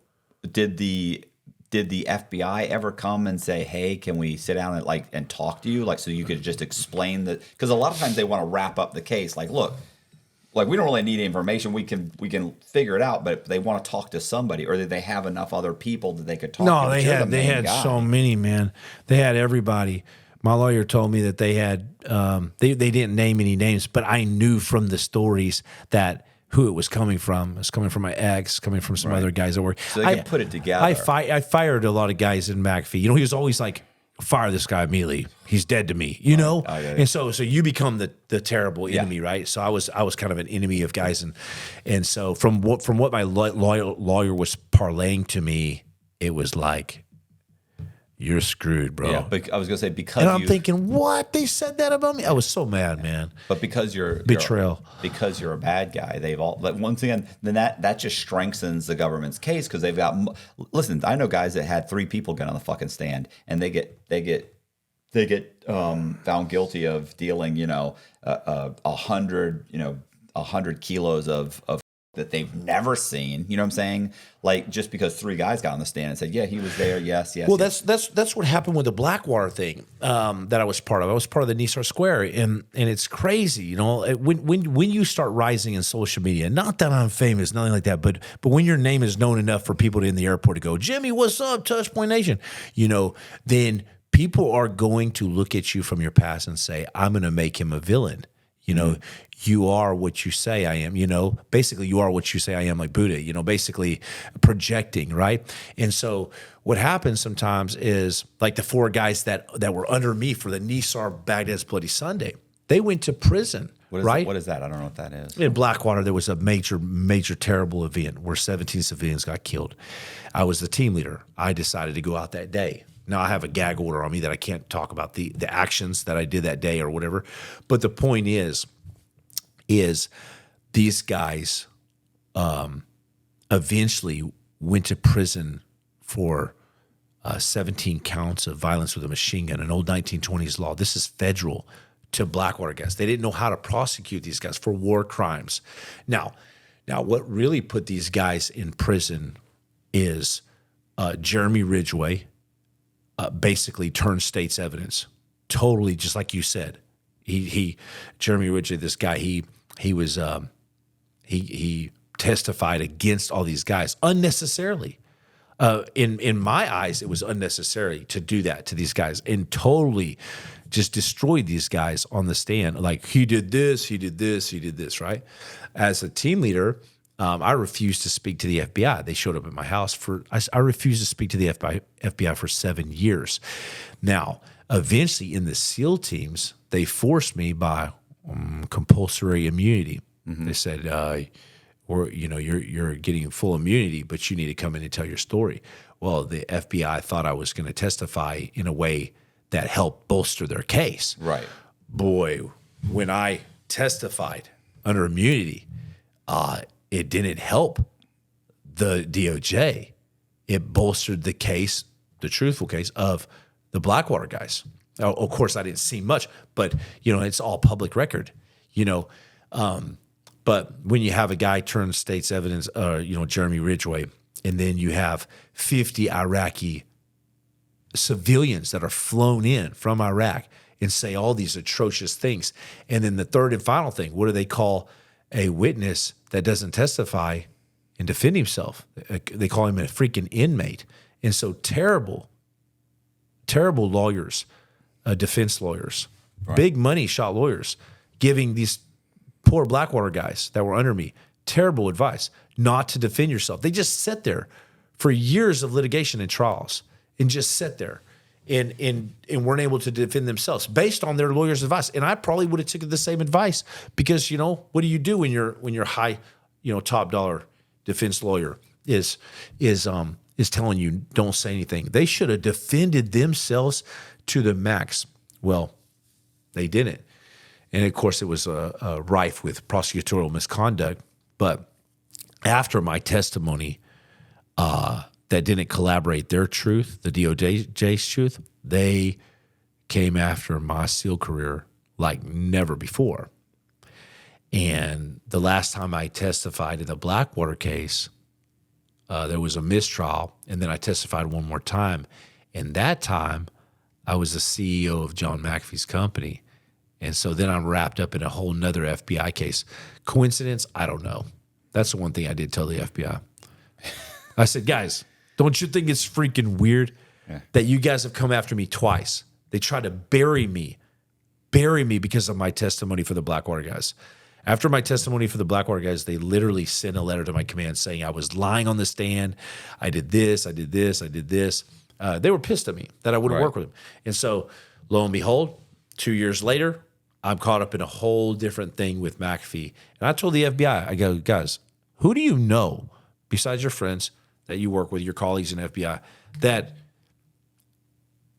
did the FBI ever come and say, hey, can we sit down and talk to you? Like, so you could just explain that, because a lot of times they want to wrap up the case. Like, look, we don't really need information. We can figure it out, but they want to talk to somebody, or did they have enough other people that they could talk to? No, they had so many, man. They had everybody. My lawyer told me that they had they didn't name any names, but I knew from the stories that who it was coming from. It was coming from my ex, coming from some other guys that were. So they could put it together. I fired a lot of guys in McAfee. He was always like, fire this guy immediately. He's dead to me, know? Oh, yeah. And so you become the terrible enemy, right? So I was kind of an enemy of guys. And so from what my lawyer was parlaying to me, it was like, you're screwed, bro. Yeah, but I was gonna say because and I'm thinking, what? They said that about me? I was so mad, man. But because you're betrayal, because you're a bad guy, they've all. Like, once again, then that just strengthens the government's case because they've got. Listen, I know guys that had 3 people get on the fucking stand, and they get found guilty of dealing, 100 kilos of that they've never seen. You know what I'm saying? Like, just because 3 guys got on the stand and said, yeah, he was there. Yes. Well, yes. that's what happened with the Blackwater thing that I was part of. I was part of the Nisar Square, and it's crazy, when you start rising in social media. Not that I'm famous, nothing like that, but when your name is known enough for people in the airport to go, Jimmy, what's up, Touchpoint Nation? Then people are going to look at you from your past and say, I'm going to make him a villain. You are what you say I am, basically you are what you say I am, like Buddha, basically projecting, right? And so what happens sometimes is, like, the 4 guys that were under me for the Nisar Baghdad's Bloody Sunday, they went to prison, right? What is that? I don't know what that is. In Blackwater, there was a major terrible event where 17 civilians got killed. I was the team leader. I decided to go out that day. Now, I have a gag order on me that I can't talk about the actions that I did that day or whatever. But the point is these guys eventually went to prison for 17 counts of violence with a machine gun, an old 1920s law. This is federal to Blackwater guys. They didn't know how to prosecute these guys for war crimes. Now, what really put these guys in prison is Jeremy Ridgway basically turned state's evidence. Totally, just like you said. Jeremy Ridgway, this guy, he testified against all these guys unnecessarily. In my eyes, it was unnecessary to do that to these guys, and totally just destroyed these guys on the stand. Like, he did this, he did this, he did this, right? As a team leader, I refused to speak to the FBI. They showed up at my house I refused to speak to the FBI for 7 years. Now, eventually in the SEAL teams, they forced me by compulsory immunity. Mm-hmm. They said, you're getting full immunity, but you need to come in and tell your story. Well, the FBI thought I was going to testify in a way that helped bolster their case. Right. Boy, when I testified under immunity, it didn't help the DOJ. It bolstered the case, the truthful case of the Blackwater guys. Of course, I didn't see much, but it's all public record. But when you have a guy turn state's evidence, Jeremy Ridgway, and then you have 50 Iraqi civilians that are flown in from Iraq and say all these atrocious things, and then the third and final thing, what do they call a witness that doesn't testify and defend himself? They call him a freaking inmate. And so terrible lawyers, defense lawyers, right, big money shot lawyers, giving these poor Blackwater guys that were under me terrible advice not to defend yourself. They just sit there for years of litigation and trials and just sit there and weren't able to defend themselves based on their lawyer's advice. And I probably would have taken the same advice because, what do you do when your high, top dollar defense lawyer is telling you don't say anything? They should have defended themselves to the max. Well, they didn't. And of course, it was rife with prosecutorial misconduct. But after my testimony, that didn't collaborate their truth, the DOJ's truth, they came after my SEAL career like never before. And the last time I testified in the Blackwater case, there was a mistrial, and then I testified one more time. And that time, I was the CEO of John McAfee's company. And so then I'm wrapped up in a whole nother FBI case. Coincidence? I don't know. That's the one thing I did tell the FBI. I said, guys, don't you think it's freaking weird that you guys have come after me twice? They tried to bury me because of my testimony for the Blackwater guys. After my testimony for the Blackwater guys, they literally sent a letter to my command saying I was lying on the stand. I did this, I did this, I did this. They were pissed at me that I wouldn't work with them. And so, lo and behold, 2 years later, I'm caught up in a whole different thing with McAfee. And I told the FBI, I go, guys, who do you know, besides your friends that you work with, your colleagues in FBI, that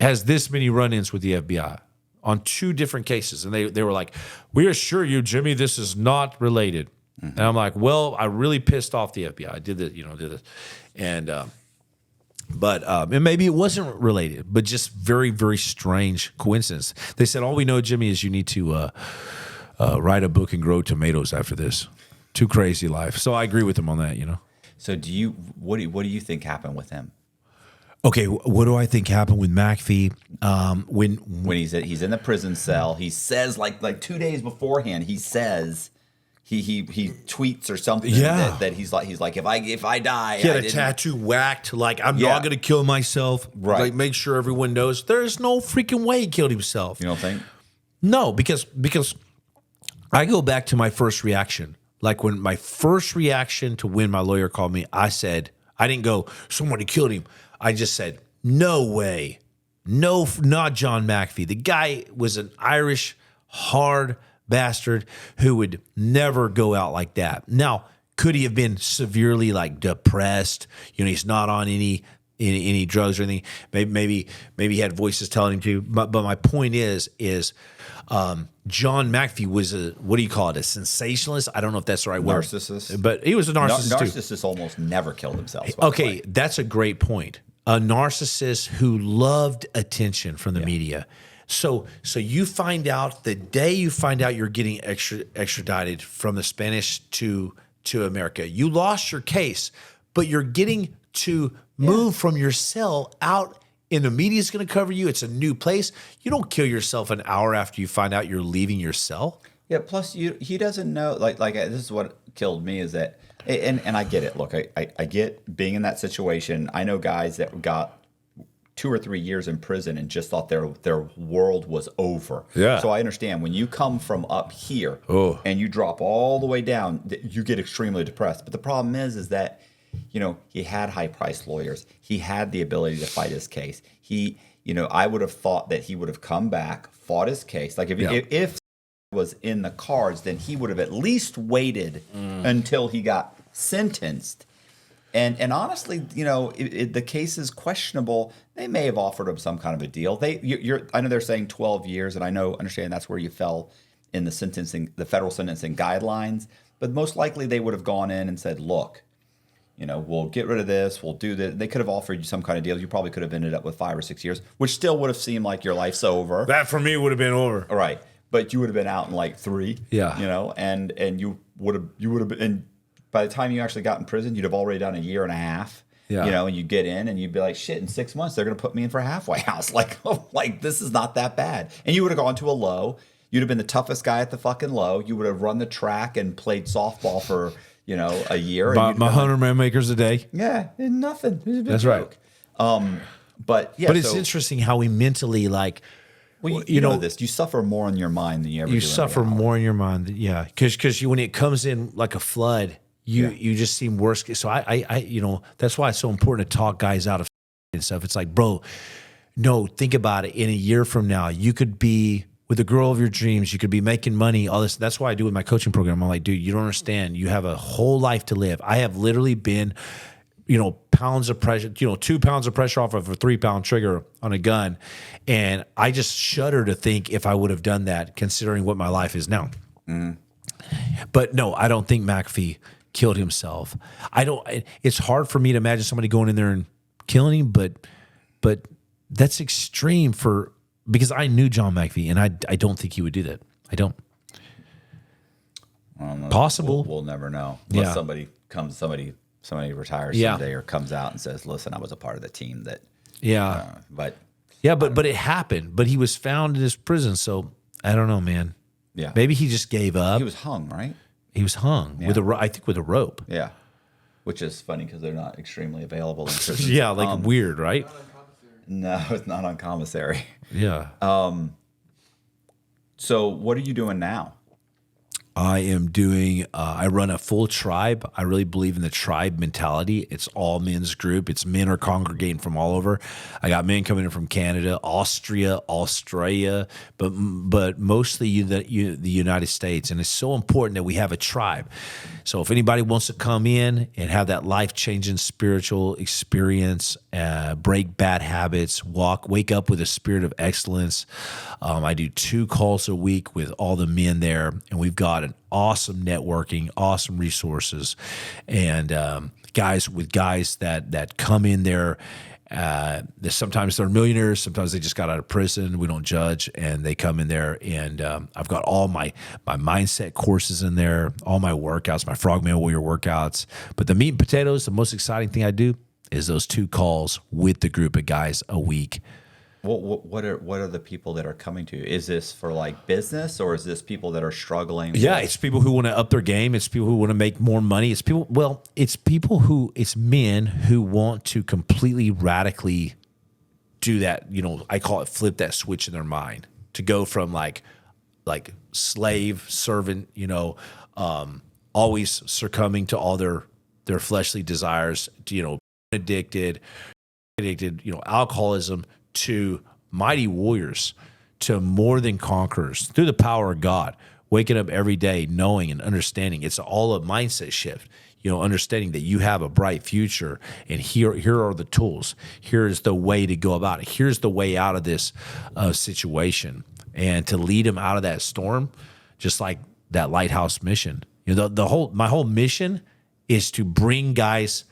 has this many run-ins with the FBI on 2 different cases. And they were like, we assure you, Jimmy, this is not related. And I'm like, well, I really pissed off the FBI. I did this, did this. And, and maybe it wasn't related, but just very, very strange coincidence. They said, all we know, Jimmy, is you need to write a book and grow tomatoes after this. Too crazy life. So I agree with him on that, So what do you think happened with him? Okay, what do I think happened with McAfee? When he's in the prison cell, he says like 2 days beforehand, he says he tweets or something that he's like if I die, he had a tattoo whacked like I'm not gonna kill myself. Right. Like make sure everyone knows there's no freaking way he killed himself. You don't think? No, because I go back to my first reaction. Like when my first reaction to when my lawyer called me, I said, I didn't go, somebody killed him. I just said, no way. No, not John McAfee. The guy was an Irish hard bastard who would never go out like that. Now, could he have been severely like depressed? He's not on any drugs or anything. Maybe he had voices telling him to. But my point is John McAfee was what do you call it? A sensationalist? I don't know if that's the right word. Narcissist. But he was a narcissist too. Narcissists almost never kill themselves. Okay, that's a great point. A narcissist who loved attention from the media. So you find out the day you find out you're getting extradited from the Spanish to America, you lost your case, but you're getting to move from your cell out. And the media's going to cover you. It's a new place. You don't kill yourself an hour after you find out you're leaving your cell. Yeah. Plus, he doesn't know. Like this is what killed me is that, and I get it. Look, I get being in that situation. I know guys that got 2 or 3 years in prison and just thought their world was over. Yeah. So I understand when you come from up here and you drop all the way down, you get extremely depressed. But the problem is that. He had high-priced lawyers. He had the ability to fight his case. I would have thought that he would have come back, fought his case. Like if it was in the cards, then he would have at least waited until he got sentenced. And honestly, the case is questionable. They may have offered him some kind of a deal. I know they're saying 12 years, and understand that's where you fell in the federal sentencing guidelines. But most likely they would have gone in and said, look. We'll get rid of this. We'll do this. They could have offered you some kind of deal. You probably could have ended up with 5 or 6 years, which still would have seemed like your life's over. That for me would have been over. All right. But you would have been out in like 3. Yeah. And you would have been, and by the time you actually got in prison, you'd have already done 1.5 years. Yeah. And you get in and you'd be like, shit, in 6 months, they're going to put me in for a halfway house. Like this is not that bad. And you would have gone to a low. You'd have been the toughest guy at the fucking low. You would have run the track and played softball for a year. About 100 man makers a day. Yeah, nothing. That's right. But it's interesting how we mentally you know this. You suffer more in your mind than you ever do. You suffer more in your mind. Yeah, because when it comes in like a flood, you just seem worse. So I that's why it's so important to talk guys out of and stuff. It's like, bro, no, think about it. In a year from now, you could be with the girl of your dreams, you could be making money, all this. That's why I do with my coaching program. I'm like, dude, you don't understand. You have a whole life to live. I have literally been, pounds of pressure, 2 pounds of pressure off of a 3-pound trigger on a gun. And I just shudder to think if I would have done that, considering what my life is now. But no, I don't think McAfee killed himself. It's hard for me to imagine somebody going in there and killing him, but that's extreme because I knew John McAfee, and I don't think he would do that. I don't. Possible. We'll never know. Unless somebody retires someday or comes out and says, listen, I was a part of the team that. Yeah. But it happened. But he was found in his prison, so I don't know, man. Yeah. Maybe he just gave up. He was hung, right? He was hung with with a rope. Yeah. Which is funny because they're not extremely available in prisons. Yeah, weird, right? No, it's not on commissary. Yeah. So what are you doing now? I am doing, I run a full tribe. I really believe in the tribe mentality. It's all men's group. It's men are congregating from all over. I got men coming in from Canada, Austria, Australia, but mostly the United States. And it's so important that we have a tribe. So if anybody wants to come in and have that life-changing spiritual experience, break bad habits, wake up with a spirit of excellence, I do 2 calls a week with all the men there, and we've got an awesome networking, awesome resources, and guys that come in there. Sometimes they're millionaires, sometimes they just got out of prison. We don't judge, and they come in there, and I've got all my mindset courses in there, all my workouts, my Frogman Warrior workouts. But the meat and potatoes, the most exciting thing I do is those 2 calls with the group of guys a week. What are the people that are coming to you? Is this for like business, or is this people that are struggling? Yeah, it's people who want to up their game. It's people who want to make more money. It's it's men who want to completely radically do that. I call it flip that switch in their mind to go from like slave servant, always succumbing to all their fleshly desires, to, addicted, alcoholism, to mighty warriors, to more than conquerors through the power of God, waking up every day knowing and understanding. It's all a mindset shift, understanding that you have a bright future, and here are the tools. Here's the way to go about it. Here's the way out of this situation, and to lead them out of that storm, just like that lighthouse mission. My whole mission is to bring guys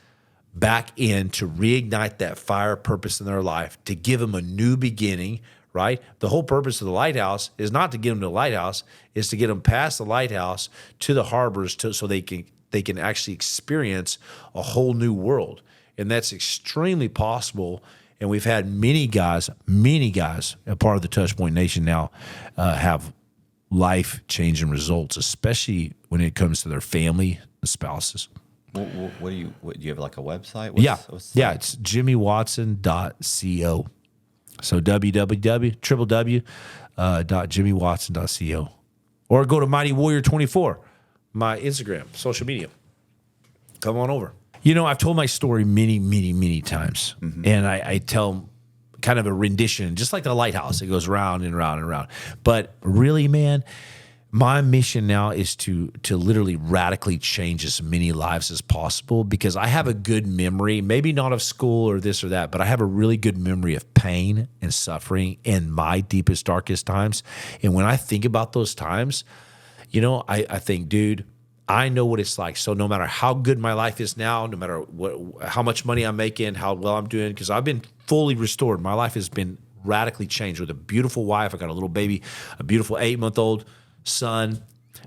back in, to reignite that fire purpose in their life, to give them a new beginning, right? The whole purpose of the lighthouse is not to get them to the lighthouse, is to get them past the lighthouse to the harbors, so they can actually experience a whole new world. And that's extremely possible. And we've had many guys, a part of the Touchpoint Nation now, have life-changing results, especially when it comes to their family and spouses. What do you have, like a website? It's jimmywatson.co. So www.jimmywatson.co, or go to Mighty Warrior 24, my Instagram, social media. Come on over. I've told my story many, many, many times, and I tell kind of a rendition, just like the lighthouse. It goes round and round and round. But really, man, my mission now is to literally radically change as many lives as possible, because I have a good memory, maybe not of school or this or that, but I have a really good memory of pain and suffering in my deepest, darkest times. And when I think about those times, I think, dude, I know what it's like. So no matter how good my life is now, no matter how much money I'm making, how well I'm doing, because I've been fully restored. My life has been radically changed with a beautiful wife. I got a little baby, a beautiful 8-month-old son,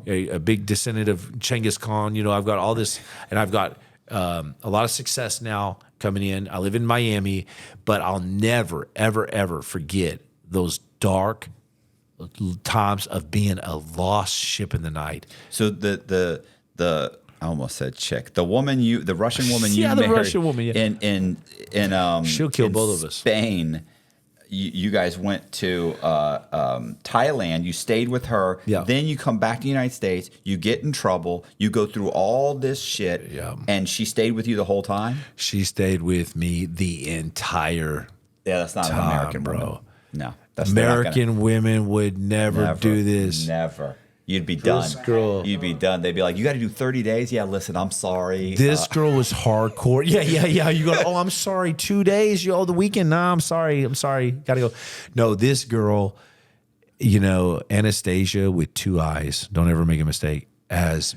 a big descendant of Genghis Khan. I've got all this, and I've got a lot of success now coming in. I live in Miami, but I'll never, ever, ever forget those dark times of being a lost ship in the night. So the I almost said chick, the Russian woman you the married, Russian woman, in she'll kill both of us. Spain. You guys went to Thailand. You stayed with her. Yeah. Then you come back to the United States. You get in trouble. You go through all this shit. Yeah. And she stayed with you the whole time? She stayed with me the entire that's not time, an American bro. Woman. No. American women would never do this. Never. You'd be done. This girl. You'd be done. They'd be like, you got to do 30 days? Yeah, listen, I'm sorry. This girl was hardcore. Yeah. You go, oh, I'm sorry, 2 days? The weekend? Nah, I'm sorry. Got to go. No, this girl, Anastasia with 2 eyes, don't ever make a mistake, has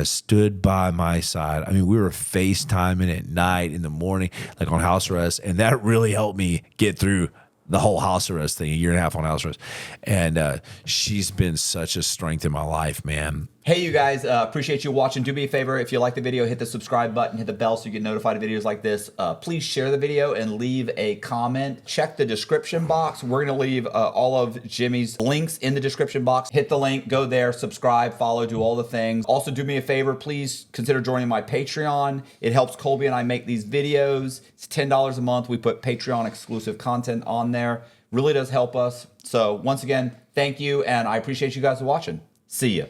stood by my side. I mean, we were FaceTiming at night, in the morning, like on house arrest, and that really helped me get through the whole house arrest thing, 1.5 years on house arrest. And she's been such a strength in my life, man. Hey, you guys, appreciate you watching. Do me a favor, if you like the video, hit the subscribe button, hit the bell so you get notified of videos like this. Please share the video and leave a comment. Check the description box. We're going to leave all of Jimmy's links in the description box. Hit the link, go there, subscribe, follow, do all the things. Also, do me a favor, please consider joining my Patreon. It helps Colby and I make these videos. It's $10 a month. We put Patreon exclusive content on there. Really does help us. So once again, thank you, and I appreciate you guys watching. See ya.